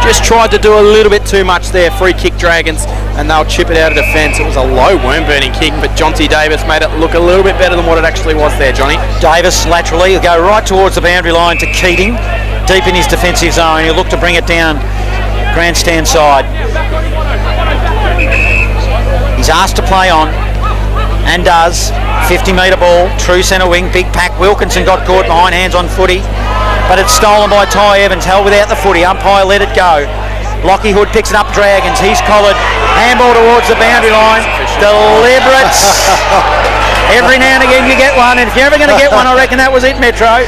Just tried to do a little bit too much there. Free kick Dragons, and they'll chip it out of defence. It was a low worm-burning kick, but Jonty Davis made it look a little bit better than what it actually was there, Johnny.
Davis laterally, he'll go right towards the boundary line to Keating, deep in his defensive zone. He'll look to bring it down grandstand side. He's asked to play on, and does. 50-metre ball, true centre wing, big pack. Wilkinson got caught behind, hands on footy, but it's stolen by Ty Evans, held without the footy. Umpire let it go. Lockie Hood picks it up, Dragons. He's collared. Handball towards the boundary line. Deliberate. Every now and again you get one, and if you're ever going to get one, I reckon that was it, Metro.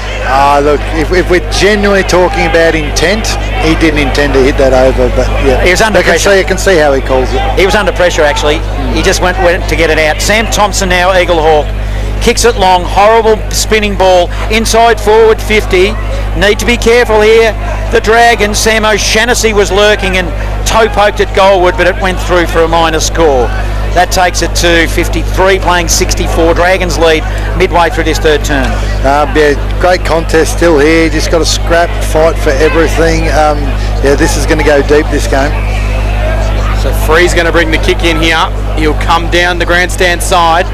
Look, if we're genuinely talking about intent, he didn't intend to hit that over, but yeah.
He was under pressure.
You can see how he calls it.
He was under pressure, actually. He just went to get it out. Sam Thompson now, Eaglehawk. Kicks it long, horrible spinning ball, inside forward 50. Need to be careful here. The Dragons, Sam O'Shannessy was lurking and toe poked at goalward, but it went through for a minor score. That takes it to 53, playing 64. Dragons lead midway through this third term.
Yeah, great contest still here. Just got to scrap, fight for everything. Yeah, this is going to go deep, this game.
So Free's going to bring the kick in here. He'll come down the grandstand side.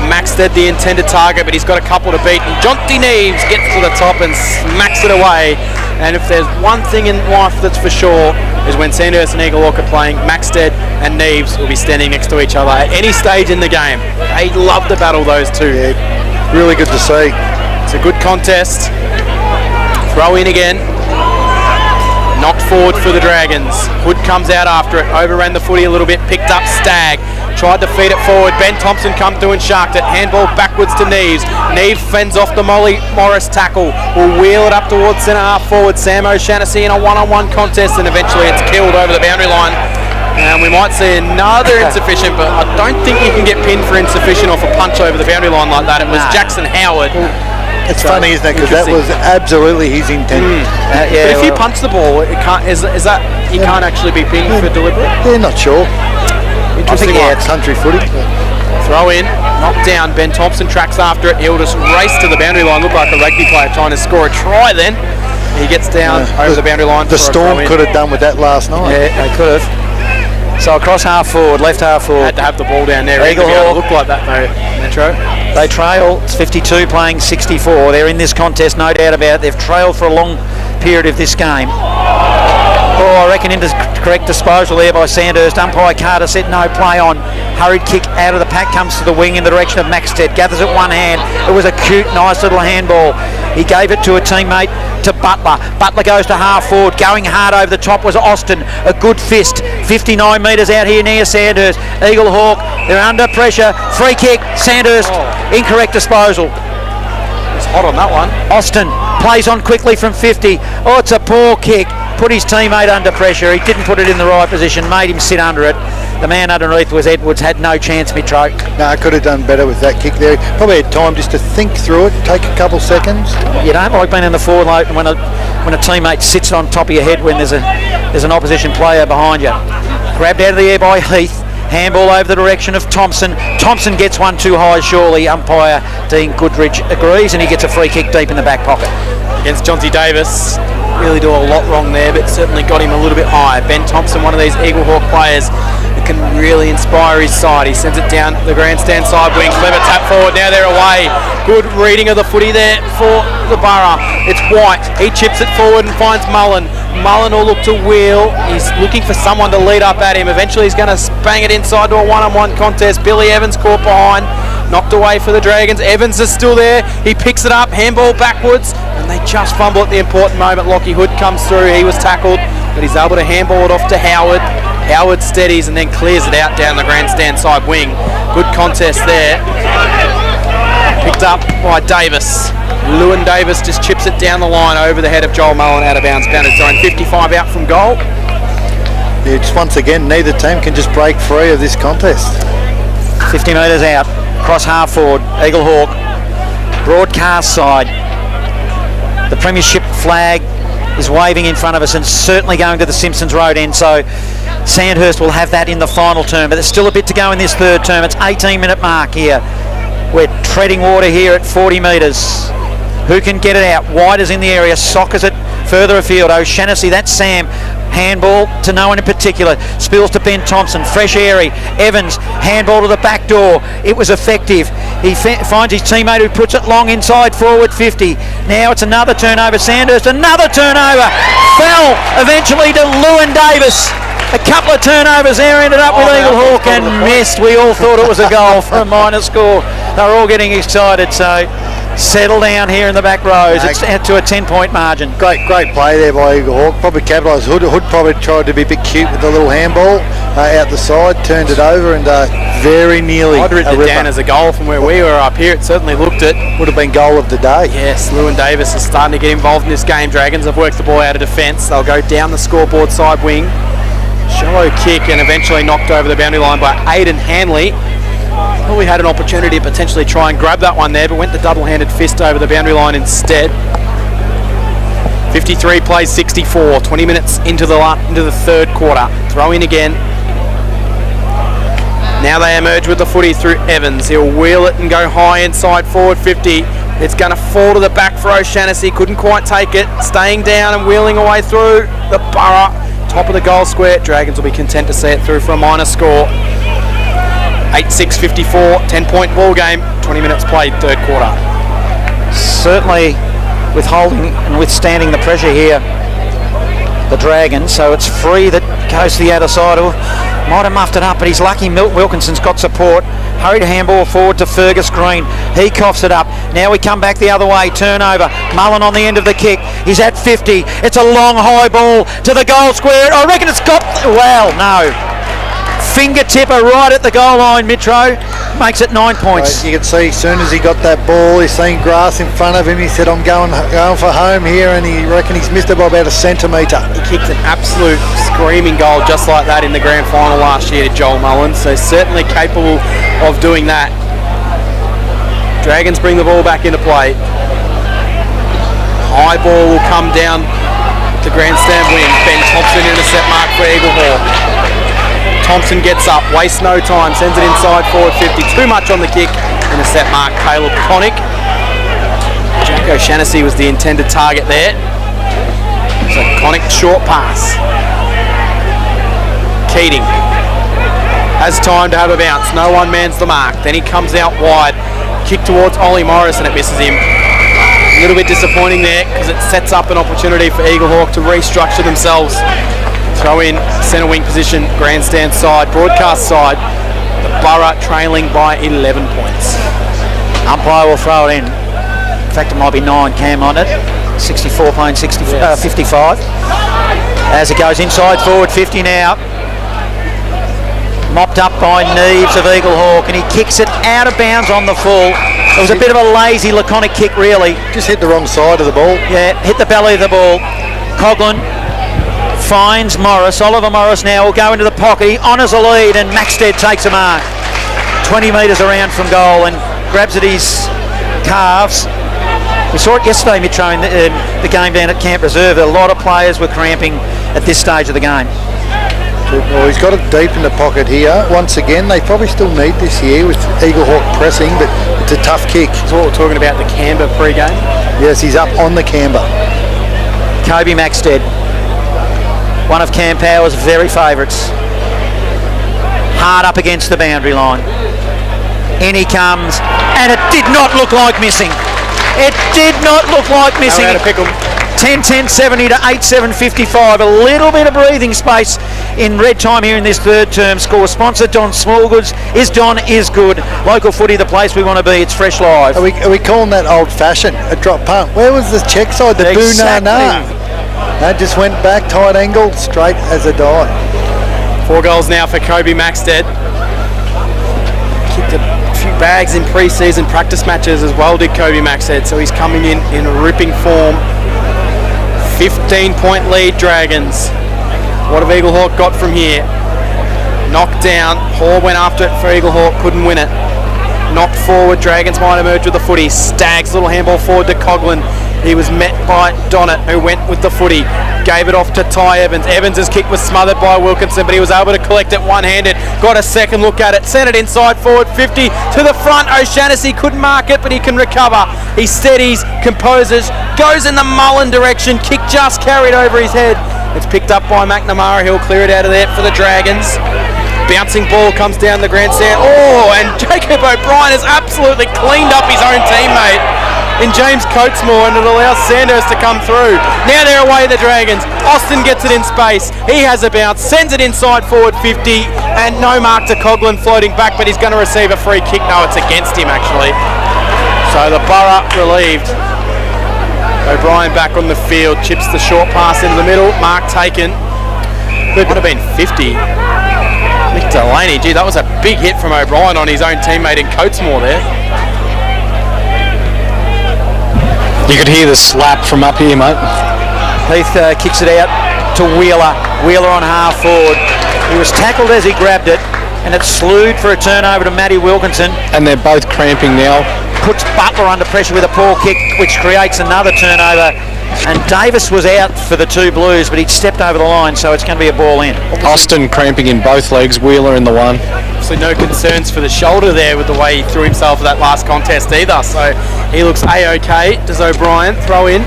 Maxted the intended target, but he's got a couple to beat. And Jonty Neves gets to the top and smacks it away. And if there's one thing in life that's for sure, is when Sandhurst and Eaglehawk are playing, Maxted and Neves will be standing next to each other at any stage in the game. They love to battle, those two.
Yeah, really good to see.
It's a good contest. Throw in again. Knocked forward for the Dragons. Hood comes out after it, overran the footy a little bit, picked up Stagg, tried to feed it forward. Ben Thompson come through and sharked it. Handball backwards to Neves. Neves fends off the Molly Morris tackle. Will wheel it up towards centre half forward. Sam O'Shannessy in a one-on-one contest, and eventually it's killed over the boundary line. And we might see another insufficient, but I don't think you can get pinned for insufficient off a punch over the boundary line like that. It was Jackson Howard.
It's funny, isn't it? Because that was absolutely his intent.
But if you punch the ball, it can't. Is that you can't actually be pinned for deliberate?
Yeah, not sure.
Interesting.
It's country footy.
Throw in, knocked down. Ben Thompson tracks after it. He'll just race to the boundary line. Look like a rugby player trying to score a try. Then he gets down over the boundary line.
The Storm could have done with that last night.
Yeah, they could have. So across half forward, left half forward.
Had to have the ball down there.
Eaglehawk
Look like that though, Metro.
They trail. It's 52 playing 64. They're in this contest, no doubt about it. They've trailed for a long period of this game. Oh, I reckon into correct disposal there by Sandhurst. Umpire Carter said no, play on. Hurried kick out of the pack, comes to the wing in the direction of Maxted. Gathers it one hand. It was a cute, nice little handball. He gave it to a teammate, to Butler. Butler goes to half forward. Going hard over the top was Austin. A good fist. 59 metres out here near Sandhurst. Eaglehawk, they're under pressure. Free kick, Sandhurst. Incorrect disposal.
It's hot on that one.
Austin plays on quickly from 50. Oh, it's a poor kick. Put his teammate under pressure. He didn't put it in the right position. Made him sit under it. The man underneath was Edwards. Had no chance, Metro.
No, I could have done better with that kick there. Probably had time just to think through it. Take a couple seconds.
You don't like being in the forward line when a teammate sits on top of your head when there's an opposition player behind you. Grabbed out of the air by Heath. Handball over the direction of Thompson. Thompson gets one too high, surely. Umpire Dean Goodridge agrees, and he gets a free kick deep in the back pocket.
Against Jonty Davis. Really do a lot wrong there, but certainly got him a little bit high. Ben Thompson, one of these Eaglehawk players that can really inspire his side. He sends it down the grandstand side wing. Clever tap forward. Now they're away. Good reading of the footy there for the Borough. It's White. He chips it forward and finds Mullen. Mullen will look to wheel. He's looking for someone to lead up at him. Eventually he's going to bang it inside to a one-on-one contest. Billy Evans caught behind. Knocked away for the Dragons. Evans is still there. He picks it up. Handball backwards. And they just fumble at the important moment. Lockie Hood comes through. He was tackled. But he's able to handball it off to Howard. Howard steadies and then clears it out down the grandstand side wing. Good contest there. Picked up by Davis. Lewin Davis just chips it down the line over the head of Joel Mullen out of bounds. Bounded zone. 55 out from goal.
It's once again, neither team can just break free of this contest.
50 metres out, cross half forward, Eaglehawk, broadcast side. The premiership flag is waving in front of us and certainly going to the Simpsons Road end, so Sandhurst will have that in the final term, but there's still a bit to go in this third term. It's 18-minute mark here. We're treading water here at 40 metres. Who can get it out? White is in the area, soccers it further afield. O'Shannessy, that's Sam. Handball to no one in particular. Spills to Ben Thompson. Fresh airy. Evans, handball to the back door. It was effective. He finds his teammate who puts it long inside forward 50. Now it's another turnover. Sandhurst, another turnover. Fell eventually to Lewin Davis. A couple of turnovers there, ended up with Eaglehawk and missed. We all thought it was a goal for a minor score. They were all getting excited, so settle down here in the back rows. It's out to a 10-point margin.
Great play there by Eaglehawk. Probably capitalised. Hood probably tried to be a bit cute with the little handball out the side, turned it over, and very nearly.
I'd written it down as a goal from where we were up here. It certainly looked it.
Would have been goal of the day.
Yes, Lewin Davis is starting to get involved in this game. Dragons have worked the ball out of defence. They'll go down the scoreboard side wing. Shallow kick and eventually knocked over the boundary line by Aidan Hanley. Probably had an opportunity to potentially try and grab that one there, but went the double-handed fist over the boundary line instead. 53 plays 64, 20 minutes into the third quarter. Throw in again. Now they emerge with the footy through Evans. He'll wheel it and go high inside forward 50. It's going to fall to the back for O'Shannessy. Couldn't quite take it. Staying down and wheeling away through the Borough. Top of the goal square. Dragons will be content to see it through for a minor score. 8-6-54, 10-point ball game. 20 minutes played, third quarter.
Certainly withholding and withstanding the pressure here, the Dragons. So it's Free that goes to the outer side. Might have muffed it up, but he's lucky. Wilkinson's got support. Hurried handball forward to Fergus Green. He coughs it up. Now we come back the other way. Turnover. Mullen on the end of the kick. He's at 50. It's a long high ball to the goal square. I reckon it's got... Well, no. Fingertipper right at the goal line, Mitro. Makes it 9 points.
You can see as soon as he got that ball, he's seen grass in front of him. He said, I'm going for home here, and he reckon he's missed it by about a centimetre.
He kicked an absolute screaming goal just like that in the grand final last year to Joel Mullins, so certainly capable of doing that. Dragons bring the ball back into play. High ball will come down the grandstand wing. Ben Thompson intercept mark for Eaglehawk. Thompson gets up, wastes no time, sends it inside forward 50. Too much on the kick. Intercept mark, Caleb Connick. Jack O'Shannessy was the intended target there. So Connick, short pass. Keating has time to have a bounce. No one mans the mark. Then he comes out wide. Kick towards Ollie Morris and it misses him. A little bit disappointing there because it sets up an opportunity for Eaglehawk to restructure themselves. Throw in centre wing position, grandstand side, broadcast side. The Borough trailing by 11 points.
Umpire will throw it in. In fact, it might be 9 Cam on it. 64 playing 55. As it goes inside forward 50 now. Mopped up by Neves of Eaglehawk, and he kicks it out of bounds on the full. It was a bit of a lazy, laconic kick, really.
Just hit the wrong side of the ball.
Yeah, hit the belly of the ball. Coughlin finds Morris. Oliver Morris now will go into the pocket. He honours a lead, and Maxted takes a mark. 20 metres around from goal and grabs at his calves. We saw it yesterday, Mitro, in the game down at Camp Reserve. A lot of players were cramping at this stage of the game.
Well, he's got it deep in the pocket here. Once again, they probably still need this year with Eaglehawk pressing, but it's a tough kick.
That's what we're talking about, the Canberra pre-game.
Yes, he's up on the Canberra.
Kobe Maxted, one of Cam Power's very favourites. Hard up against the boundary line. In he comes, and it did not look like missing. It did not look like missing. 10-10-70 to 8-7-55. A little bit of breathing space in red time here in this third term. Score sponsor Don Smallgoods. Don is good. Local footy, the place we want to be. It's fresh live.
Are we calling that old fashioned? A drop punt. Where was the check side? The
exactly.
Boo-na-na. That just went back, tight angle, straight as a die.
4 goals now for Kobe Maxted. Kicked a few bags in pre-season practice matches as well, did Kobe Maxted, so he's coming in ripping form. 15-point lead, Dragons. What have Eaglehawk got from here? Knocked down. Hall went after it for Eaglehawk, couldn't win it. Knocked forward, Dragons might emerge with the footy. Staggs, little handball forward to Coughlin. He was met by Donnett, who went with the footy. Gave it off to Ty Evans. Evans' kick was smothered by Wilkinson, but he was able to collect it one-handed. Got a second look at it. Sent it inside forward 50 to the front. O'Shaughnessy couldn't mark it, but he can recover. He steadies, composes, goes in the Mullen direction. Kick just carried over his head. It's picked up by McNamara. He'll clear it out of there for the Dragons. Bouncing ball comes down the grandstand. Oh, and Jacob O'Brien has absolutely cleaned up his own teammate in James Coatesmore, and it allows Sandhurst to come through. Now they're away, the Dragons. Austin gets it in space. He has a bounce, sends it inside forward 50, and no mark to Coughlin floating back, but he's going to receive a free kick. No, it's against him actually. So the Borough relieved. O'Brien back on the field, chips the short pass into the middle. Mark taken. It would have been 50. Mick Delaney, gee, that was a big hit from O'Brien on his own teammate in Coatesmore there.
You could hear the slap from up here, mate.
Heath kicks it out to Wheeler. Wheeler on half forward. He was tackled as he grabbed it, and it slewed for a turnover to Matty Wilkinson.
And they're both cramping now.
Puts Butler under pressure with a poor kick, which creates another turnover. And Davis was out for the two Blues, but he'd stepped over the line, so it's going to be a ball in.
Austin cramping in both legs, Wheeler in the one.
Obviously no concerns for the shoulder there with the way he threw himself for that last contest either, so he looks A-OK. Does O'Brien throw in?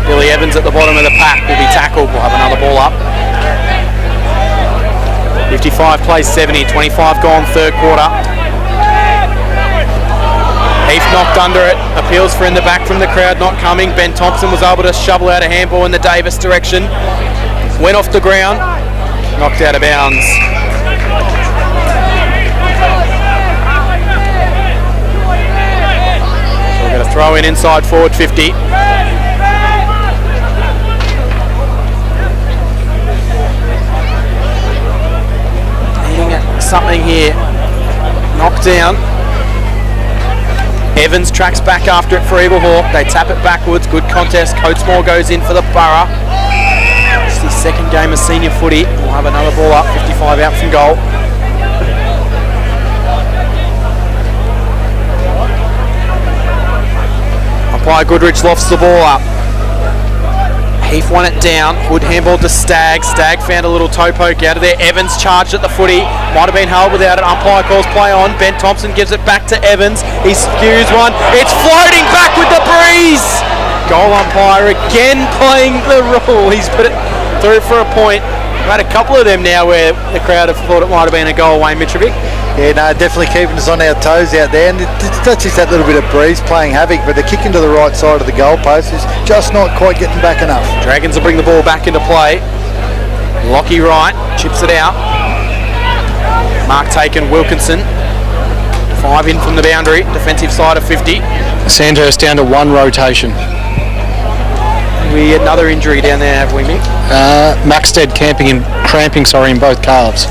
Billy Evans at the bottom of the pack will be tackled. We'll have another ball up. 55 plays 70, 25 gone third quarter. Heath knocked under it, appeals for in the back from the crowd, not coming. Ben Thompson was able to shovel out a handball in the Davis direction. Went off the ground, knocked out of bounds. So we're going to throw in inside forward 50. Needing something here. Knocked down. Evans tracks back after it for Eaglehawk. They tap it backwards. Good contest. Coatesmore goes in for the Borough. It's his second game of senior footy. We'll have another ball up. 55 out from goal. Umpire Goodrich lofts the ball up. Heath won it down. Hood handball to Stagg. Stagg found a little toe poke out of there. Evans charged at the footy. Might have been held without it. Umpire calls play on. Ben Thompson gives it back to Evans. He skews one. It's floating back with the breeze. Goal umpire again playing the rule. He's put it through for a point. We've had a couple of them now where the crowd have thought it might have been a goal, Wayne Mitrovic.
Yeah, no, definitely keeping us on our toes out there, and that's just that little bit of breeze playing havoc, but the kick into the right side of the goalpost is just not quite getting back enough.
Dragons will bring the ball back into play. Lockie Wright chips it out. Mark taken, Wilkinson. 5 in from the boundary, defensive side of 50.
Sandhurst down to one rotation.
We had another injury down there, have we, Mick?
Maxted cramping in both calves.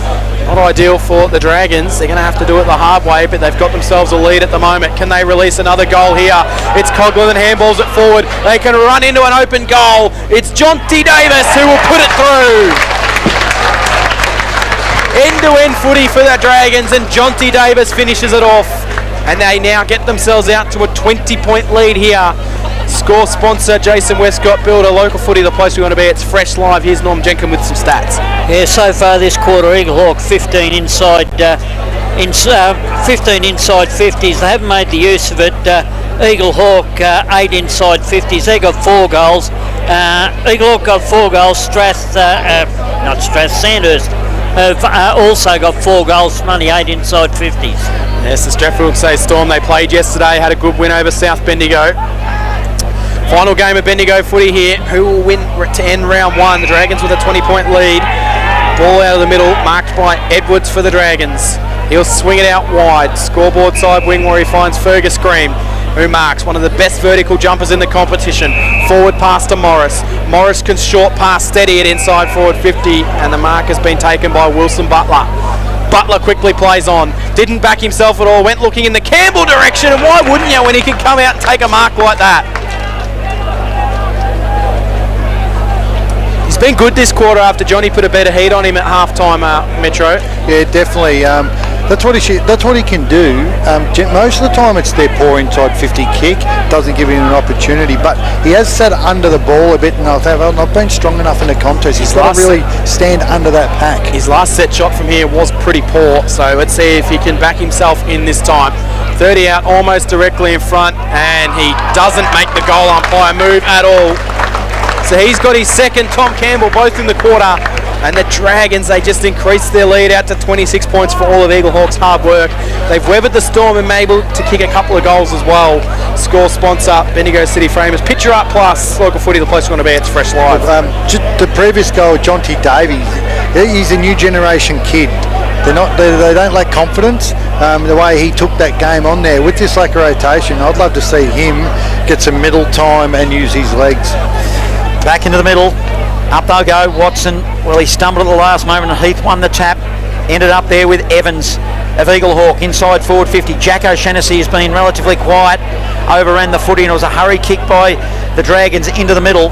Not ideal for the Dragons. They're going to have to do it the hard way, but they've got themselves a lead at the moment. Can they release another goal here? It's Coughlin and handballs it forward. They can run into an open goal. It's Jonty Davis who will put it through. End-to-end footy for the Dragons, and Jonty Davis finishes it off. And they now get themselves out to a 20-point lead here. Score sponsor Jason Westcott, Builder, local footy, the place we want to be. It's Fresh Live. Here's Norm Jenkin with some stats.
Yeah, so far this quarter, Eaglehawk 15 inside 50s. They haven't made the use of it. Eaglehawk 8 inside 50s. They got 4 goals. Eaglehawk got 4 goals. Sandhurst have also got 4 goals from only 8 inside 50s.
Yes, the Stratford Say Storm, they played yesterday, had a good win over South Bendigo. Final game of Bendigo footy here. Who will win to end round 1? The Dragons with a 20-point lead. Ball out of the middle, marked by Edwards for the Dragons. He'll swing it out wide. Scoreboard side wing where he finds Fergus Green, who marks one of the best vertical jumpers in the competition. Forward pass to Morris. Morris can short pass, steady it inside forward 50, and the mark has been taken by Wilson Butler. Butler quickly plays on. Didn't back himself at all. Went looking in the Campbell direction, and why wouldn't you when he could come out and take a mark like that? been good this quarter after Johnny put a better heat on him at half-time, Metro.
Yeah, definitely. That's what he can do. Most of the time it's their poor inside 50 kick, doesn't give him an opportunity, but he has sat under the ball a bit, and I've not been strong enough in the contest. He's got to really stand under that pack.
His last set shot from here was pretty poor, so let's see if he can back himself in this time. 30 out, almost directly in front, and he doesn't make the goal umpire move at all. So he's got his second, Tom Campbell, both in the quarter. And the Dragons, they just increased their lead out to 26 points for all of Eaglehawk's hard work. They've weathered the storm and been able to kick a couple of goals as well. Score sponsor, Bendigo City Framers. Picture Up Plus, local footy, the place you want to be. It's Fresh Live.
Just the previous goal, Jonty Davies, he's a new generation kid. They don't lack confidence. The way he took that game on there with this lack of rotation, I'd love to see him get some middle time and use his legs.
Back into the middle. Up they'll go, Watson. Well, he stumbled at the last moment and Heath won the tap. Ended up there with Evans of Eaglehawk inside forward 50. Jack O'Shannessy has been relatively quiet. Overran the footy and it was a hurry kick by the Dragons into the middle.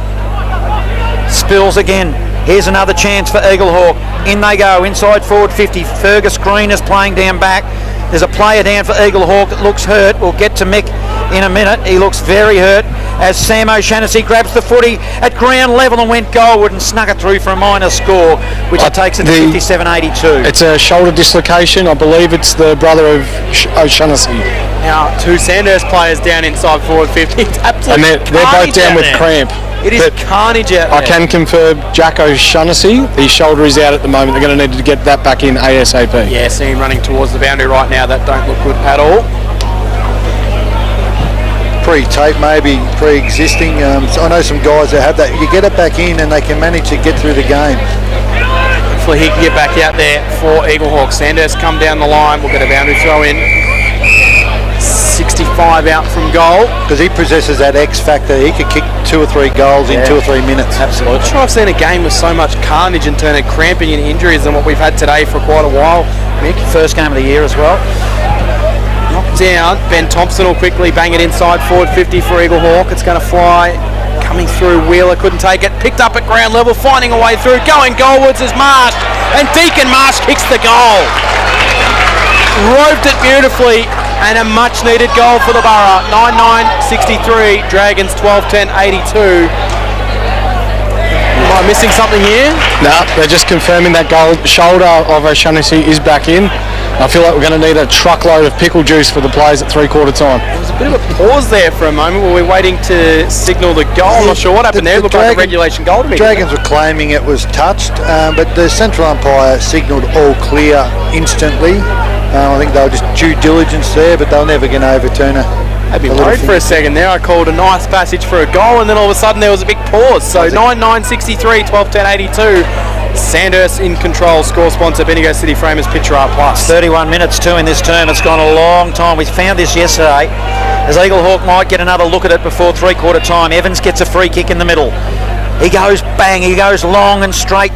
Spills again. Here's another chance for Eaglehawk. In they go, inside forward 50. Fergus Green is playing down back. There's a player down for Eaglehawk that looks hurt. We'll get to Mick in a minute. He looks very hurt as Sam O'Shannessy grabs the footy at ground level and went goalward and snuck it through for a minor score, which takes it to 57-82.
It's a shoulder dislocation. I believe it's the brother of O'Shannessy.
Now, two Sandhurst players down inside forward 50. It's absolutely
and they're both down with cramp.
It is carnage out there.
I can confirm Jack O'Shannessy, his shoulder is out at the moment. They're going to need to get that back in ASAP.
Yeah, see him running towards the boundary right now. That don't look good at all.
Pre-tape, maybe pre-existing. So I know some guys that have that. You get it back in and they can manage to get through the game.
Hopefully he can get back out there for Eaglehawk. Sandhurst come down the line. We'll get a boundary throw in. 65 out from goal.
Because he possesses that X factor. He could kick 2 or 3 goals in 2 or 3 minutes.
Absolutely. I'm sure I've seen a game with so much carnage and turn of cramping and injuries than what we've had today for quite a while. Mick,
first game of the year as well.
Knocked down. Ben Thompson will quickly bang it inside forward 50 for Eaglehawk. It's going to fly. Coming through, Wheeler couldn't take it. Picked up at ground level, finding a way through. Going goalwards is Marsh. And Deacon Marsh kicks the goal. Roved it beautifully. And a much needed goal for the Borough. 9-9-63. Dragons 12-10-82. Am I missing something here?
No, they're just confirming that goal. Shoulder of O'Shannessy is back in. I feel like we're going to need a truckload of pickle juice for the players at three-quarter time.
There was a bit of a pause there for a moment where we're waiting to signal the goal. I'm not sure what happened there. It looked like a regulation goal to me.
Dragons were claiming it was touched, but the central umpire signalled all clear instantly. I think they were just due diligence there, but they're never going to overturn it.
I'd be worried for a second there. I called a nice passage for a goal, and then all of a sudden there was a big pause. So 9-9-63, 12-10-82. Sandhurst in control. Score sponsor Bendigo City Framers Picture Art Plus.
31 minutes too in this term. It's gone a long time. We found this yesterday. As Eaglehawk might get another look at it before three-quarter time. Evans gets a free kick in the middle. He goes bang. He goes long and straight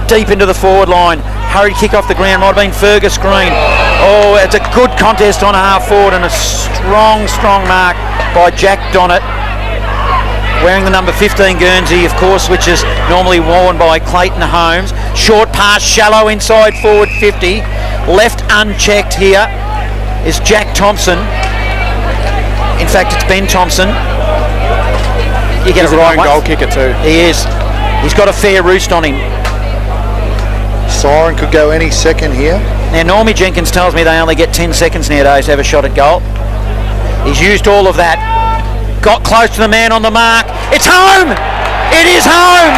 deep into the forward line. Hurried kick off the ground. Might have been Fergus Green. Oh, it's a good contest on half forward and a strong mark by Jack Donnett. Wearing the number 15 Guernsey, of course, which is normally worn by Clayton Holmes. Short pass, shallow inside forward 50. Left unchecked here is Jack Thompson. In fact, it's Ben Thompson. You get
He's
it right.
He's a goal kicker too.
He is. He's got a fair roost on him.
Siren could go any second here.
Now, Normie Jenkins tells me they only get 10 seconds nowadays to have a shot at goal. He's used all of that. Got close to the man on the mark. It's home! It is home!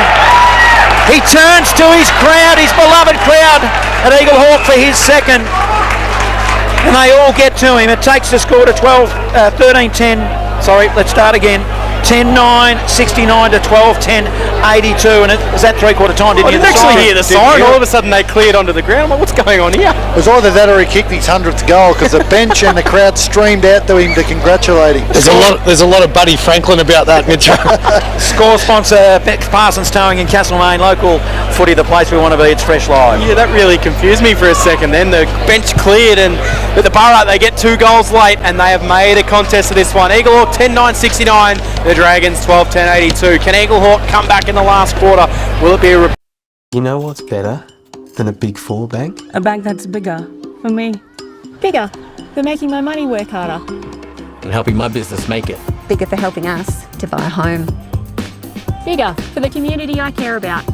He turns to his crowd, his beloved crowd at Eaglehawk for his second. And they all get to him. It takes the score to 13-10. Sorry, let's start again. 10-9, 69 to 12-10, 82, and it was that three-quarter time. Didn't
I didn't actually hear the siren. All of a sudden they cleared onto the ground. I'm like, what's going on here?
It was either that or he kicked his 100th goal because the bench and the crowd streamed out to him to congratulate him.
There's a lot of Buddy Franklin about that, Mitch.
Score sponsor Parsons Towing in Castlemaine, local footy, the place we want to be. It's Fresh Live.
Yeah, that really confused me for a second. Then the bench cleared, and with the Borough they get 2 goals late, and they have made a contest of this one. Eaglehawk 10-9-69. The Dragons 12-10-82. Can Eaglehawk come back in the last quarter? Will it be a...
You know what's better than a Big Four bank?
A bank that's bigger. For me.
Bigger for making my money work harder.
And helping my business make it.
Bigger for helping us to buy a home.
Bigger for the community I care about.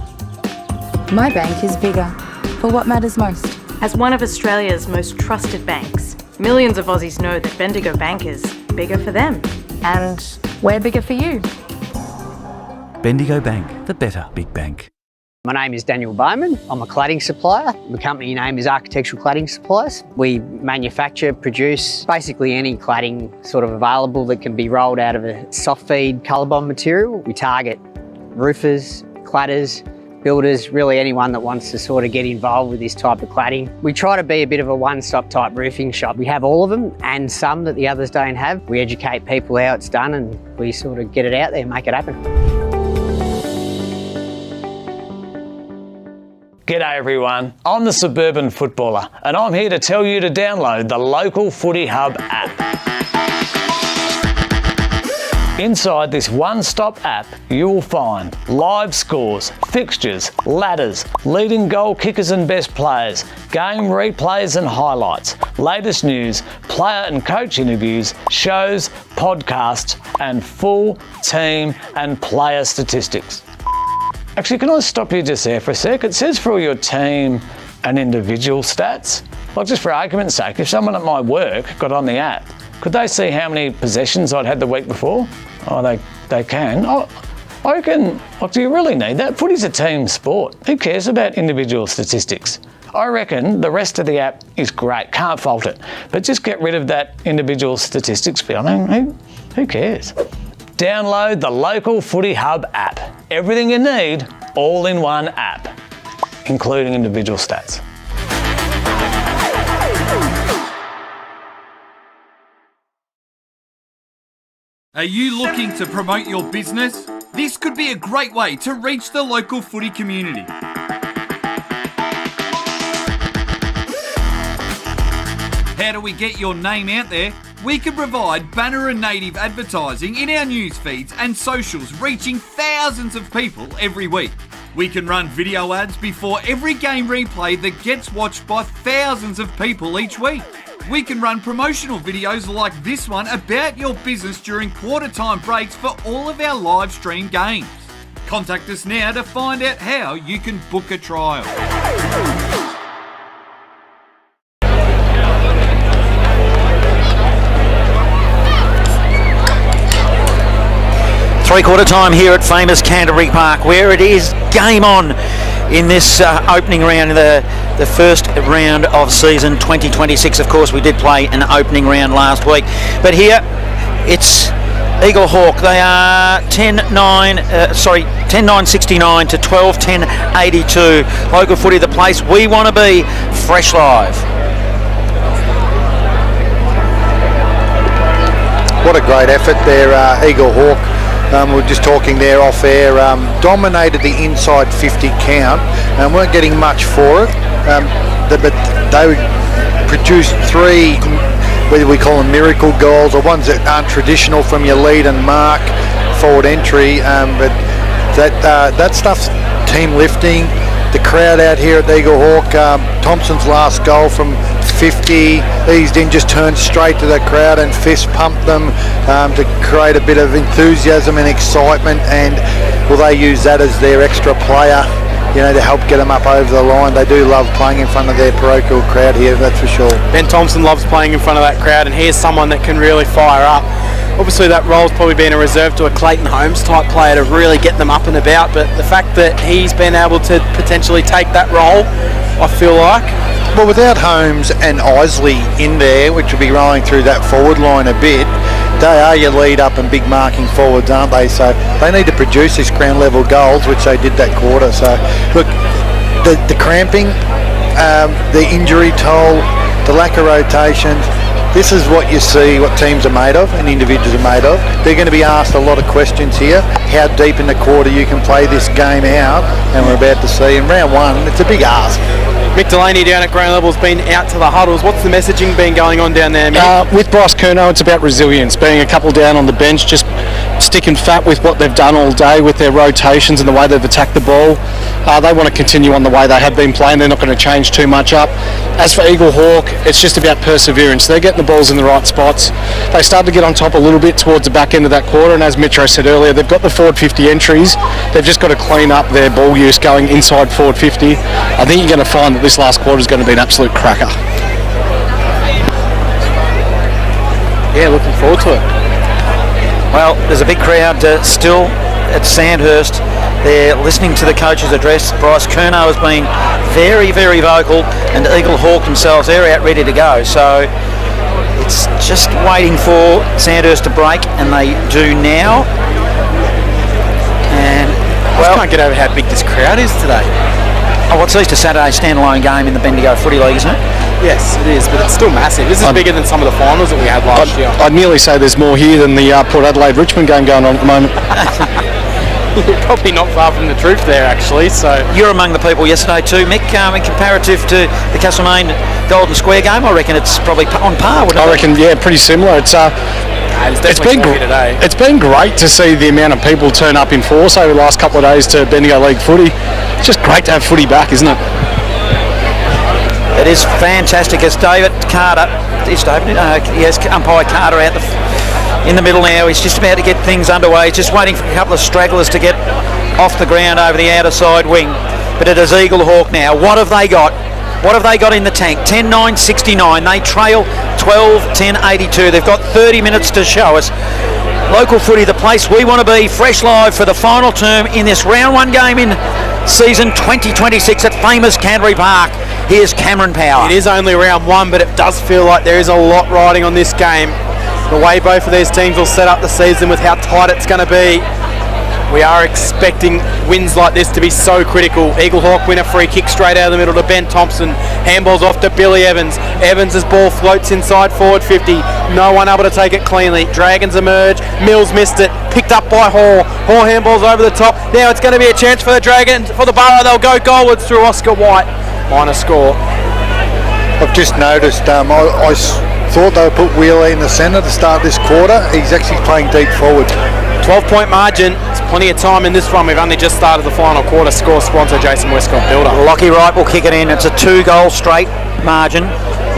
My bank is bigger for what matters most.
As one of Australia's most trusted banks, millions of Aussies know that Bendigo Bank is bigger for them.
And we're bigger for you.
Bendigo Bank, the better big bank.
My name is Daniel Bowman. I'm a cladding supplier. The company name is Architectural Cladding Suppliers. We manufacture, produce basically any cladding sort of available that can be rolled out of a soft feed colour bond material. We target roofers, cladders, builders, really anyone that wants to sort of get involved with this type of cladding. We try to be a bit of a one-stop type roofing shop. We have all of them and some that the others don't have. We educate people how it's done and we sort of get it out there and make it happen.
G'day everyone, I'm the Suburban Footballer and I'm here to tell you to download the Local Footy Hub app. Inside this one-stop app, you will find live scores, fixtures, ladders, leading goal kickers and best players, game replays and highlights, latest news, player and coach interviews, shows, podcasts, and full team and player statistics. Actually, can I stop you just there for a sec? It says for all your team and individual stats. Like just for argument's sake, if someone at my work got on the app, could they see how many possessions I'd had the week before? Oh, they can. Oh, I reckon, like, do you really need that? Footy's a team sport. Who cares about individual statistics? I reckon the rest of the app is great, can't fault it. But just get rid of that individual statistics bit. I mean, who cares? Download the Local Footy Hub app. Everything you need, all in one app, including individual stats.
Are you looking to promote your business? This could be a great way to reach the local footy community. How do we get your name out there? We can provide banner and native advertising in our news feeds and socials, reaching thousands of people every week. We can run video ads before every game replay that gets watched by thousands of people each week. We can run promotional videos like this one about your business during quarter time breaks for all of our live stream games. Contact us now to find out how you can book a trial.
Three-quarter time here at famous Canterbury Park, where it is game on in this opening round, the first round of season 2026. Of course, we did play an opening round last week, but here it's Eaglehawk. They are 10-9-69 to 12-10-82. Local footy, the place we want to be. Fresh live.
What a great effort there, Eaglehawk. We were just talking there off air, dominated the inside 50 count and weren't getting much for it, but they produced three, whether we call them miracle goals or ones that aren't traditional from your lead and mark forward entry, but that stuff's team lifting. The crowd out here at Eaglehawk, Thompson's last goal from 50, eased in, just turned straight to the crowd and fist pumped them to create a bit of enthusiasm and excitement, and will they use that as their extra player, you know, to help get them up over the line. They do love playing in front of their parochial crowd here, that's for sure.
Ben Thompson loves playing in front of that crowd, and here's someone that can really fire up. Obviously that role's probably been a reserve to a Clayton Holmes type player to really get them up and about, but the fact that he's been able to potentially take that role, I feel like.
Well, without Holmes and Isley in there, which will be rolling through that forward line a bit, they are your lead up and big marking forwards, aren't they? So they need to produce these ground level goals, which they did that quarter. So look, the cramping, the injury toll, the lack of rotations, this is what you see, what teams are made of and individuals are made of. They're going to be asked a lot of questions here. How deep in the quarter you can play this game out, and we're about to see in round one, it's a big ask.
Mick Delaney down at ground level has been out to the huddles. What's the messaging been going on down there, Mick?
With Bryce Curnow, it's about resilience. Being a couple down on the bench, just sticking fat with what they've done all day with their rotations and the way they've attacked the ball. They want to continue on the way they have been playing. They're not going to change too much up. As for Eaglehawk, it's just about perseverance. They're getting the balls in the right spots. They started to get on top a little bit towards the back end of that quarter, and as Mitro said earlier, they've got the forward 50 entries. They've just got to clean up their ball use going inside forward 50. I think you're going to find that this last quarter is going to be an absolute cracker.
Yeah, looking forward to it.
Well, there's a big crowd still at Sandhurst. They're listening to the coach's address. Bryce Curnow has been very, very vocal, and Eaglehawk themselves, they're out ready to go. So it's just waiting for Sandhurst to break, and they do now. And
I can't get over how big this crowd is today.
Oh, it's Easter Saturday standalone game in the Bendigo Footy League, isn't it?
Yes, it is, but it's still massive. This is bigger than some of the finals that we had last year.
I'd nearly say there's more here than the Port Adelaide-Richmond game going on at the moment.
You're probably not far from the truth there, actually. So
you're among the people yesterday too, Mick. In comparative to the Castlemaine Golden Square game, I reckon it's probably on par.
I reckon, yeah, pretty similar. It's been great to see the amount of people turn up in force over the last couple of days to Bendigo League footy. It's just great to have footy back, isn't it?
It is fantastic. As David Carter, umpire Carter out in the middle now. He's just about to get things underway. He's just waiting for a couple of stragglers to get off the ground over the outer side wing. But it is Eaglehawk now. What have they got? What have they got in the tank? 10-9-69. They trail 12-10-82. They've got 30 minutes to show us. Local footy, the place we want to be, fresh live for the final term in this round one game in season 2026 at famous Canterbury Park. Here's Cameron Power.
It is only round one, but it does feel like there is a lot riding on this game. The way both of these teams will set up the season with how tight it's going to be. We are expecting wins like this to be so critical. Eaglehawk win a free kick straight out of the middle to Ben Thompson. Handballs off to Billy Evans. Evans' ball floats inside forward 50. No one able to take it cleanly. Dragons emerge. Mills missed it. Picked up by Hall. Hall handballs over the top. Now it's going to be a chance for the Dragons. For the Borough, they'll go goalwards through Oscar White. Minor score.
I've just noticed, I thought they would put Wheeler in the centre to start this quarter. He's actually playing deep forward.
12-point margin. There's plenty of time in this one. We've only just started the final quarter. Score sponsor Jason Westcott Builder.
Lockie Wright will kick it in. It's a 2-goal straight margin.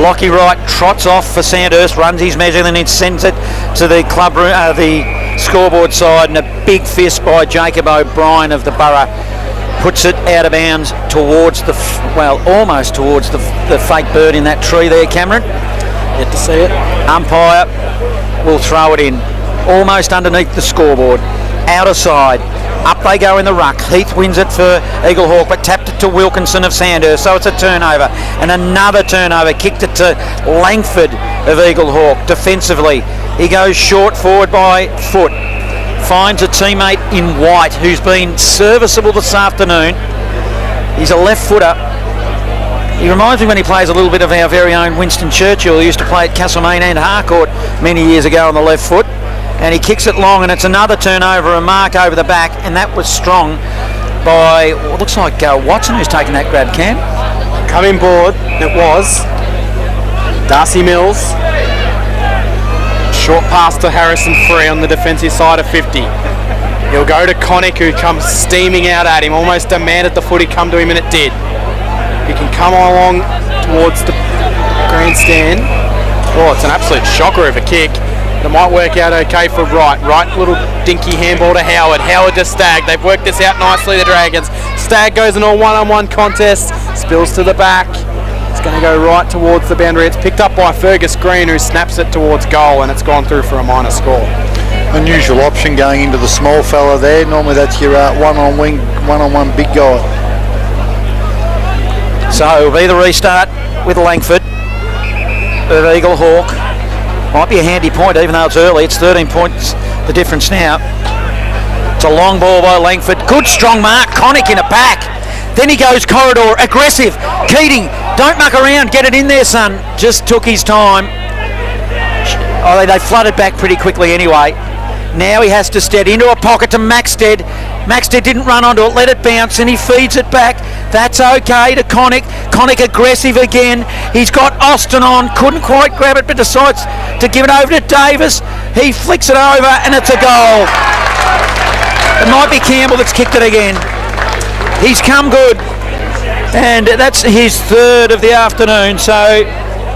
Lockie Wright trots off for Sandhurst, runs his measure, then he sends it to the club room, the scoreboard side, and a big fist by Jacob O'Brien of the Borough puts it out of bounds towards almost towards the fake bird in that tree there, Cameron.
Yet to see it.
Umpire will throw it in almost underneath the scoreboard, outer side. Up they go in the ruck. Heath wins it for Eaglehawk, but tapped it to Wilkinson of Sandhurst, so it's a turnover. And another turnover, kicked it to Langford of Eaglehawk defensively. He goes short forward by foot. Finds a teammate in White who's been serviceable this afternoon. He's a left footer. He reminds me when he plays a little bit of our very own Winston Churchill, who used to play at Castlemaine and Harcourt many years ago on the left foot. And he kicks it long, and it's another turnover, a mark over the back, and that was strong by what looks like Watson, who's taken that grab, Cam.
Coming board, it was Darcy Mills. Short pass to Harrison Free on the defensive side of 50. He'll go to Connick, who comes steaming out at him, almost demanded the footy come to him, and it did. He can come along towards the grandstand. Oh, it's an absolute shocker of a kick. It might work out okay for Wright. Wright, little dinky handball to Howard. Howard to Stagg. They've worked this out nicely, the Dragons. Stagg goes in a one-on-one contest. Spills to the back. It's going to go right towards the boundary. It's picked up by Fergus Green, who snaps it towards goal, and it's gone through for a minor score.
Unusual option going into the small fella there. Normally that's your one-on-one big guy.
So it'll be the restart with Langford of Eaglehawk. Might be a handy point, even though it's early. It's 13 points, the difference now. It's a long ball by Langford. Good strong mark. Connick in a pack. Then he goes corridor, aggressive. Keating, don't muck around. Get it in there, son. Just took his time. Oh, they flooded back pretty quickly anyway. Now he has to step into a pocket to Maxted. Maxted didn't run onto it, let it bounce, and he feeds it back. That's okay to Connick. Connick aggressive again. He's got Austin on, couldn't quite grab it, but decides to give it over to Davis. He flicks it over and it's a goal. It might be Campbell that's kicked it again. He's come good. And that's his third of the afternoon. So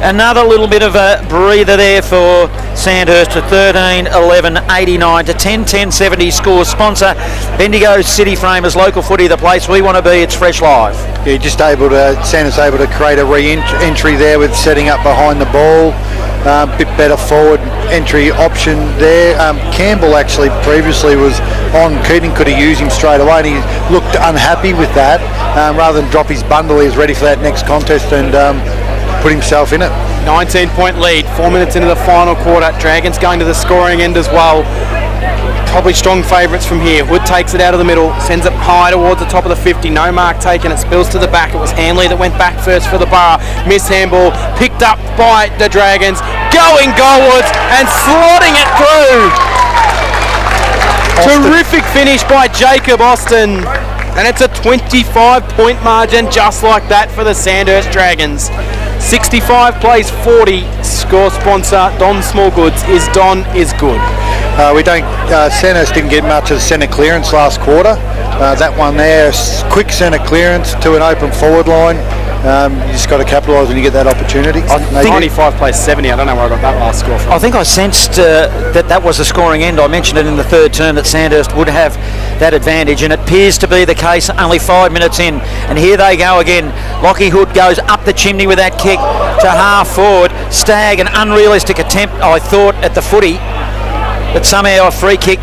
another little bit of a breather there for Sandhurst to 13-11-89 to 10-10-70 score. Sponsor Bendigo City Framers, local footy, the place we want to be. It's fresh live.
Yeah, Sandhurst able to create a re-entry there with setting up behind the ball. Bit better forward entry option there. Campbell actually previously was on. Keating could have used him straight away, and he looked unhappy with that. Rather than drop his bundle, he was ready for that next contest and put himself in it.
19-point lead, 4 minutes into the final quarter. Dragons going to the scoring end as well. Probably strong favourites from here. Hood takes it out of the middle, sends it high towards the top of the 50. No mark taken. It spills to the back. It was Hanley that went back first for the Borough. Miss handball picked up by the Dragons. Going goalwards and slotting it through. Terrific finish by Jacob Austin. And it's a 25-point margin just like that for the Sandhurst Dragons. 65 plays 40. Score sponsor Don Smallgoods is Don is good.
Sandhurst didn't get much of the centre clearance last quarter. That one there, quick centre clearance to an open forward line. You just got to capitalise when you get that opportunity.
95 plays 70. I don't know where I got that last score from.
I think I sensed that was the scoring end. I mentioned it in the third term that Sandhurst would have that advantage, and it appears to be the case only 5 minutes in. And here they go again. Lockie Hood goes up the chimney with that kick to half forward. Stagg, an unrealistic attempt, I thought, at the footy. But somehow a free kick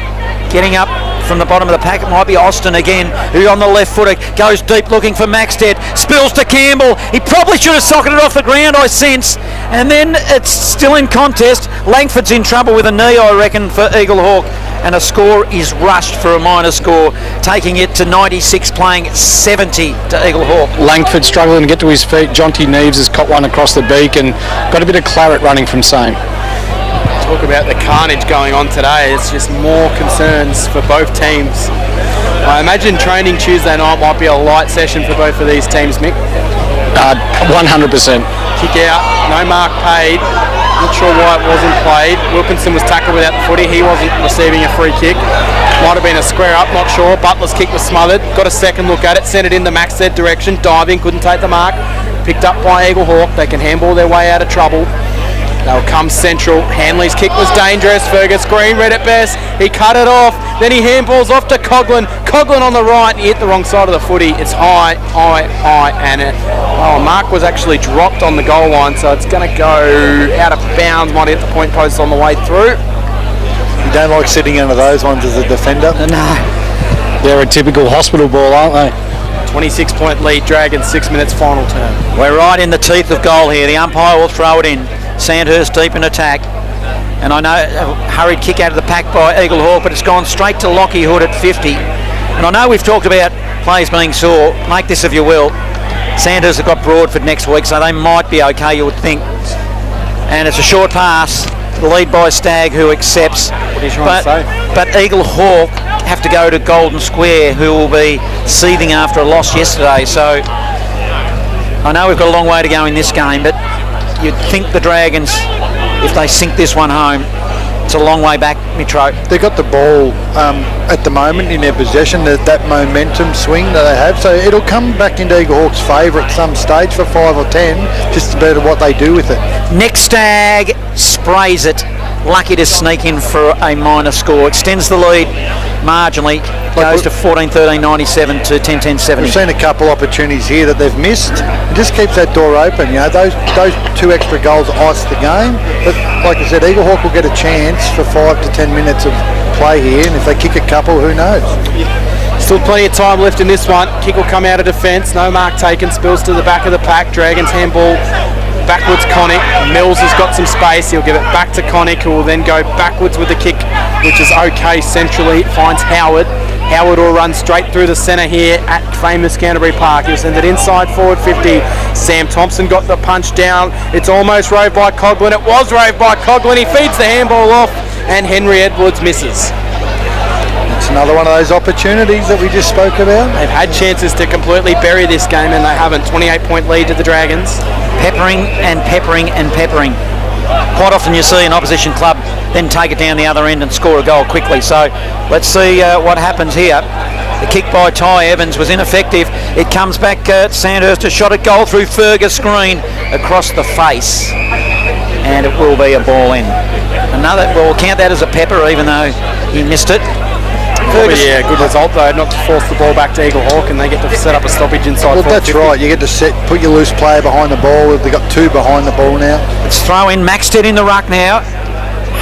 getting up from the bottom of the pack. It might be Austin again, who on the left footer goes deep looking for Maxted. Spills to Campbell. He probably should have socketed it off the ground, I sense. And then it's still in contest. Langford's in trouble with a knee, I reckon, for Eaglehawk. And a score is rushed for a minor score, taking it to 96, playing 70 to Eaglehawk.
Langford struggling to get to his feet. Jonty Neves has caught one across the beak and got a bit of claret running from same.
Talk about the carnage going on today. It's just more concerns for both teams. I imagine training Tuesday night might be a light session for both of these teams, Mick.
100%.
Kick out, no mark paid. Not sure why it wasn't played. Wilkinson was tackled without the footy. He wasn't receiving a free kick. Might have been a square up, not sure. Butler's kick was smothered. Got a second look at it, sent it in the Maxted direction. Diving, couldn't take the mark. Picked up by Eaglehawk. They can handball their way out of trouble. They'll come central. Hanley's kick was dangerous. Fergus Green read it best. He cut it off. Then he handballs off to Coughlin. Coughlin on the right. He hit the wrong side of the footy. It's high, and mark was actually dropped on the goal line, so it's going to go out of bounds. Might hit the point post on the way through.
You don't like sitting under those ones as a defender?
No.
They're a typical hospital ball, aren't they?
26-point lead, Dragons, 6 minutes final term.
We're right in the teeth of goal here. The umpire will throw it in. Sandhurst deep in attack, and I know a hurried kick out of the pack by Eaglehawk, but it's gone straight to Lockie Hood at 50. And I know we've talked about players being sore. Make this if you will. Sandhurst have got Broadford next week, so they might be okay, you would think. And it's a short pass, the lead by Stagg, who accepts.
What is trying to say?
But Eaglehawk have to go to Golden Square, who will be seething after a loss yesterday. So I know we've got a long way to go in this game, but you'd think the Dragons, if they sink this one home, it's a long way back, Mitro.
They've got the ball at the moment in their possession, that momentum swing that they have, so it'll come back into Eaglehawk's favour at some stage for 5 or 10, just about what they do with it.
Next Stagg sprays it, lucky to sneak in for a minor score. Extends the lead marginally, goes to 14-13-97 to 10-10-70.
We've seen a couple opportunities here that they've missed. It just keeps that door open. You know, those 2 extra goals ice the game. But like I said, Eaglehawk will get a chance for 5 to 10 minutes of play here, and if they kick a couple, who knows?
Still plenty of time left in this one. Kick will come out of defence. No mark taken. Spills to the back of the pack. Dragons handball backwards. Connick. Mills has got some space. He'll give it back to Connick, who will then go backwards with the kick, which is okay centrally. It finds Howard. Howard will run straight through the centre here at famous Canterbury Park. He'll send it inside forward 50. Sam Thompson got the punch down. It's almost roved by Coughlin. It was roved by Coughlin. He feeds the handball off, and Henry Edwards misses.
It's another one of those opportunities that we just spoke about.
They've had chances to completely bury this game, and they haven't. 28-point lead to the Dragons.
Peppering and peppering and peppering. Quite often you see an opposition club then take it down the other end and score a goal quickly. So let's see what happens here. The kick by Ty Evans was ineffective. It comes back Sandhurst, a shot at goal through Fergus Green across the face, and it will be a ball in. We'll count that as a pepper, even though he missed it.
Fergus, yeah, good result though, not to force the ball back to Eaglehawk, and they get to set up a stoppage inside.
Well, that's right. You get to put your loose player behind the ball. They've got 2 behind the ball now.
Let's throw in Maxted in the ruck now.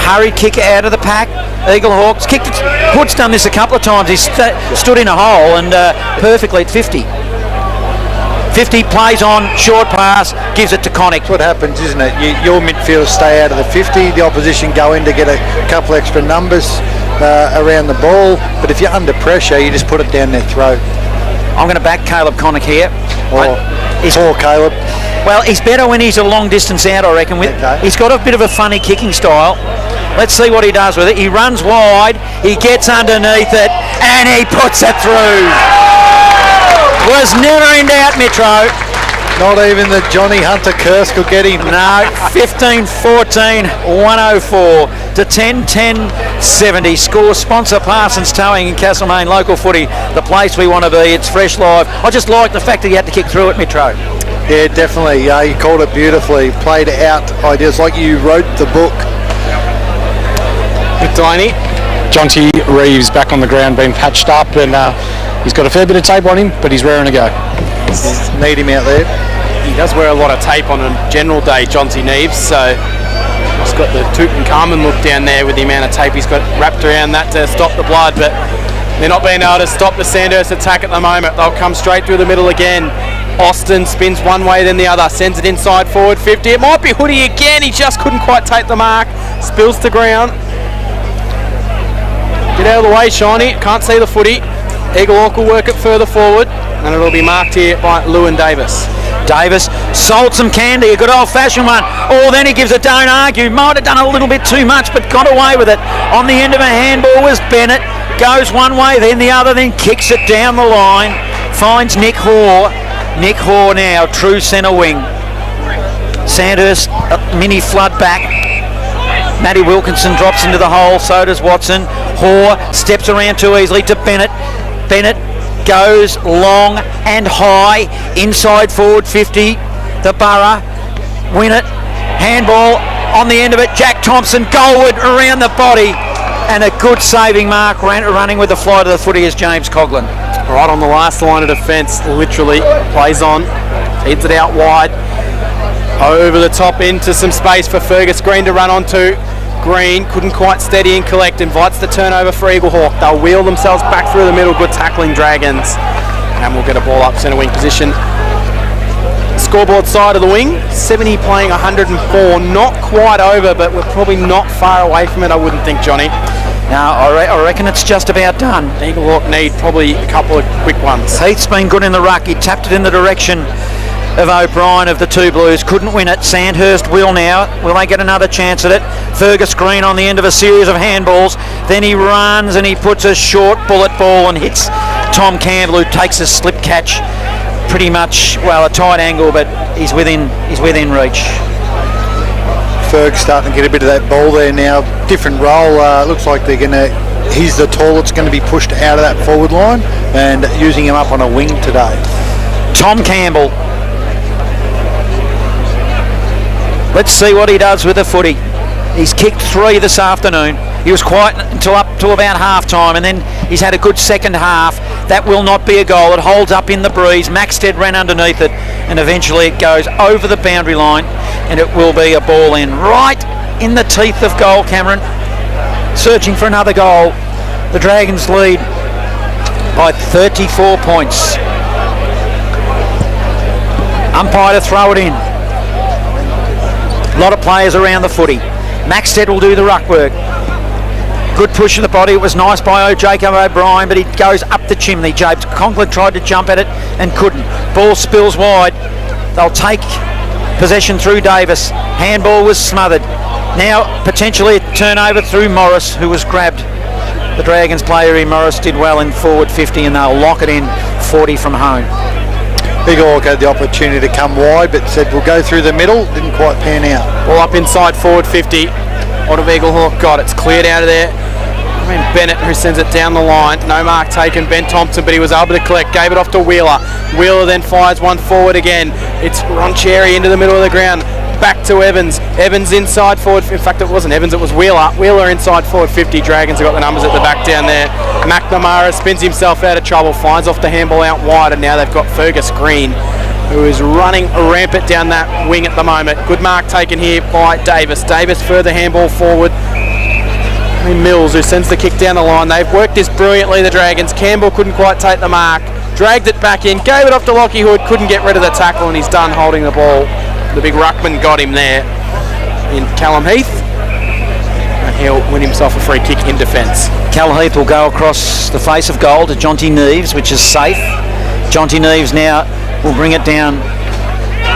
Hurried kick out of the pack. Eaglehawks kicked it. Hood's done this a couple of times. He stood in a hole and perfectly at 50. 50 plays on, short pass, gives it to Connick.
That's what happens, isn't it? Your midfielders stay out of the 50. The opposition go in to get a couple extra numbers around the ball. But if you're under pressure, you just put it down their throat.
I'm going to back Caleb Connick here.
Poor Caleb.
Well, he's better when he's a long distance out, I reckon. He's got a bit of a funny kicking style. Let's see what he does with it. He runs wide, he gets underneath it, and he puts it through. Was never in doubt, Metro.
Not even the Johnny Hunter curse could get him.
No, 15-14, 104 to 10-10-70. Score sponsor Parsons Towing in Castlemaine, local footy, the place we want to be. It's fresh live. I just like the fact that he had to kick through it, Metro.
Yeah, definitely. He called it beautifully. Played out ideas like you wrote the book.
Delaney, Jonty Reeves back on the ground being patched up, and he's got a fair bit of tape on him, but he's raring to go.
Need him out there.
He does wear a lot of tape on a general day, Jonty Neves, so he's got the Tutankhamun look down there with the amount of tape he's got wrapped around that to stop the blood, but they're not being able to stop the Sandhurst attack at the moment. They'll come straight through the middle again. Austin spins one way then the other, sends it inside forward 50. It might be Hoodie again, he just couldn't quite take the mark. Spills to ground. Get out of the way, Shiny. Can't see the footy. Eaglehawk will work it further forward, and it'll be marked here by Lewin Davis.
Davis sold some candy, a good old-fashioned one. Oh, then he gives a don't argue. Might have done a little bit too much, but got away with it. On the end of a handball was Bennett. Goes one way, then the other, then kicks it down the line. Finds Nick Hoare. Nick Hoare now, true centre wing. Sandhurst, mini flood back. Matty Wilkinson drops into the hole, so does Watson. Hoare steps around too easily to Bennett. Bennett goes long and high, inside forward 50. The Borough win it. Handball on the end of it. Jack Thompson, goalward around the body. And a good saving mark, running with the fly to the footy is James Coughlin.
Right on the last line of defence, literally plays on, heads it out wide. Over the top into some space for Fergus Green to run onto. Green couldn't quite steady and collect, invites the turnover for Eaglehawk. They'll wheel themselves back through the middle, good tackling Dragons. And we'll get a ball up centre wing position. Scoreboard side of the wing, 70 playing 104, not quite over, but we're probably not far away from it, I wouldn't think, Johnny.
No, I reckon it's just about done.
Eaglehawk need probably a couple of quick ones.
Heath's been good in the ruck. He tapped it in the direction of O'Brien of the two Blues. Couldn't win it. Sandhurst will now. Will they get another chance at it? Fergus Green on the end of a series of handballs. Then he runs and he puts a short bullet ball and hits Tom Campbell, who takes a slip catch. Pretty much, well, a tight angle, but he's within reach.
Ferg's starting to get a bit of that ball there now. Different role. Looks like they're going to. He's the tall that's going to be pushed out of that forward line and using him up on a wing today.
Tom Campbell. Let's see what he does with the footy. He's kicked 3 this afternoon. He was quiet until up to about half time, and then he's had a good second half. That will not be a goal. It holds up in the breeze. Maxted ran underneath it, and eventually it goes over the boundary line, and it will be a ball in. Right in the teeth of goal, Cameron. Searching for another goal. The Dragons lead by 34 points. Umpire to throw it in. A lot of players around the footy. Maxted will do the ruck work. Good push of the body. It was nice by Jacob O'Brien, but he goes up the chimney. James Conklin tried to jump at it and couldn't. Ball spills wide. They'll take possession through Davis. Handball was smothered. Now potentially a turnover through Morris, who was grabbed. The Dragons player in Morris did well in forward 50, and they'll lock it in 40 from home.
Eaglehawk had the opportunity to come wide, but said we'll go through the middle. Didn't quite pan out.
Ball up inside forward 50. What have Eaglehawk got? It's cleared out of there. Bennett, who sends it down the line. No mark taken. Ben Thompson, but he was able to collect. Gave it off to Wheeler. Wheeler then fires one forward again. It's Ron Cherry into the middle of the ground. Back to Evans. Evans inside forward. In fact, it wasn't Evans, it was Wheeler. Wheeler inside forward 50. Dragons have got the numbers at the back down there. McNamara spins himself out of trouble. Finds off the handball out wide, and now they've got Fergus Green, who is running rampant down that wing at the moment. Good mark taken here by Davis. Davis further handball forward. Mills, who sends the kick down the line. They've worked this brilliantly, the Dragons. Campbell couldn't quite take the mark. Dragged it back in. Gave it off to Lockie Hood. Couldn't get rid of the tackle, and he's done holding the ball. The big ruckman got him there in Callum Heath. And he'll win himself a free kick in defence.
Callum Heath will go across the face of goal to Jonty Neves, which is safe. Jonty Neves now will bring it down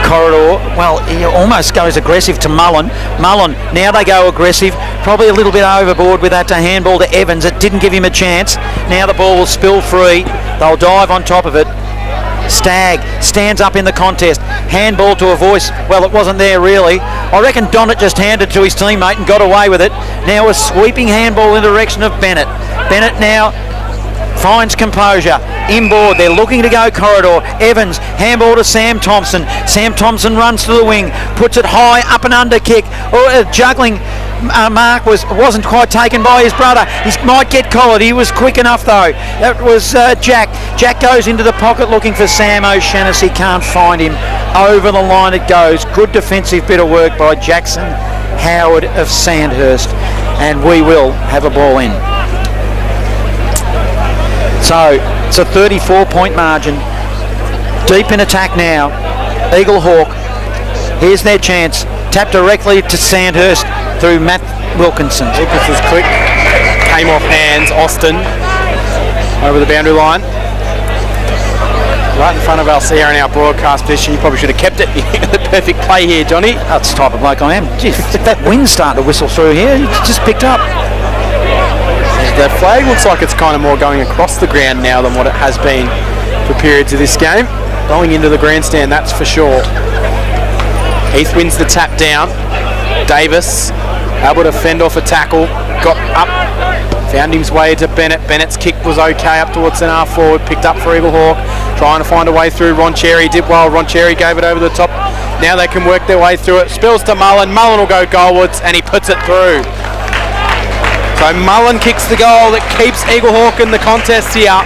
corridor. Well, he almost goes aggressive to Mullen. Mullen, now they go aggressive, probably a little bit overboard with that to handball to Evans. It didn't give him a chance. Now the ball will spill free. They'll dive on top of it. Stagg stands up in the contest. Handball to a voice. Well, it wasn't there really. I reckon Donnet just handed to his teammate and got away with it. Now a sweeping handball in the direction of Bennett. Bennett now finds composure. Inboard, they're looking to go corridor. Evans, handball to Sam Thompson. Sam Thompson runs to the wing, puts it high, up and under kick. Juggling mark wasn't quite taken by his brother. He might get collared. He was quick enough though. That was Jack. Jack goes into the pocket looking for Sam O'Shannessy. Can't find him. Over the line it goes. Good defensive bit of work by Jackson Howard of Sandhurst. And we will have a ball in. So it's a 34-point margin. Deep in attack now. Eaglehawk. Here's their chance. Tap directly to Sandhurst through Matt Wilkinson.
Wilkinson's click came off hands. Austin over the boundary line. Right in front of Alcia in our broadcast position. You probably should have kept it. The perfect play here, Johnny.
That's the type of bloke I am. Gee, that wind's starting to whistle through here. It's just picked up.
The flag looks like it's kind of more going across the ground now than what it has been for periods of this game. Going into the grandstand, that's for sure. Heath wins the tap down. Davis able to fend off a tackle. Got up, found his way to Bennett. Bennett's kick was okay up towards an half forward. Picked up for Eaglehawk. Trying to find a way through. Ron Cherry did well. Ron Cherry gave it over the top. Now they can work their way through it. Spills to Mullen. Mullen will go goalwards and he puts it through. So Mullen kicks the goal that keeps Eaglehawk in the contest here.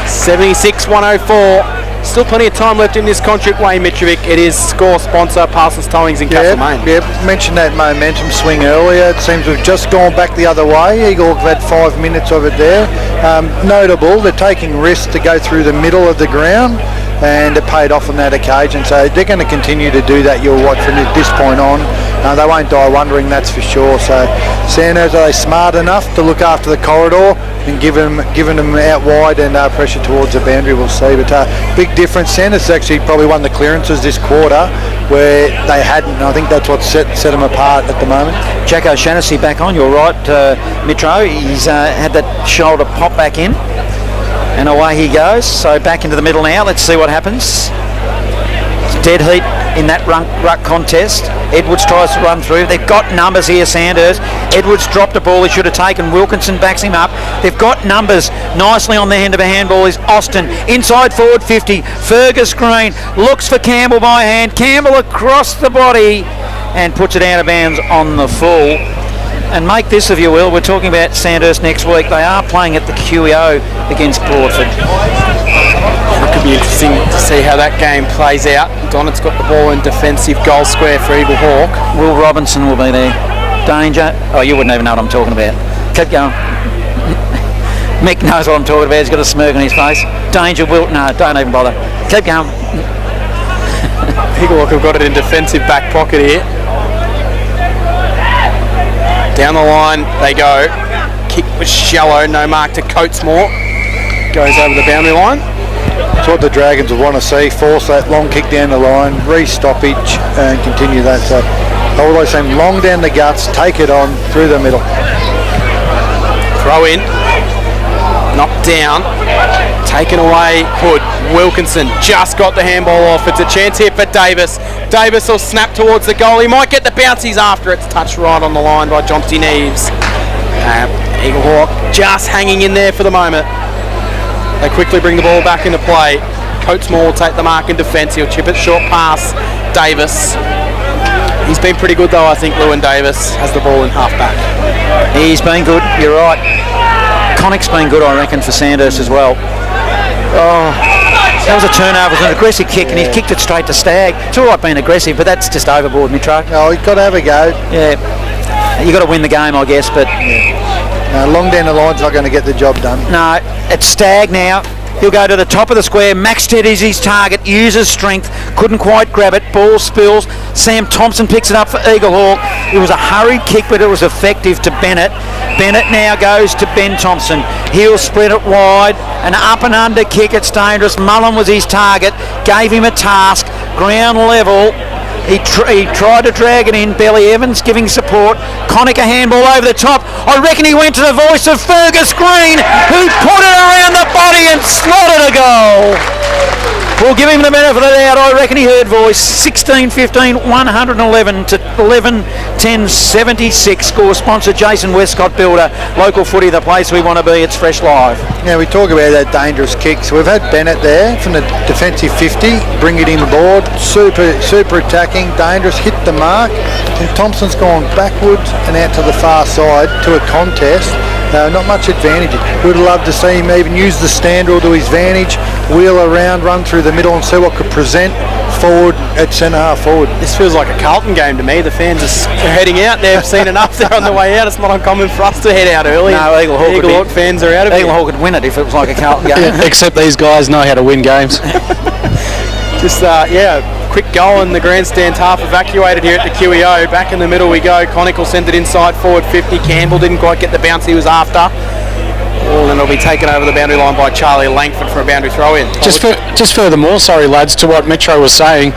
76-104. Still plenty of time left in this contract, Wayne Mitrovic. It is score sponsor Parsons Towings in Castlemaine.
Yeah, mentioned that momentum swing earlier. It seems we've just gone back the other way. Eaglehawk have had 5 minutes of it there. Notable, they're taking risks to go through the middle of the ground, and it paid off on that occasion. So they're going to continue to do that, you'll watch from this point on. They won't die wondering, that's for sure. So Sandhurst, are they smart enough to look after the corridor and giving them out wide and pressure towards the boundary, we'll see. But big difference. Sandhurst actually probably won the clearances this quarter where they hadn't. I think that's what set them apart at the moment.
Jack O'Shannessy back on, you're right, Mitro. He's had that shoulder pop back in. And away he goes. So back into the middle now. Let's see what happens. It's dead heat in that ruck contest. Edwards tries to run through. They've got numbers here, Sandhurst. Edwards dropped a ball he should have taken. Wilkinson backs him up. They've got numbers. Nicely on the end of a handball is Austin. Inside forward 50. Fergus Green looks for Campbell by hand. Campbell across the body and puts it out of bounds on the full. And make this, if you will, we're talking about Sandhurst next week. They are playing at the QEO against Broadford.
It could be interesting to see how that game plays out. Donnett's got the ball in defensive goal square for Eaglehawk.
Will Robinson will be there. Danger. Oh, you wouldn't even know what I'm talking about. Keep going. Mick knows what I'm talking about. He's got a smirk on his face. Danger. Will. No, don't even bother. Keep going.
Eaglehawk have got it in defensive back pocket here. Down the line they go. Kick was shallow. No mark to Coatesmore. Goes over the boundary line.
That's what the Dragons will want to see. Force that long kick down the line, re-stoppage and continue that. So all those same long down the guts, take it on through the middle.
Throw in. Knocked down. Taken away, Hood. Wilkinson just got the handball off. It's a chance here for Davis. Davis will snap towards the goal. He might get the bouncies after it's touched right on the line by Jonty Neves. Eaglehawk just hanging in there for the moment. They quickly bring the ball back into play. Coatsmore will take the mark in defence. He'll chip it short pass. Davis. He's been pretty good though, I think. Lewin Davis has the ball in half back.
He's been good, you're right. Connick's been good, I reckon, for Sandhurst as well. Oh, that was a turnover. It was an aggressive kick, and he kicked it straight to Stagg. It's all right being aggressive, but that's just overboard, Mitro.
Oh, he's got to have a go.
Yeah, you got to win the game, I guess, but
long down the line's not going to get the job done.
no, it's Stagg now. He'll go to the top of the square. Maxted is his target, uses strength, couldn't quite grab it. Ball spills. Sam Thompson picks it up for Eaglehawk. It was a hurried kick, but it was effective to Bennett. Bennett now goes to Ben Thompson. He'll spread it wide. An up and under kick. It's dangerous. Mullen was his target. Gave him a task. Ground level. He tried to drag it in. Belly Evans giving support. Connick a handball over the top. I reckon he went to the voice of Fergus Green, who put it around the body and slotted a goal. We'll give him the benefit of the doubt. I reckon he heard voice. 16-15, 111 to 11-10-76. Score sponsor Jason Westcott Builder. Local footy, the place we want to be. It's Fresh Live.
Yeah, we talk about that dangerous kick. So we've had Bennett there from the defensive 50, bring it in board, super attacking, dangerous, hit the mark, and Thompson's gone backwards and out to the far side to a contest. Not much advantage. Would have loved to see him even use the stand rule to his advantage, wheel around, run through the middle and see what could present forward at centre half forward.
This feels like a Carlton game to me. The fans are heading out. They've seen enough there on the way out. It's not uncommon for us to head out early.
No,
Eaglehawk fans are out of it.
Eaglehawk could win it if it was like a Carlton game.
Except these guys know how to win games.
Just, quick goal and the grandstand half evacuated here at the QEO. Back in the middle we go. Connick will send it inside forward 50. Campbell didn't quite get the bounce he was after. Then it'll be taken over the boundary line by Charlie Langford for a boundary throw in.
Just furthermore, sorry lads, to what Metro was saying,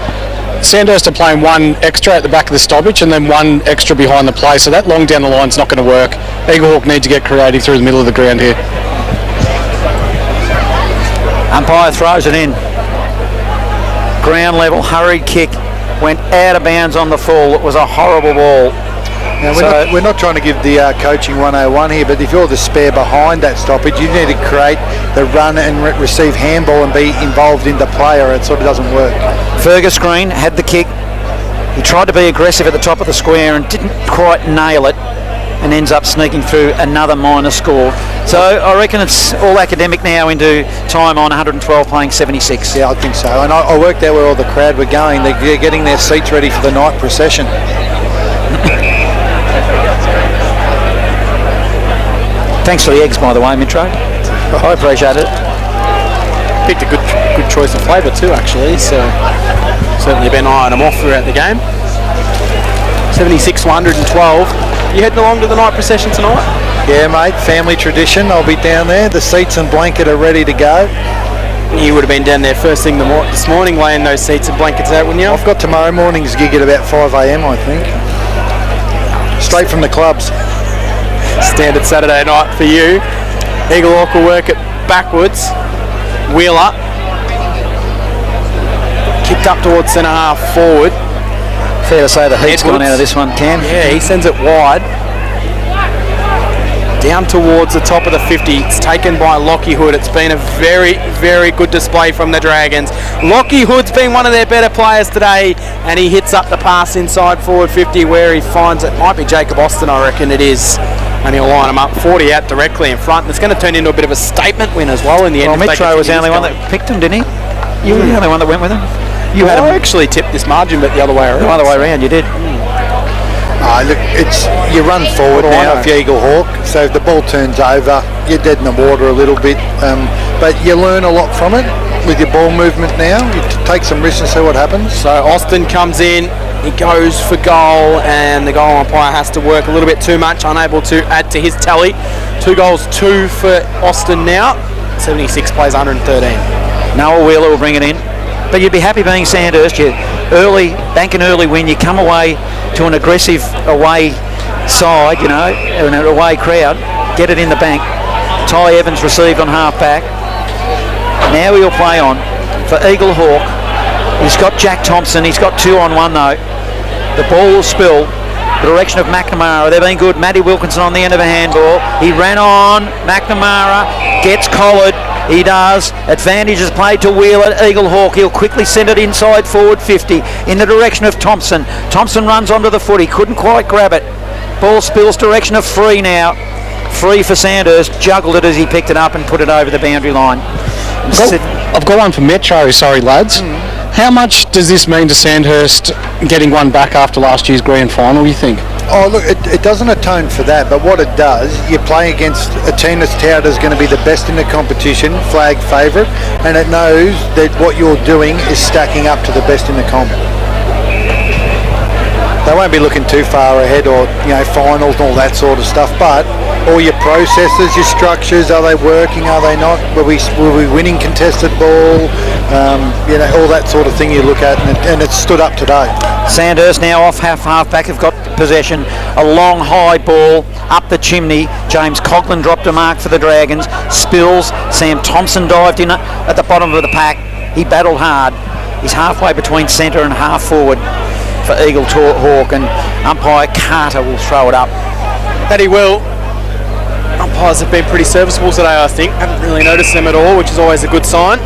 Sandhurst are playing one extra at the back of the stoppage and then one extra behind the play, so that long down the line's not going to work. Eaglehawk need to get creative through the middle of the ground here.
Umpire throws it in. Ground level, hurried kick, went out of bounds on the full. It was a horrible ball.
Now, we're not trying to give the coaching 101 here, but if you're the spare behind that stoppage, you need to create the run and receive handball and be involved in the play, or it sort of doesn't work.
Fergus Green had the kick. He tried to be aggressive at the top of the square and didn't quite nail it, and ends up sneaking through another minor score. So I reckon it's all academic now into time on 112 playing 76.
Yeah, I think so. And I worked out where all the crowd were going. They're getting their seats ready for the night procession.
Thanks for the eggs, by the way, Mitro. I appreciate it.
Picked a good choice of flavour too, actually. So certainly been eyeing them off throughout the game. 76 112. You heading along to the night procession tonight?
Yeah, mate. Family tradition. I'll be down there. The seats and blanket are ready to go.
You would have been down there first thing this morning, laying those seats and blankets out, wouldn't you?
I've got tomorrow morning's gig at about 5 a.m, I think. Straight from the clubs.
Standard Saturday night for you. Eaglehawk will work it backwards. Wheeler. Kicked up towards centre half forward.
Fair to say the heat's gone out of this one, Cam.
Yeah, he sends it wide. Down towards the top of the 50. It's taken by Lockie Hood. It's been a very, very good display from the Dragons. Lockie Hood's been one of their better players today, and he hits up the pass inside forward 50 where he finds it. Might be Jacob Austin, I reckon it is. And he'll line him up 40 out directly in front. And it's going to turn into a bit of a statement win as well in the end.
Well, Metro was the only one that picked him, didn't he? You were the only one that went with him.
I actually tipped this margin, but the other way around.
The other way around, you did.
Look, you run forward now if you're Eaglehawk, so if the ball turns over, you're dead in the water a little bit, but you learn a lot from it with your ball movement now. You take some risks and see what happens.
So Austin comes in, he goes for goal, and the goal umpire has to work a little bit too much, unable to add to his tally. 2 goals, 2 for Austin now. 76 plays 113.
Noah Wheeler will bring it in. But you'd be happy being Sandhurst. You bank an early win. You come away to an aggressive away side, an away crowd. Get it in the bank. Ty Evans received on half back. Now he'll play on for Eaglehawk. He's got Jack Thompson. He's got 2-on-1 though. The ball will spill. The direction of McNamara. They've been good. Matty Wilkinson on the end of a handball. He ran on. McNamara gets collared. He does. Advantage is played to Wheeler. Eaglehawk. He'll quickly send it inside forward 50 in the direction of Thompson. Thompson runs onto the foot. He couldn't quite grab it. Ball spills direction of Free now. Free for Sandhurst. Juggled it as he picked it up and put it over the boundary line.
I've got one for Metro. Sorry, lads. How much does this mean to Sandhurst getting one back after last year's grand final, you think?
Oh, look, it doesn't atone for that, but what it does, you're playing against a team that's touted as going to be the best in the competition, flag favourite, and it knows that what you're doing is stacking up to the best in the comp. They won't be looking too far ahead or, finals and all that sort of stuff, but all your processes, your structures, are they working, are they not? Were we winning contested ball? All that sort of thing you look at, and it's stood up today.
Sandhurst now off half-back have got possession. A long high ball up the chimney. James Coughlin dropped a mark for the Dragons. Spills. Sam Thompson dived in at the bottom of the pack. He battled hard. He's halfway between centre and half forward for Eaglehawk, and umpire Carter will throw it up.
That he will. Umpires have been pretty serviceable today, I think. Haven't really noticed them at all, which is always a good sign.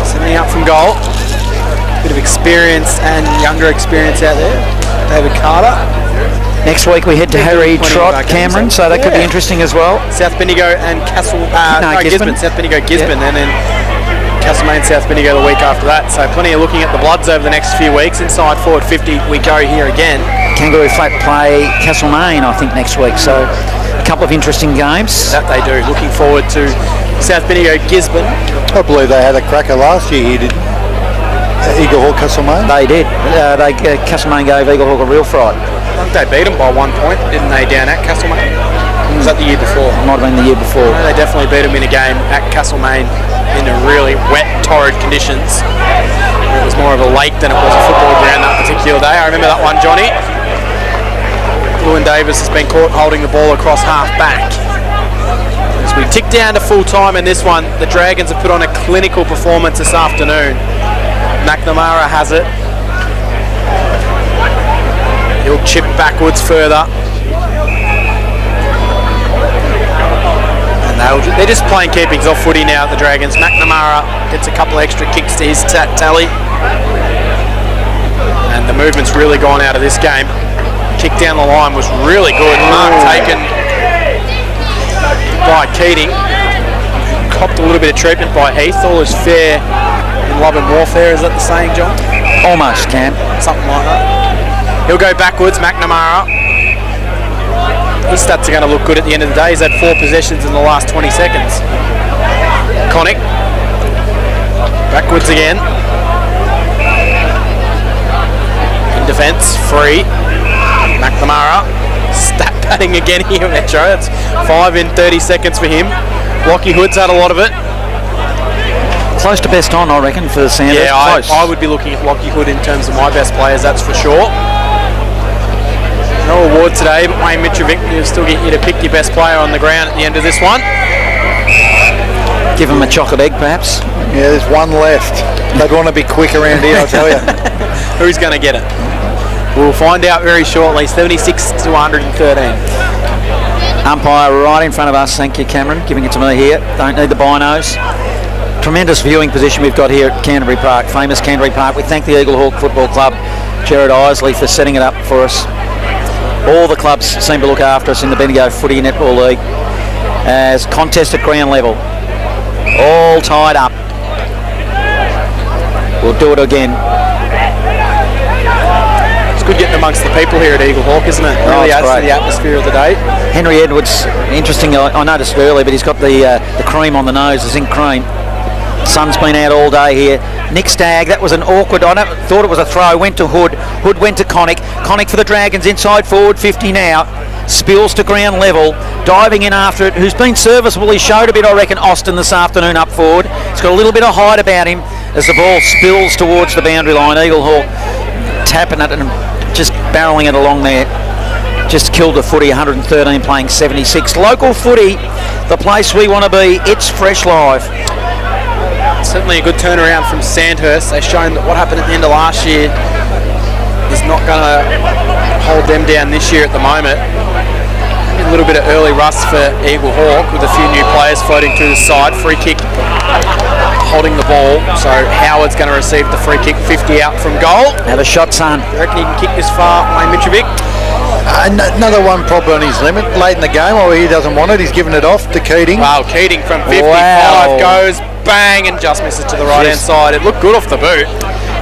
Sending up from goal. Bit of experience and younger experience out there. David Carter.
Next week we head to Harry Trott, Cameron, so that could be interesting as well.
South Bendigo and Gisborne. South Bendigo, Gisborne, and then Castlemaine, South Bendigo the week after that. So plenty of looking at the Bloods over the next few weeks. Inside forward 50, we go here again.
Kangaroo Flat play Castlemaine, I think, next week. So a couple of interesting games.
That they do. Looking forward to South Bendigo, Gisborne.
I believe they had a cracker last year here, didn't Eaglehawk, Castlemaine?
They did. Castlemaine gave Eaglehawk a real fright.
I think they beat them by 1 point, didn't they, down at Castlemaine? Was that the year before?
Might have been the year before.
No, they definitely beat them in a game at Castlemaine in a really wet, torrid conditions. It was more of a lake than it was a football ground that particular day. I remember that one, Johnny. Lewin Davis has been caught holding the ball across half back. As we tick down to full time in this one, the Dragons have put on a clinical performance this afternoon. McNamara has it. He'll chip backwards further. And they're just playing keepings off footy now, the Dragons. McNamara gets a couple extra kicks to his tally. And the movement's really gone out of this game. Kick down the line was really good. Mark taken by Keating. Copped a little bit of treatment by Heath. All is fair in love and warfare. Is that the saying, John?
Almost, Cam.
Something like that. He'll go backwards, McNamara. His stats are going to look good at the end of the day. He's had 4 possessions in the last 20 seconds. Connick. Backwards again. In defence, Free. McNamara. Stat padding again here, Metro. That's 5 in 30 seconds for him. Lockie Hood's had a lot of it.
Close to best on, I reckon, for Sandhurst.
Yeah, I would be looking at Lockie Hood in terms of my best players, that's for sure. No award today, but Wayne Mitrovic will still get you to pick your best player on the ground at the end of this one.
Give him a chocolate egg, perhaps.
Yeah, there's one left. They'd want to be quick around here, I'll tell you.
Who's going to get it? We'll find out very shortly. 76 to 113.
Umpire right in front of us. Thank you, Cameron, giving it to me here. Don't need the binos. Tremendous viewing position we've got here at Canterbury Park, famous Canterbury Park. We thank the Eaglehawk Football Club, Gerard Isley, for setting it up for us. All the clubs seem to look after us in the Bendigo Footy Netball League as contest at ground level. All tied up. We'll do it again.
It's good getting amongst the people here at Eaglehawk, isn't it? Really adds to the atmosphere of the day.
Henry Edwards, interesting, I noticed earlier, but he's got the cream on the nose, the zinc cream. Sun's been out all day here. Nick Stagg, that was an awkward, I thought it was a throw, went to Hood. Hood went to Connick. Connick for the Dragons, inside forward 50 now. Spills to ground level, diving in after it. Who's been serviceable, he showed a bit, I reckon, Austin this afternoon up forward. He's got a little bit of height about him as the ball spills towards the boundary line. Eaglehawk tapping it and just barrelling it along there. Just killed the footy, 113 playing 76. Local footy, the place we want to be. It's Fresh Live.
certainly a good turnaround from Sandhurst. They've shown that what happened at the end of last year is not going to hold them down this year at the moment. A little bit of early rust for Eaglehawk with a few new players floating through the side. Free kick holding the ball, so Howard's going to receive the free kick, 50 out from goal.
Have a shot, son.
You reckon he can kick this far, Wayne Mitrovic?
Another one probably on his limit late in the game, or he doesn't want it. He's given it off to Keating.
Wow, Keating from 55 goes bang and just misses to the right hand side. It looked good off the boot.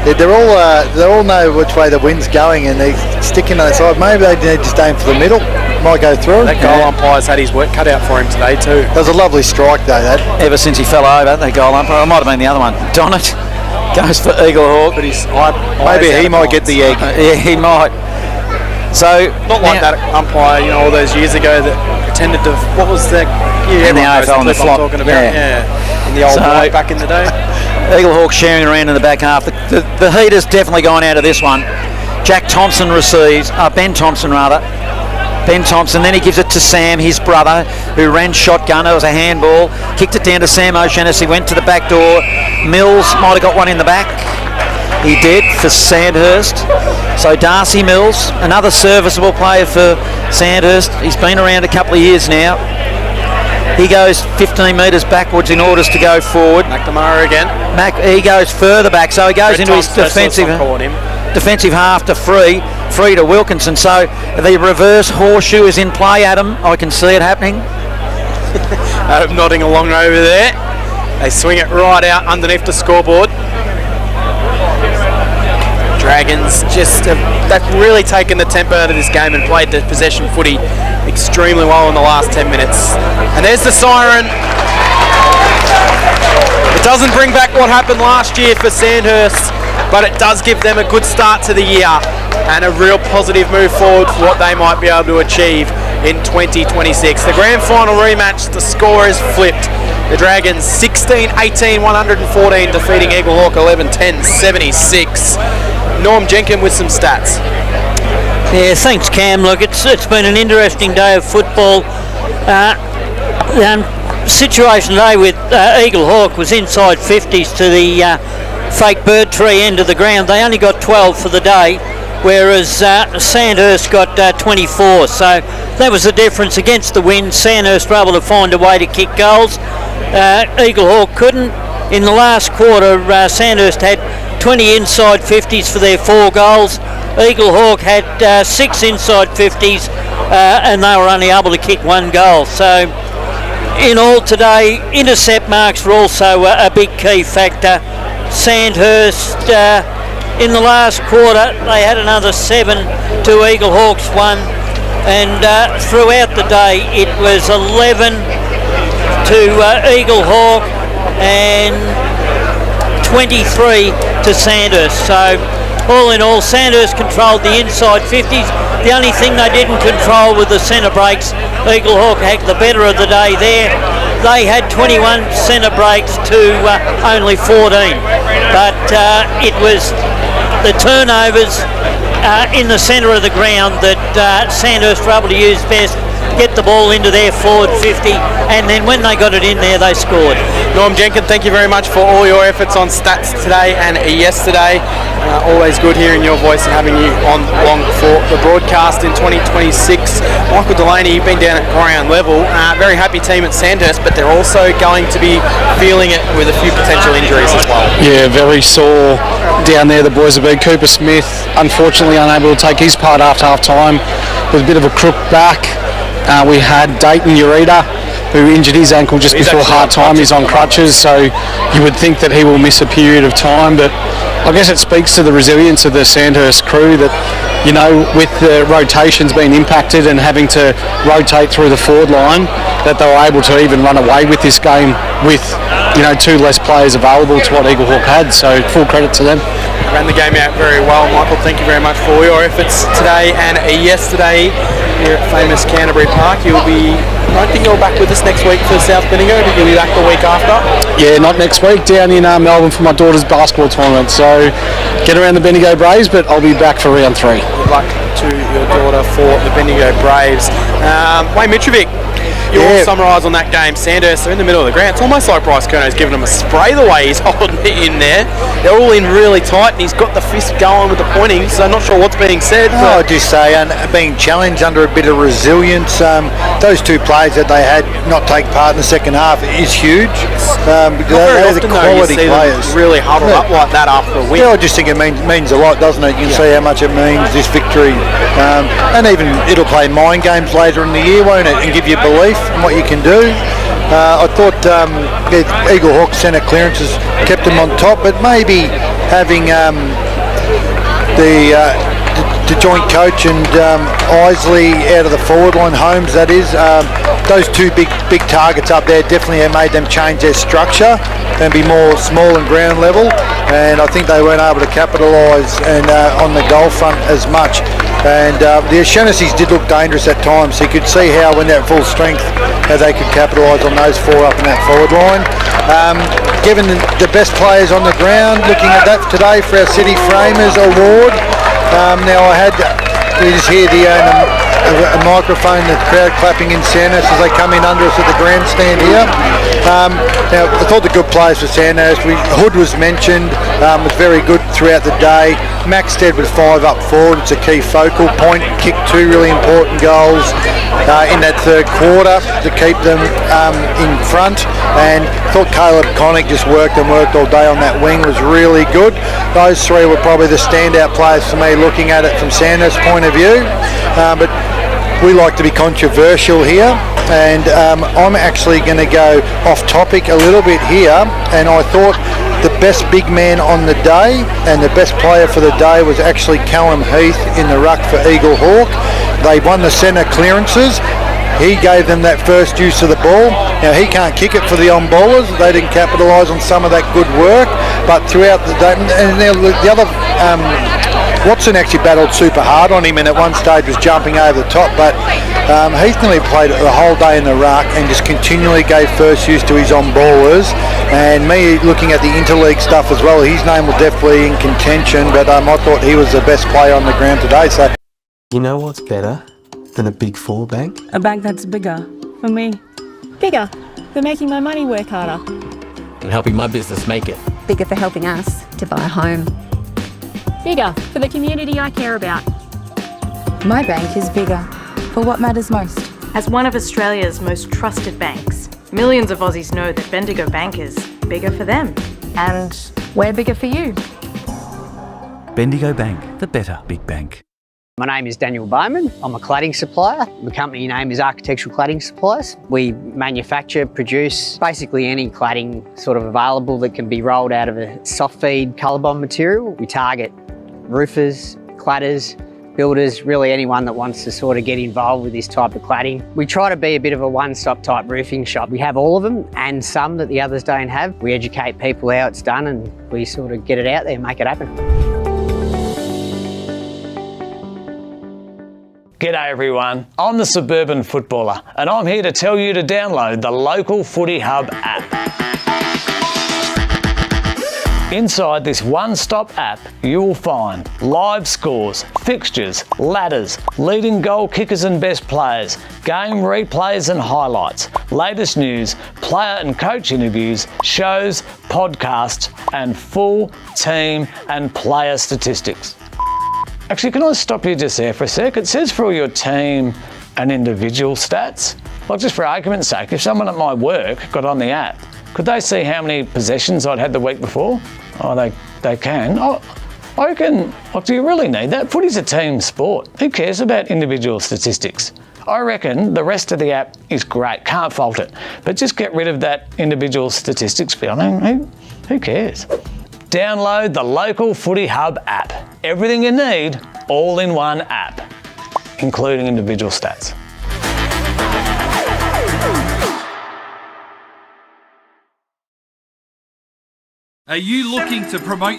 Yeah, they all know which way the wind's going, and they stick in on the side. Maybe they need to stay in for the middle. Might go through.
That goal umpire's had his work cut out for him today too.
That was a lovely strike though. That
ever since he fell over, the goal umpire. It might have been the other one. Donnet goes for Eaglehawk,
but he's
maybe he might get the egg.
Yeah, he might. So
not like that umpire, all those years ago that pretended to. What was the?
In the AFL and the flop.
Talking about, in the old white back in the day.
Eaglehawk sharing around in the back half. The heat has definitely gone out of this one. Jack Thompson receives, Ben Thompson rather. Ben Thompson, then he gives it to Sam, his brother, who ran shotgun. It was a handball. Kicked it down to Sam O'Shaughnessy, went to the back door. Mills might have got one in the back. He did for Sandhurst. So Darcy Mills, another serviceable player for Sandhurst. He's been around a couple of years now. He goes 15 metres backwards in order to go forward.
McNamara again.
He goes further back, so he goes into his defensive half to free to Wilkinson. So the reverse horseshoe is in play, Adam. I can see it happening.
Adam nodding along over there. They swing it right out underneath the scoreboard. Dragons they've really taken the tempo out of this game and played the possession footy extremely well in the last 10 minutes. And there's the siren. It doesn't bring back what happened last year for Sandhurst, but it does give them a good start to the year and a real positive move forward for what they might be able to achieve in 2026. The grand final rematch, the score is flipped. The Dragons 16-18, 114, defeating Eaglehawk 11-10, 76. Norm Jenkins with some stats.
Yeah, thanks Cam. Look, it's been an interesting day of football. Situation today with Eaglehawk was inside 50s to the fake bird tree end of the ground. They only got 12 for the day, whereas Sandhurst got 24. So that was the difference against the wind. Sandhurst were able to find a way to kick goals. Eaglehawk couldn't. In the last quarter, Sandhurst had 20 inside 50s for their 4 goals. Eaglehawk had 6 inside 50s and they were only able to kick 1 goal. So in all today, intercept marks were also a big key factor. Sandhurst in the last quarter, they had another 7 to Eaglehawk's 1, and throughout the day it was 11 to Eaglehawk and 23 to Sandhurst. So all in all, Sandhurst controlled the inside 50s. The only thing they didn't control were the centre breaks. Eaglehawk had the better of the day there. They had 21 centre breaks to only 14. But it was the turnovers in the centre of the ground that Sandhurst were able to use best, get the ball into their forward 50, and then when they got it in there, they scored.
Norm Jenkins, thank you very much for all your efforts on stats today and yesterday. Always good hearing your voice and having you on along for the broadcast in 2026. Michael Delaney, you've been down at ground level. Very happy team at Sandhurst, but they're also going to be feeling it with a few potential injuries as well.
Yeah, very sore down there. The boys have been. Cooper Smith, unfortunately unable to take his part after half time with a bit of a crook back. We had Dayton Ureta, who injured his ankle just before half time. He's on crutches, so you would think that he will miss a period of time, but I guess it speaks to the resilience of the Sandhurst crew that, you know, with the rotations being impacted and having to rotate through the forward line, that they were able to even run away with this game with, you know, 2 less players available to what Eaglehawk had, so full credit to them.
Ran the game out very well, Michael. Thank you very much for all your efforts today and yesterday here at famous Canterbury Park. I don't think you're back with us next week for South Bendigo, but you'll be back the week after. Yeah, not next week. Down in Melbourne for my daughter's basketball tournament. So get around the Bendigo Braves, but I'll be back for round 3. Good luck to your daughter for the Bendigo Braves. Wayne Mitrovic, Your summarise on that game, Sandhurst, they're in the middle of the ground. It's almost like Bryce Kerno's giving them a spray the way he's holding it in there. They're all in really tight and he's got the fist going with the pointing, so I'm not sure what's being said.
I'd just say, and being challenged under a bit of resilience, those two players that they had not take part in the second half is huge. They're the quality players.
Really huddle up like that after a win.
Yeah, I just think it means a lot, doesn't it? You can see how much it means, this victory. And even it'll play mind games later in the year, won't it? And give you belief in what you can do. I thought Eaglehawk centre clearances kept them on top, but maybe having the joint coach and Isley out of the forward line, Holmes that is, those two big targets up there definitely have made them change their structure and be more small and ground level, and I think they weren't able to capitalise on the goal front as much. And the O'Shanassy's did look dangerous at times, so you could see how when they're at full strength how they could capitalise on those four up in that forward line. Given the best players on the ground, looking at that today for our City Framers Award. Now we just hear a microphone, the crowd clapping in Sandhurst as they come in under us at the grandstand here. Now I thought the good players for Sandhurst, Hood was mentioned, was very good throughout the day. Maxted with 5 up forward, it's a key focal point, kicked 2 really important goals in that third quarter to keep them in front, and thought Caleb Connick just worked all day on that wing, was really good. Those 3 were probably the standout players for me looking at it from Sandhurst's point of view, but we like to be controversial here, and I'm actually going to go off topic a little bit here, and I thought the best big man on the day and the best player for the day was actually Callum Heath in the ruck for Eaglehawk. They won the centre clearances. He gave them that first use of the ball. Now he can't kick it for the on-ballers. They didn't capitalise on some of that good work, but throughout the day, and the other Watson actually battled super hard on him and at one stage was jumping over the top, but Heath nearly played the whole day in the ruck and just continually gave first use to his on-ballers. And me looking at the interleague stuff as well, his name was definitely in contention, but I thought he was the best player on the ground today. So,
you know what's better than a Big Four bank?
A bank that's bigger for me.
Bigger for making my money work harder.
And helping my business make it.
Bigger for helping us to buy a home.
Bigger for the community I care about.
My bank is bigger for what matters most.
As one of Australia's most trusted banks, millions of Aussies know that Bendigo Bank is bigger for them.
And we're bigger for you.
Bendigo Bank, the better big bank.
My name is Daniel Bowman. I'm a cladding supplier. The company name is Architectural Cladding Suppliers. We manufacture, produce basically any cladding sort of available that can be rolled out of a soft feed colour bond material. We target roofers, cladders, builders, really anyone that wants to sort of get involved with this type of cladding. We try to be a bit of a one-stop type roofing shop. We have all of them and some that the others don't have. We educate people how it's done and we sort of get it out there and make it happen.
G'day everyone, I'm the Suburban Footballer and I'm here to tell you to download the Local Footy Hub app. Inside this one-stop app, you will find live scores, fixtures, ladders, leading goal kickers and best players, game replays and highlights, latest news, player and coach interviews, shows, podcasts, and full team and player statistics. Actually, can I stop you just there for a sec? It says for all your team and individual stats. Like, just for argument's sake, if someone at my work got on the app, could they see how many possessions I'd had the week before? Oh, they can. Oh, I reckon, like, do you really need that? Footy's a team sport. Who cares about individual statistics? I reckon the rest of the app is great, can't fault it. But just get rid of that individual statistics bit. I mean, who cares? Download the Local Footy Hub app. Everything you need, all in one app, including individual stats.
Are you looking to promote your